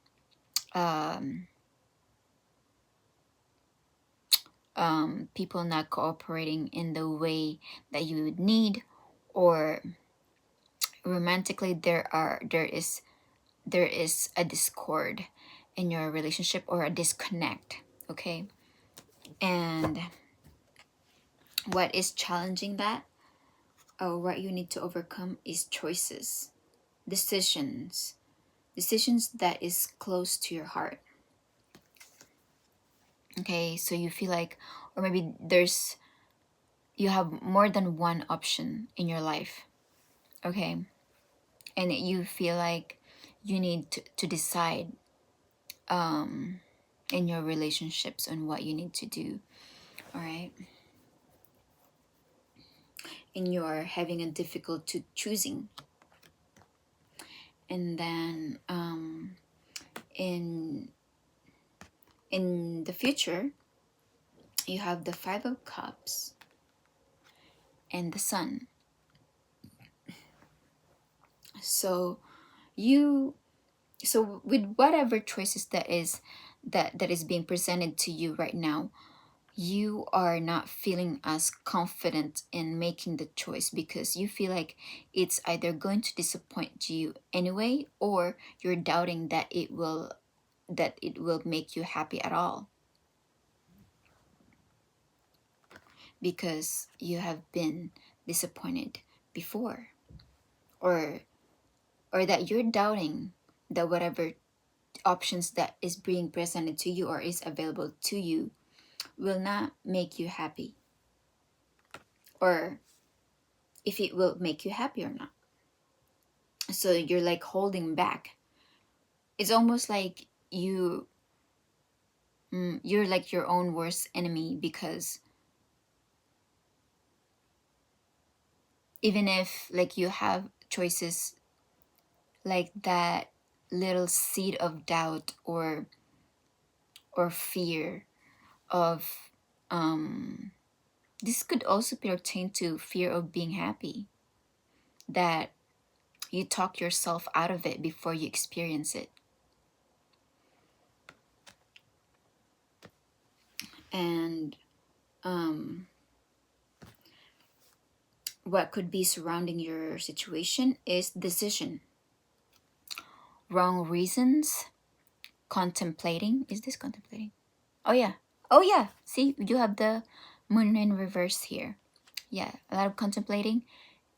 People not cooperating in the way that you would need, or romantically there is a discord in your relationship, or a disconnect. Okay, and what is challenging that, or what you need to overcome, is choices, decisions that is close to your heart. Okay, so you feel like, or maybe you have more than one option in your life. Okay, and you feel like you need to decide in your relationships on what you need to do. All right, and you are having a difficulty choosing. And then in the future, you have the Five of Cups and the Sun. So with whatever choices that is being presented to you right now, you are not feeling as confident in making the choice, because you feel like it's either going to disappoint you anyway, or you're doubting that it will make you happy at all, because you have been disappointed before, or that you're doubting that whatever options that is being presented to you or is available to you will not make you happy, or if it will make you happy or not. So you're like holding back. It's almost like you're like your own worst enemy, because even if like you have choices, like that little seed of doubt or fear of this could also pertain to fear of being happy, that you talk yourself out of it before you experience it. And what could be surrounding your situation is decision, wrong reasons, contemplating. Is this contemplating? Oh yeah, see, you have the Moon in reverse here. Yeah, a lot of contemplating,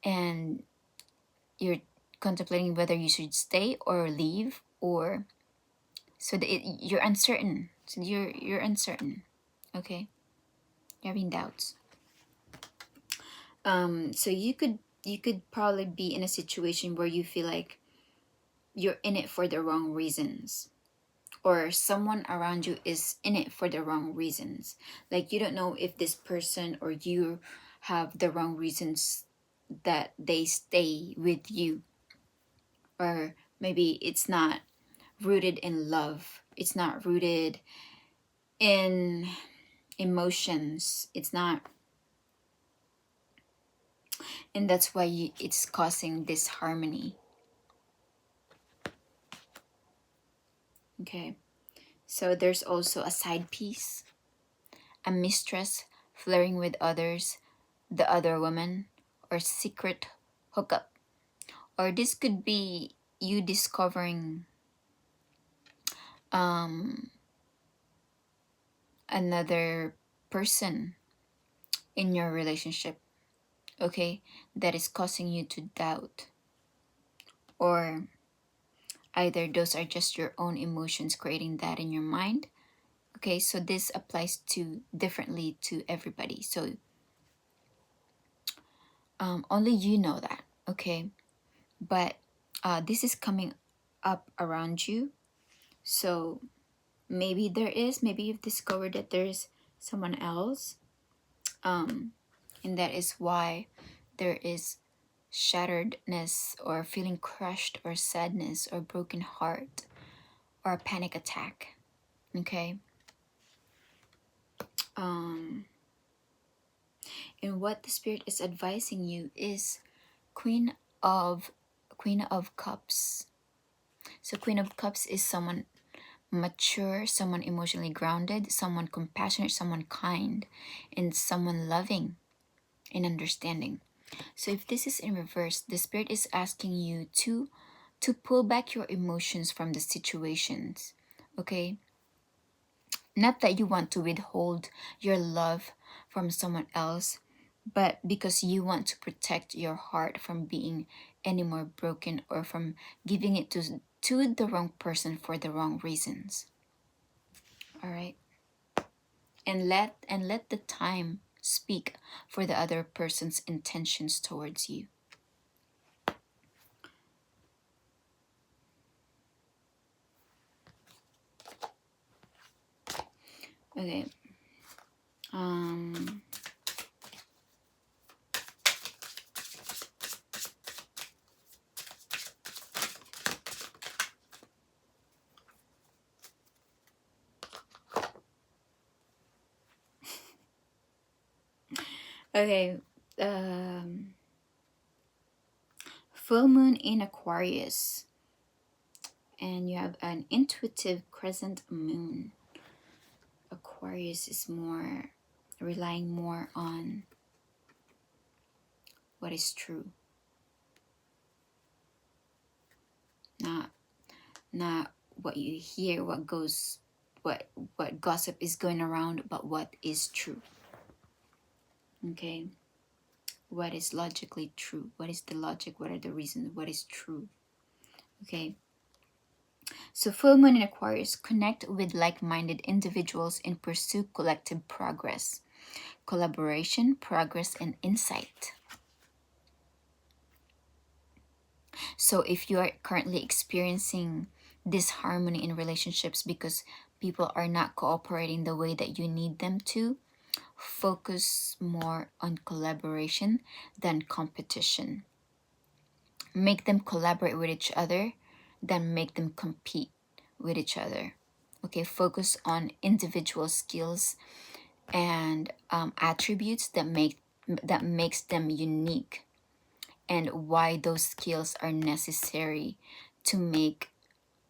and you're contemplating whether you should stay or leave, or so that you're uncertain. So you're uncertain. Okay, you're having doubts. So you could probably be in a situation where you feel like you're in it for the wrong reasons, or someone around you is in it for the wrong reasons. Like you don't know if this person or you have the wrong reasons that they stay with you, or maybe it's not rooted in love, it's not rooted in emotions, it's not, and that's why it's causing disharmony. Okay, so there's also a side piece, a mistress flirting with others, the other woman, or secret hookup. Or this could be you discovering another person in your relationship, okay, that is causing you to doubt. Or Either those are just your own emotions creating that in your mind. Okay, so this applies to differently to everybody. So only you know that. Okay, but this is coming up around you. So maybe maybe you've discovered that there's someone else, and that is why there is shatteredness or feeling crushed or sadness or broken heart or a panic attack. Okay, and what the spirit is advising you is Queen of Cups. So Queen of Cups is someone mature, someone emotionally grounded, someone compassionate, someone kind, and someone loving and understanding. So if this is in reverse, the spirit is asking you to pull back your emotions from the situations. Okay, not that you want to withhold your love from someone else, but because you want to protect your heart from being any more broken or from giving it to the wrong person for the wrong reasons. All right, and let the time speak for the other person's intentions towards you. Okay. Okay. Full moon in Aquarius, and you have an intuitive crescent moon. Aquarius is more relying more on what is true, not what you hear, what gossip is going around, but what is true. Okay, what is logically true, what is the logic, what are the reasons, what is true. Okay, so full moon in Aquarius, connect with like-minded individuals and pursue collective progress, collaboration, progress, and insight. So if you are currently experiencing disharmony in relationships because people are not cooperating the way that you need them to, focus more on collaboration than competition. Make them collaborate with each other than make them compete with each other. Okay, focus on individual skills and attributes that makes them unique, and why those skills are necessary to make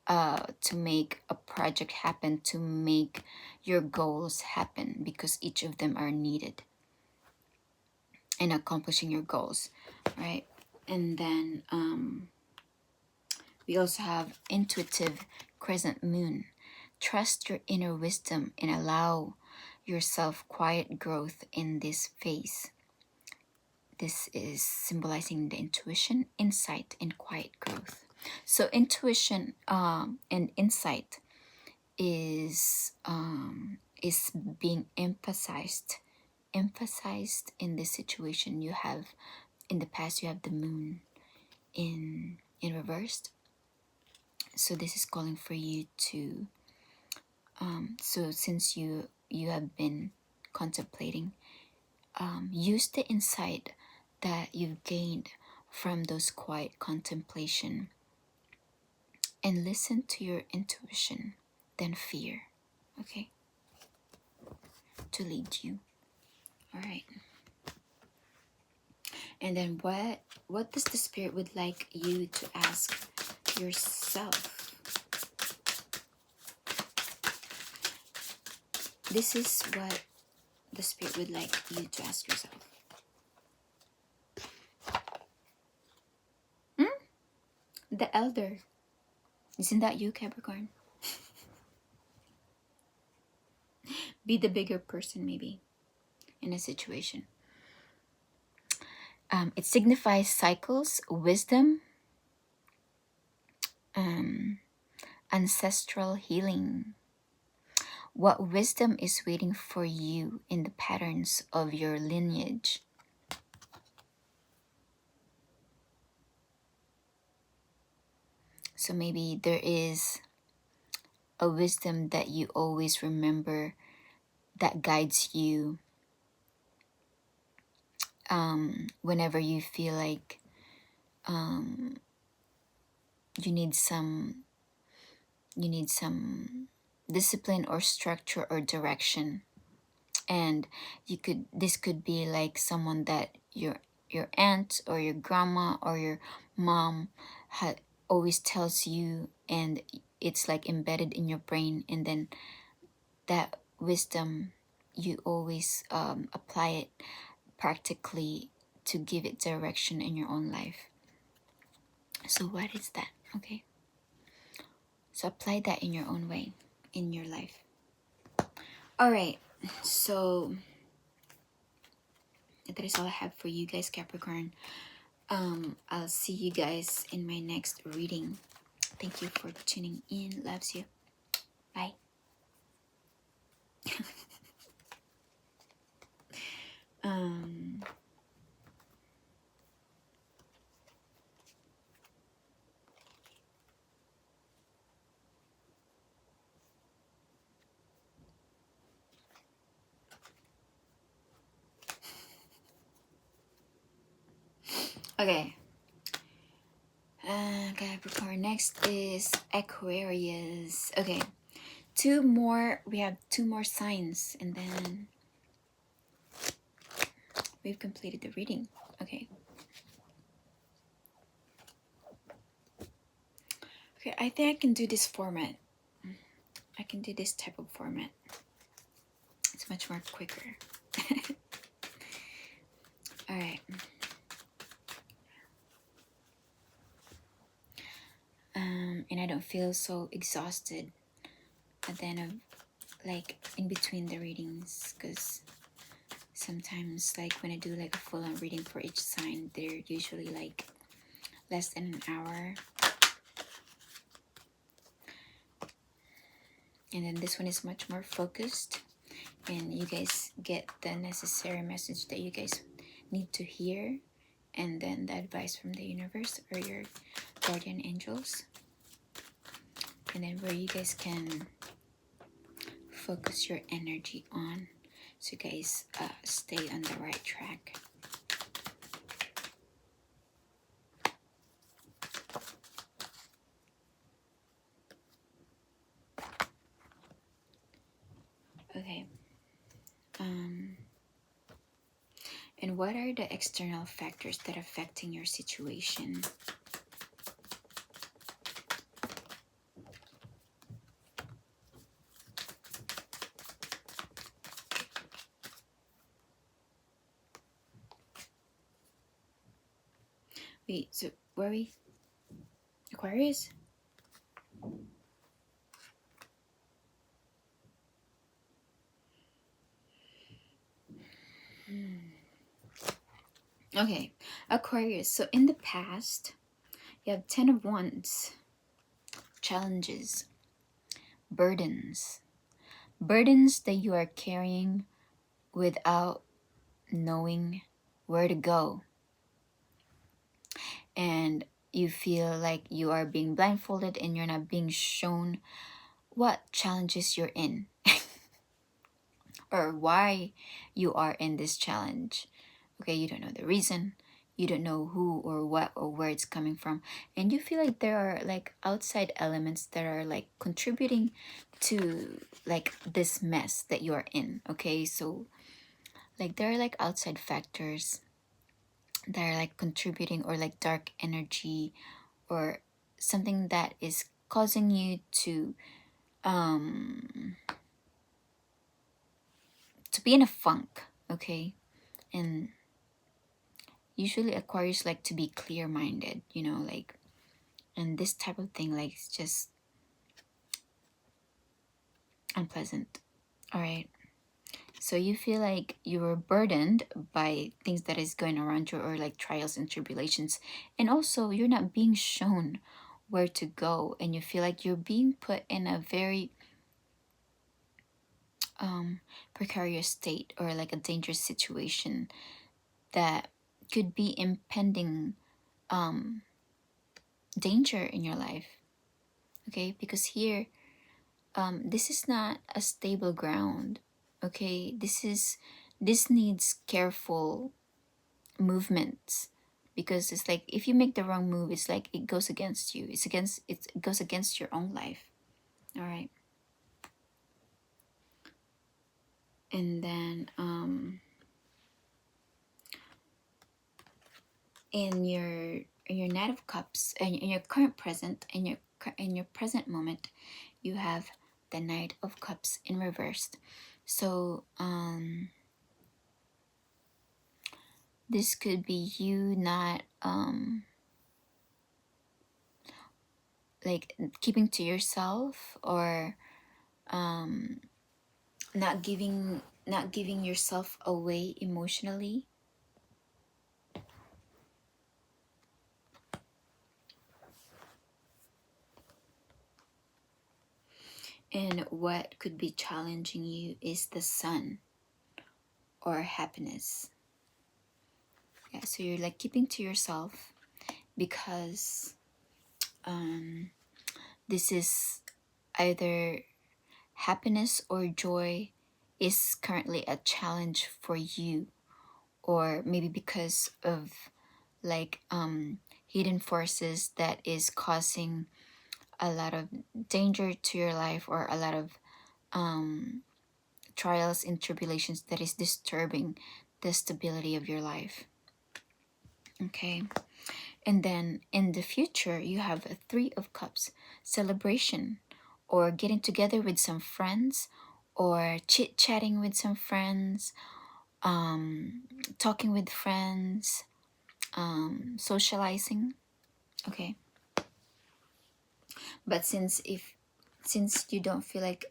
a project happen, to make your goals happen, because each of them are needed in accomplishing your goals, right? And then we also have intuitive crescent moon. Trust your inner wisdom and allow yourself quiet growth in this phase. This is symbolizing the intuition, insight, and quiet growth. So intuition and insight is being emphasized in this situation. You have, in the past, you have the moon in reversed. So this is calling for you to so since you have been contemplating, use the insight that you've gained from those quiet contemplation and listen to your intuition than fear, okay, to lead you. All right, and then what does the spirit would like you to ask yourself? This is what the spirit would like you to ask yourself. The elder. Isn't that you, Capricorn? Be the bigger person, maybe, in a situation. It signifies cycles, wisdom, ancestral healing. What wisdom is waiting for you in the patterns of your lineage? So maybe there is a wisdom that you always remember that guides you whenever you feel like you need some discipline or structure or direction. And this could be like someone that your aunt or your grandma or your mom always tells you, and it's like embedded in your brain, and then that wisdom you always apply it practically to give it direction in your own life. So what is that? Okay, so apply that in your own way in your life. All right, so that is all I have for you guys, Capricorn. I'll see you guys in my next reading. Thank you for tuning in. Loves you. Bye. Okay. Capricorn. Next is Aquarius. Okay. We have two more signs, and then we've completed the reading. Okay. Okay, I think I can do this format. I can do this type of format. It's much more quicker. All right. And I don't feel so exhausted at the end of, like, in between the readings, because sometimes, like, when I do like a full-on reading for each sign, they're usually like less than an hour. And then this one is much more focused, and you guys get the necessary message that you guys need to hear, and then the advice from the universe or your guardian angels, and then where you guys can focus your energy on, so you guys stay on the right track. Okay. And what are the external factors that are affecting your situation? Wait, so where are we? Aquarius? Okay, Aquarius. So in the past, you have 10 of Wands. Challenges. Burdens. Burdens that you are carrying without knowing where to go. And you feel like you are being blindfolded and you're not being shown what challenges you're in. Or why you are in this challenge. Okay, you don't know the reason, you don't know who or what or where it's coming from, and you feel like there are like outside elements that are like contributing to like this mess that you are in. Okay, so like there are like outside factors that are like contributing, or like dark energy or something that is causing you to be in a funk. Okay, and usually Aquarius like to be clear-minded, you know, like, and this type of thing, like, it's just unpleasant. All right, so you feel like you were burdened by things that is going around you, or like trials and tribulations, and also you're not being shown where to go, and you feel like you're being put in a very precarious state, or like a dangerous situation that could be impending danger in your life. Okay, because here this is not a stable ground. Okay, this needs careful movements, because it's like if you make the wrong move, it's like it goes against you. It goes against your own life. All right. And then in your Knight of Cups, and in your current present, in your present moment, you have the Knight of Cups in reversed. So this could be you not like keeping to yourself, or not giving yourself away emotionally. And what could be challenging you is the Sun, or happiness. Yeah, so you're like keeping to yourself, because this is either happiness or joy is currently a challenge for you, or maybe because of like hidden forces that is causing a lot of danger to your life, or a lot of trials and tribulations that is disturbing the stability of your life. Okay. And then in the future, you have a Three of Cups, celebration, or getting together with some friends, or chit-chatting with some friends, talking with friends, socializing. Okay. But since you don't feel like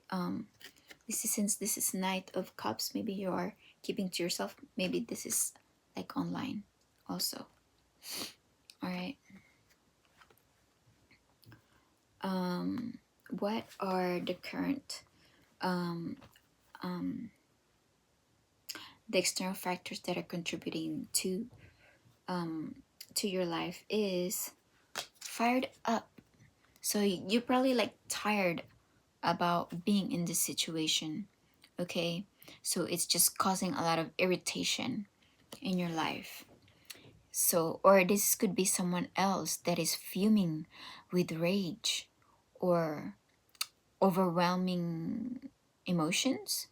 since this is Knight of Cups, maybe you are keeping to yourself. Maybe this is like online also. All right. What are the current the external factors that are contributing to your life is fired up. So you're probably like tired about being in this situation. Okay, so it's just causing a lot of irritation in your life. So, or this could be someone else that is fuming with rage or overwhelming emotions,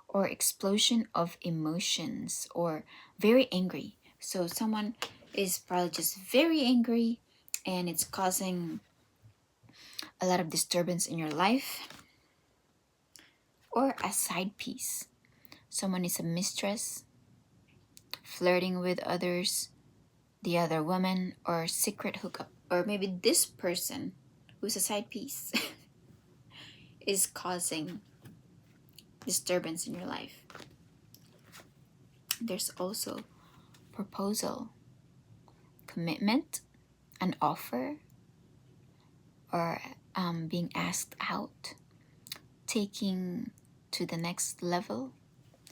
or explosion of emotions, or very angry. So someone is probably just very angry, and it's causing a lot of disturbance in your life. Or a side piece. Someone is a mistress, flirting with others, the other woman, or secret hookup. Or maybe this person who's a side piece is causing disturbance in your life. There's also proposal, commitment, an offer, or being asked out, taking to the next level.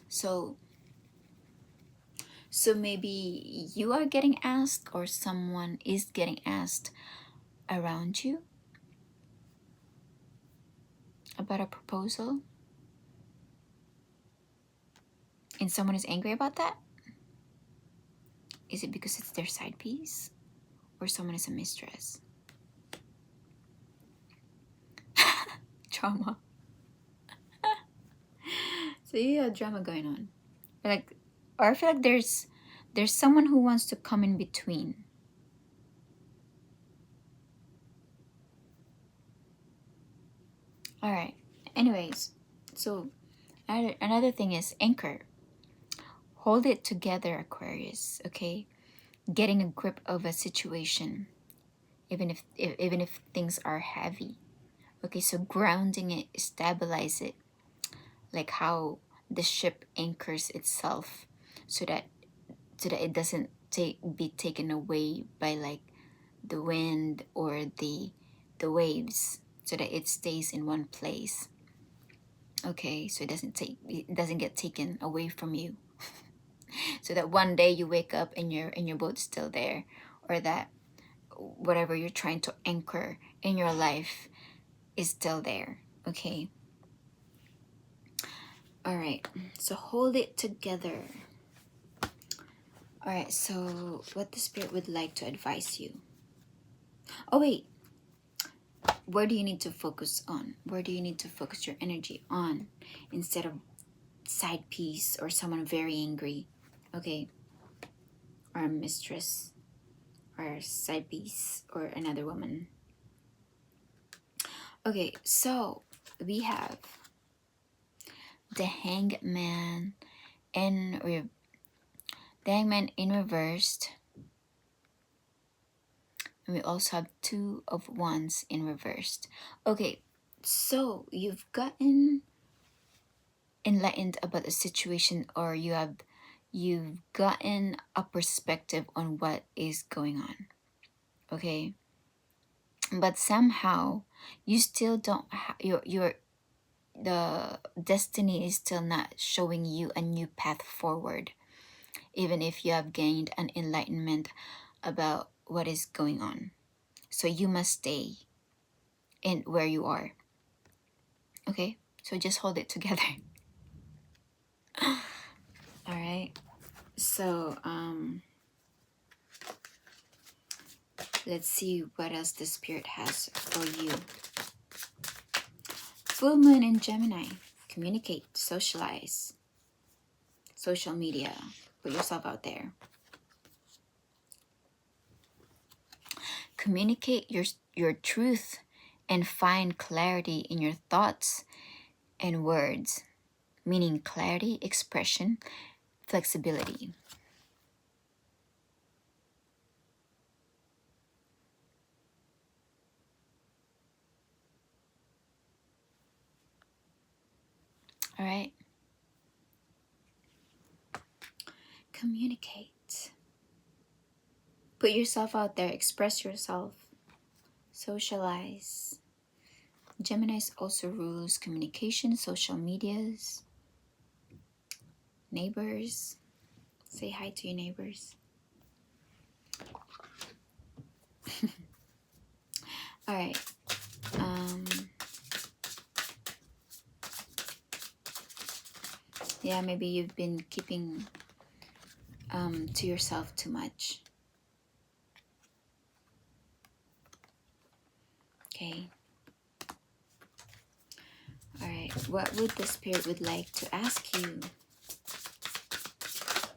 So maybe you are getting asked, or someone is getting asked around you about a proposal, and someone is angry about that. Is it because it's their side piece, or someone is a mistress? Drama. So you have drama going on. Like, or I feel like there's someone who wants to come in between. All right. Anyways, so another thing is anchor. Hold it together, Aquarius. Okay, getting a grip of a situation, even if things are heavy. Okay, so grounding it, stabilize it, like how the ship anchors itself, so that it doesn't be taken away by like the wind, or the the waves so that it stays in one place. Okay, so it doesn't get taken away from you. So that one day you wake up and your boat's still there, or that whatever you're trying to anchor in your life is still there. Okay. All right. So hold it together. All right. So what the spirit would like to advise you. Oh wait. Where do you need to focus on? Where do you need to focus your energy on instead of side piece or someone very angry? Okay. Or a mistress or side piece or another woman. Okay, so we have the Hangman in reversed, and we also have Two of Wands in reversed. Okay, so you've gotten enlightened about a situation, or you've gotten a perspective on what is going on. Okay, but somehow you still don't the destiny is still not showing you a new path forward, even if you have gained an enlightenment about what is going on. So you must stay in where you are. Okay, so just hold it together. All right, so let's see what else the spirit has for you. Full moon in Gemini. Communicate, socialize, social media, put yourself out there. Communicate your truth and find clarity in your thoughts and words, meaning clarity, expression, flexibility. All right. Communicate. Put yourself out there, express yourself, socialize. Gemini also rules communication, social medias, neighbors. Say hi to your neighbors. All right. Yeah, maybe you've been keeping to yourself too much. Okay. All right. What would the spirit would like to ask you?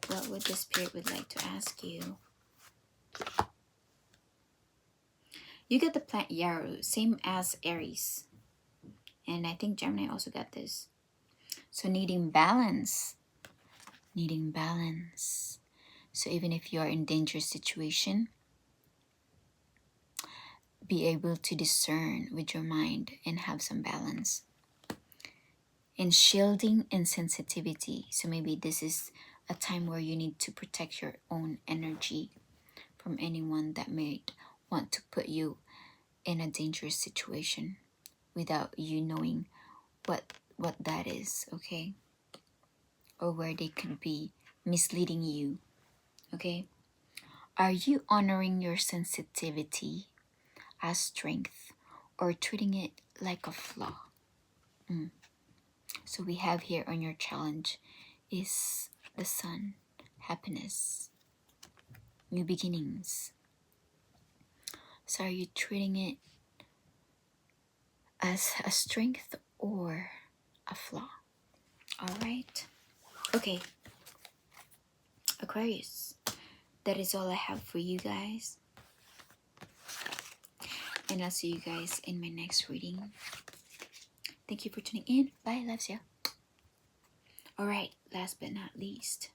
What would the spirit would like to ask you? You get the planet Yaru, same as Aries. And I think Gemini also got this. So needing balance. Needing balance. So even if you are in dangerous situation, be able to discern with your mind and have some balance. And shielding and sensitivity. So maybe this is a time where you need to protect your own energy from anyone that may want to put you in a dangerous situation without you knowing what that is, okay? Or where they could be misleading you, okay? Are you honoring your sensitivity as strength or treating it like a flaw? So we have here on your challenge is the Sun, happiness, new beginnings. So are you treating it as a strength or a flaw? All right. Okay. Aquarius, that is all I have for you guys. And I'll see you guys in my next reading. Thank you for tuning in. Bye, loves ya. All right, last but not least,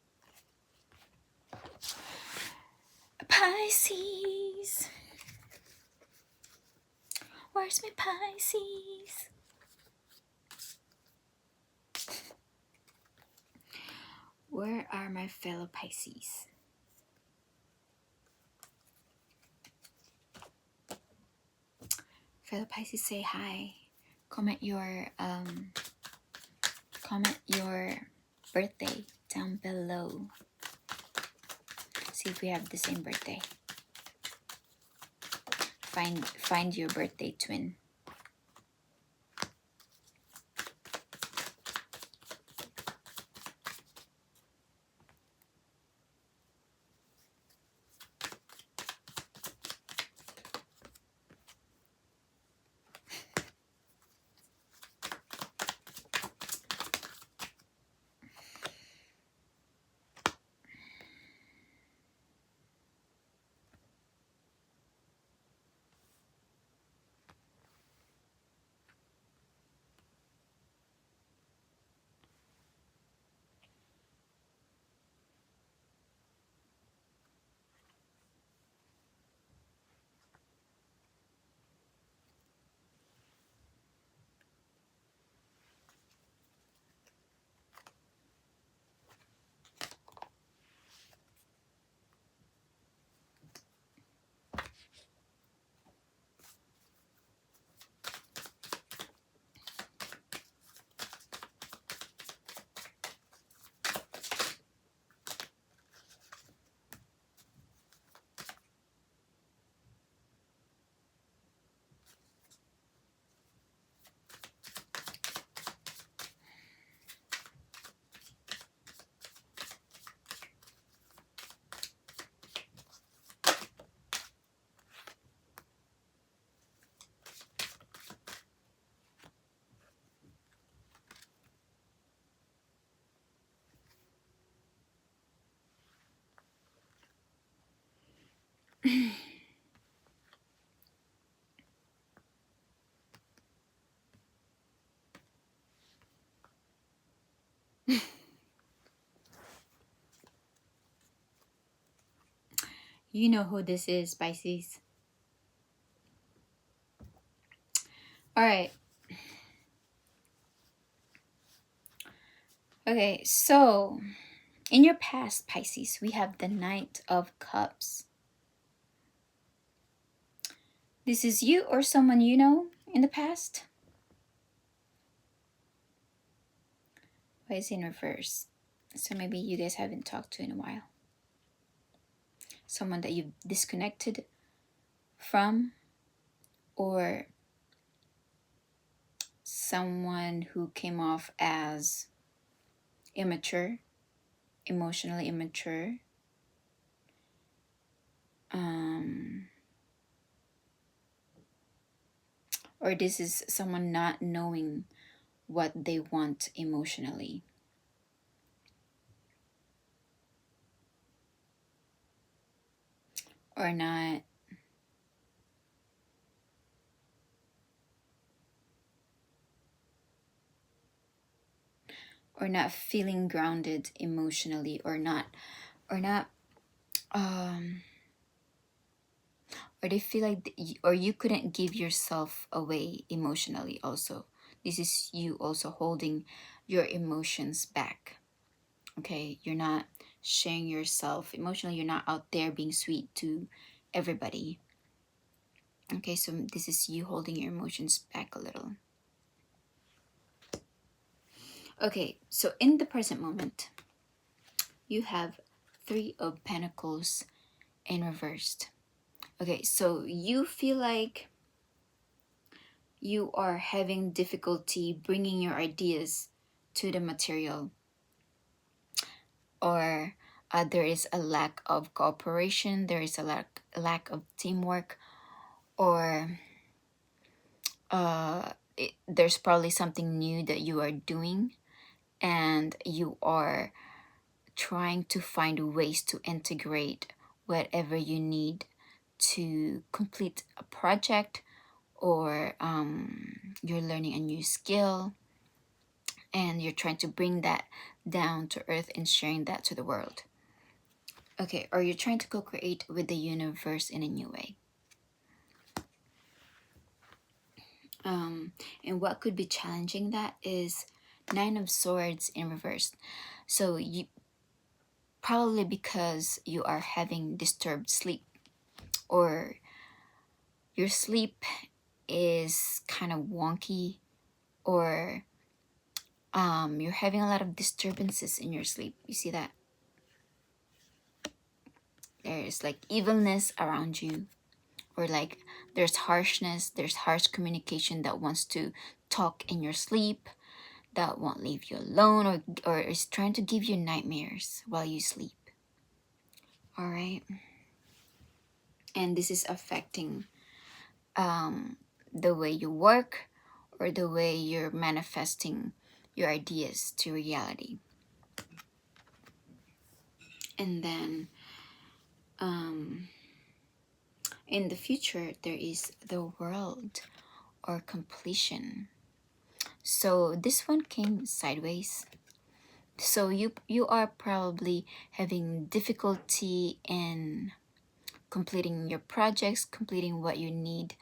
Pisces. Where's my Pisces? Where are my fellow Pisces? fellow Pisces, say hi. Comment your birthday down below. See if we have the same birthday. Find your birthday twin. You know who this is, Pisces. All right. Okay, so in your past, Pisces, we have the Knight of Cups. This is you or someone you know in the past. Why is it in reverse? So maybe you guys haven't talked to in a while. Someone that you've disconnected from, or someone who came off as immature, emotionally immature. Or this is someone not knowing what they want emotionally. Or not feeling grounded emotionally, or they feel like or you couldn't give yourself away emotionally also. This is you also holding your emotions back. Okay, you're not sharing yourself emotionally, you're not out there being sweet to everybody. Okay, so this is you holding your emotions back a little. Okay, so in the present moment, you have Three of Pentacles in reversed. Okay, so you feel like you are having difficulty bringing your ideas to the material, or there is a lack of cooperation, there is a lack of teamwork, or there's probably something new that you are doing and you are trying to find ways to integrate whatever you need to complete a project, or you're learning a new skill and you're trying to bring that down to earth and sharing that to the world. Okay, or you're trying to co-create with the universe in a new way. And what could be challenging that is Nine of Swords in reverse. So you probably, because you are having disturbed sleep, or your sleep is kind of wonky, or you're having a lot of disturbances in your sleep. You see that? There's like evilness around you, or like there's harshness, there's harsh communication that wants to talk in your sleep, that won't leave you alone, or is trying to give you nightmares while you sleep. All right. And this is affecting the way you work, or the way you're manifesting your ideas to reality. And then in the future, there is the World, or completion. So this one came sideways. So you are probably having difficulty in completing your projects, completing what you need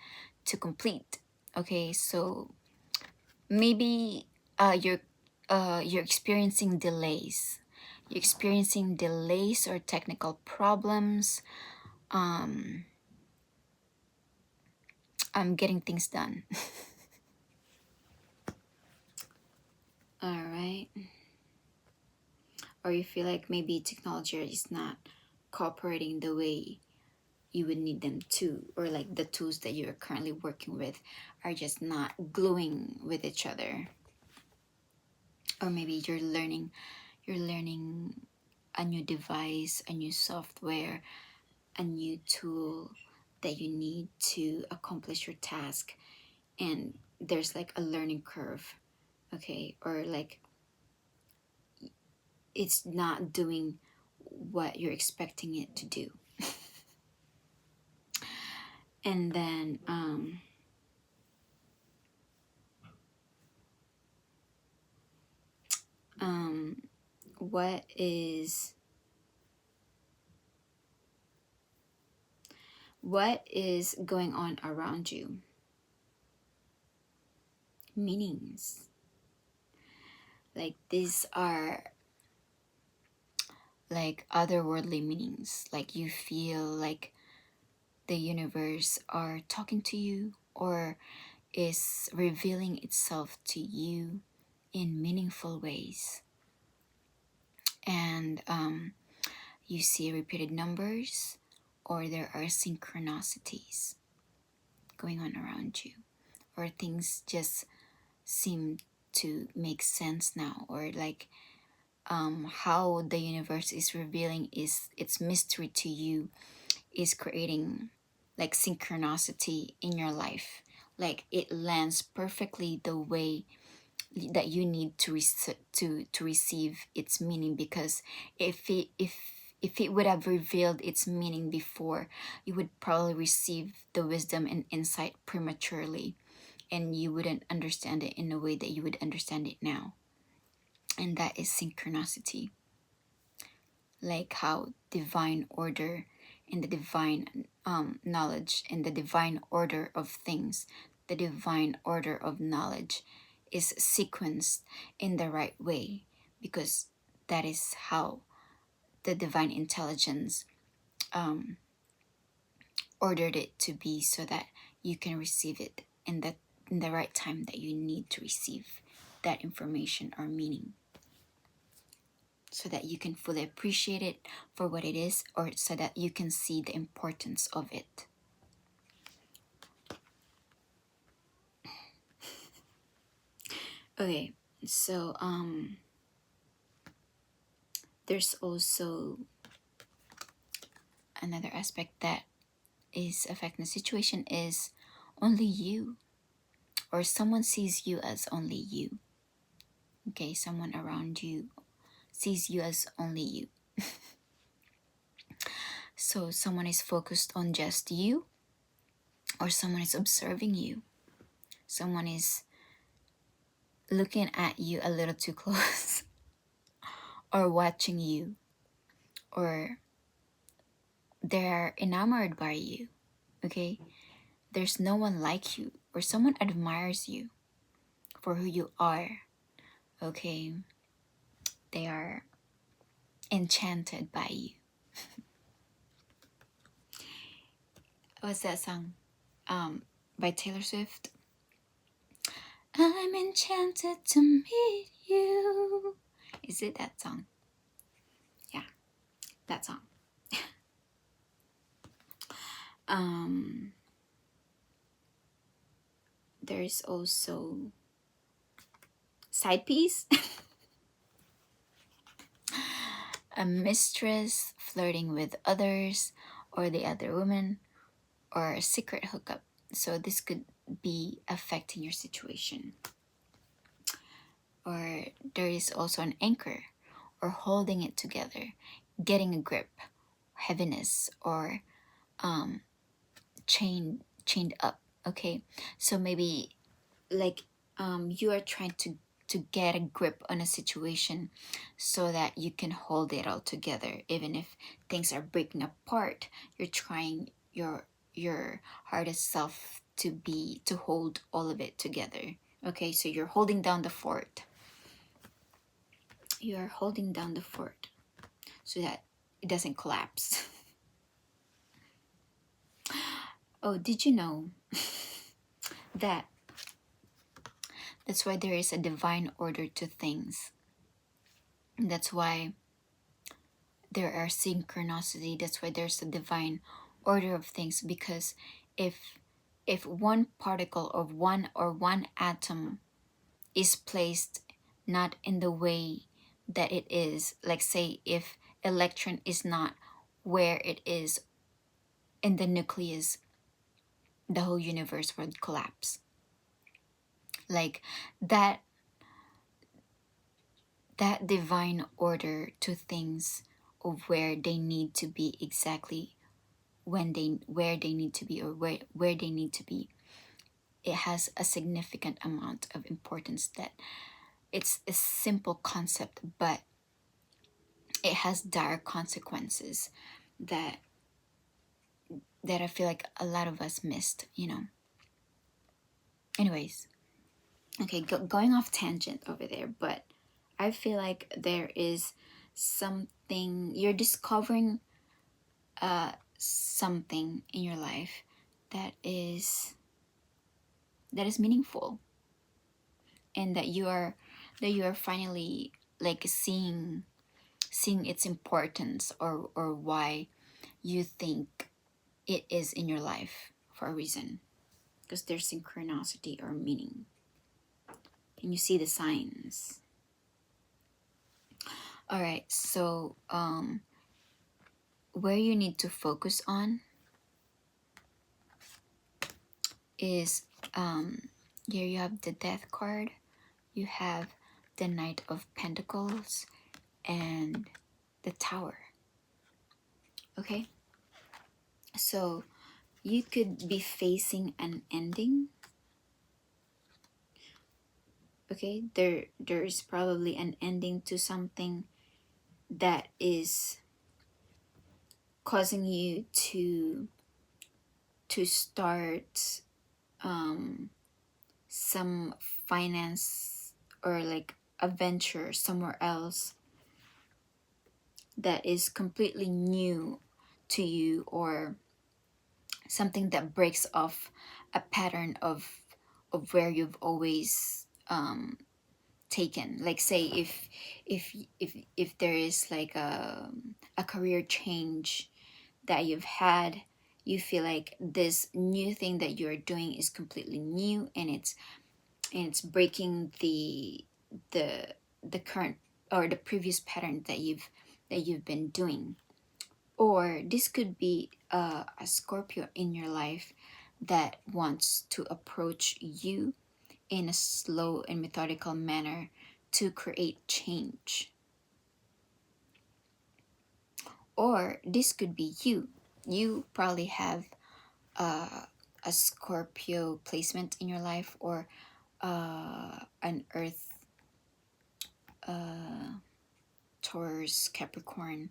to complete. Okay, so maybe you're experiencing delays. You're experiencing delays or technical problems. Getting things done. All right. Or you feel like maybe technology is not cooperating the way you would need them to, or like the tools that you're currently working with are just not gluing with each other. Or maybe you're learning a new device, a new software, a new tool that you need to accomplish your task, and there's like a learning curve. Okay, or like it's not doing what you're expecting it to do. And then what is going on around you? Meanings. Like these are like otherworldly meanings. Like you feel like the universe are talking to you, or is revealing itself to you in meaningful ways. And you see repeated numbers, or there are synchronicities going on around you, or things just seem to make sense now, or like how the universe is revealing its mystery to you is creating like synchronicity in your life. Like it lands perfectly the way that you need to receive its meaning, because if it would have revealed its meaning before, you would probably receive the wisdom and insight prematurely, and you wouldn't understand it in a way that you would understand it now. And that is synchronicity. Like how divine order and the divine knowledge and the divine order of things, the divine order of knowledge is sequenced in the right way, because that is how the divine intelligence ordered it to be, so that you can receive it in the right time that you need to receive that information or meaning, so that you can fully appreciate it for what it is, or so that you can see the importance of it. Okay, so there's also another aspect that is affecting the situation, is only you, or someone sees you as only you. Okay, someone around you sees you as only you. So someone is focused on just you, or someone is observing you. Someone is looking at you a little too close, or watching you, or they're enamored by you. Okay, there's no one like you, or someone admires you for who you are. Okay, they are enchanted by you. What's that song? by Taylor Swift. I'm enchanted to meet you. Is it that song? Yeah, that song. There's also side piece. A mistress flirting with others or the other woman, or a secret hookup. So this could be affecting your situation. Or there is also an anchor, or holding it together, getting a grip, heaviness, or chained up. Okay, so maybe like you are trying to get a grip on a situation so that you can hold it all together. Even if things are breaking apart, you're trying your hardest self to hold all of it together. Okay, so you're holding down the fort. You are holding down the fort so that it doesn't collapse. Oh, did you know that that's why there is a divine order to things? That's why there are synchronicity. That's why there's a divine order of things, because if one particle of one atom is placed not in the way that it is, like say if electron is not where it is in the nucleus, the whole universe would collapse. Like that divine order to things of where they need to be, exactly where they need to be, or where they need to be, it has a significant amount of importance. That it's a simple concept, but it has dire consequences that I feel like a lot of us missed, you know. Anyways, okay, going off tangent over there, but I feel like there is something you're discovering, something in your life that is meaningful, and that you are finally like seeing its importance, or why you think it is in your life for a reason, because there's synchronicity or meaning, and you see the signs. All right, so where you need to focus on is here you have the Death card, you have the Knight of Pentacles, and the Tower. Okay, so you could be facing an ending. Okay, there is probably an ending to something that is causing you to start some finance or like a venture somewhere else that is completely new to you, or something that breaks off a pattern of where you've always taken. Like say if there is like a career change that you've had, you feel like this new thing that you're doing is completely new, and it's breaking the current or the previous pattern that you've been doing. Or this could be a Scorpio in your life that wants to approach you in a slow and methodical manner to create change. Or this could be you. You probably have a Scorpio placement in your life, or an Earth, Taurus, Capricorn,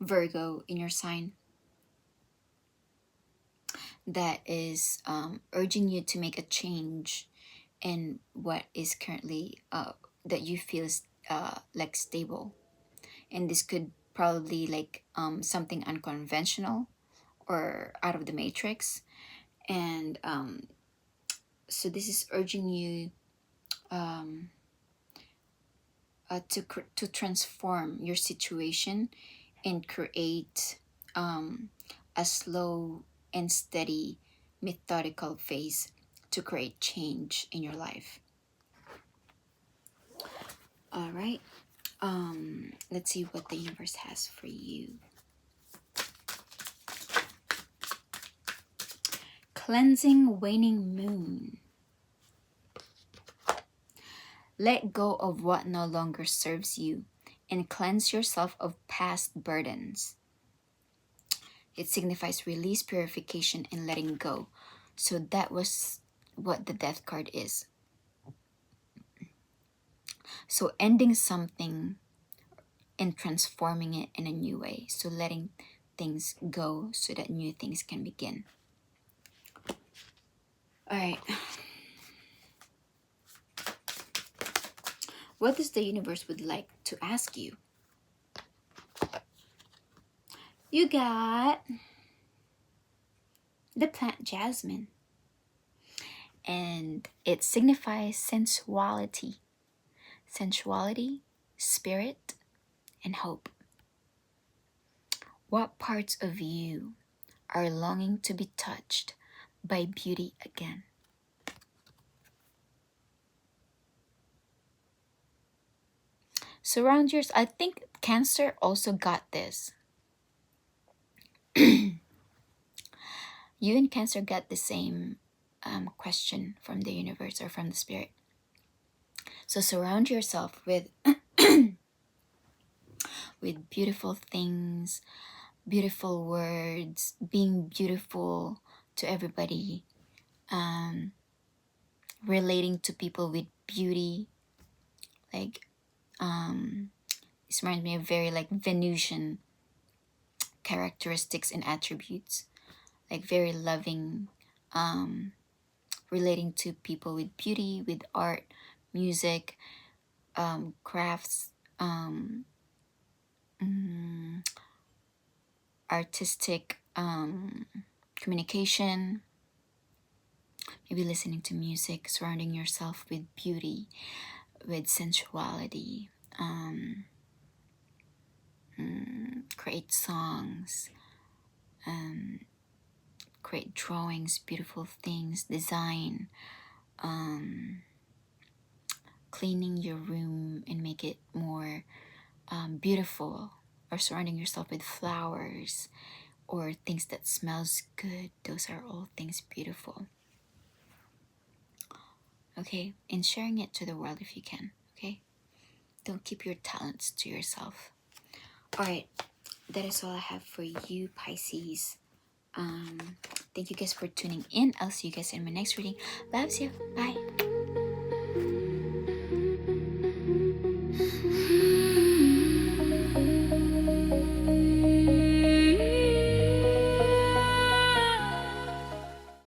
Virgo in your sign, that is urging you to make a change in what is currently that you feel is like stable. And this could probably like something unconventional, or out of the matrix. And so this is urging you to transform your situation and create a slow and steady methodical phase to create change in your life. All right, let's see what the universe has for you. Cleansing waning moon. Let go of what no longer serves you and cleanse yourself of past burdens. It signifies release, purification, and letting go. So that was what the Death card is. So ending something and transforming it in a new way. So letting things go so that new things can begin. All right. What does the universe would like to ask you? You got the plant jasmine. And it signifies sensuality. Sensuality, spirit, and hope. What parts of you are longing to be touched by beauty again? Surround yourself. I think Cancer also got this. You and Cancer got the same question from the universe or from the spirit. So surround yourself with with beautiful things, beautiful words, being beautiful to everybody, relating to people with beauty. Like this reminds me of very like Venusian characteristics and attributes, like very loving, relating to people with beauty, with art, music, crafts, artistic communication, maybe listening to music, surrounding yourself with beauty, with sensuality, create songs, create drawings, beautiful things, design, cleaning your room and make it more beautiful, or surrounding yourself with flowers or things that smells good. Those are all things beautiful. Okay, and sharing it to the world if you can. Okay, don't keep your talents to yourself. All right, that is all I have for you, Pisces. Thank you guys for tuning in. I'll see you guys in my next reading. Loves you. Bye.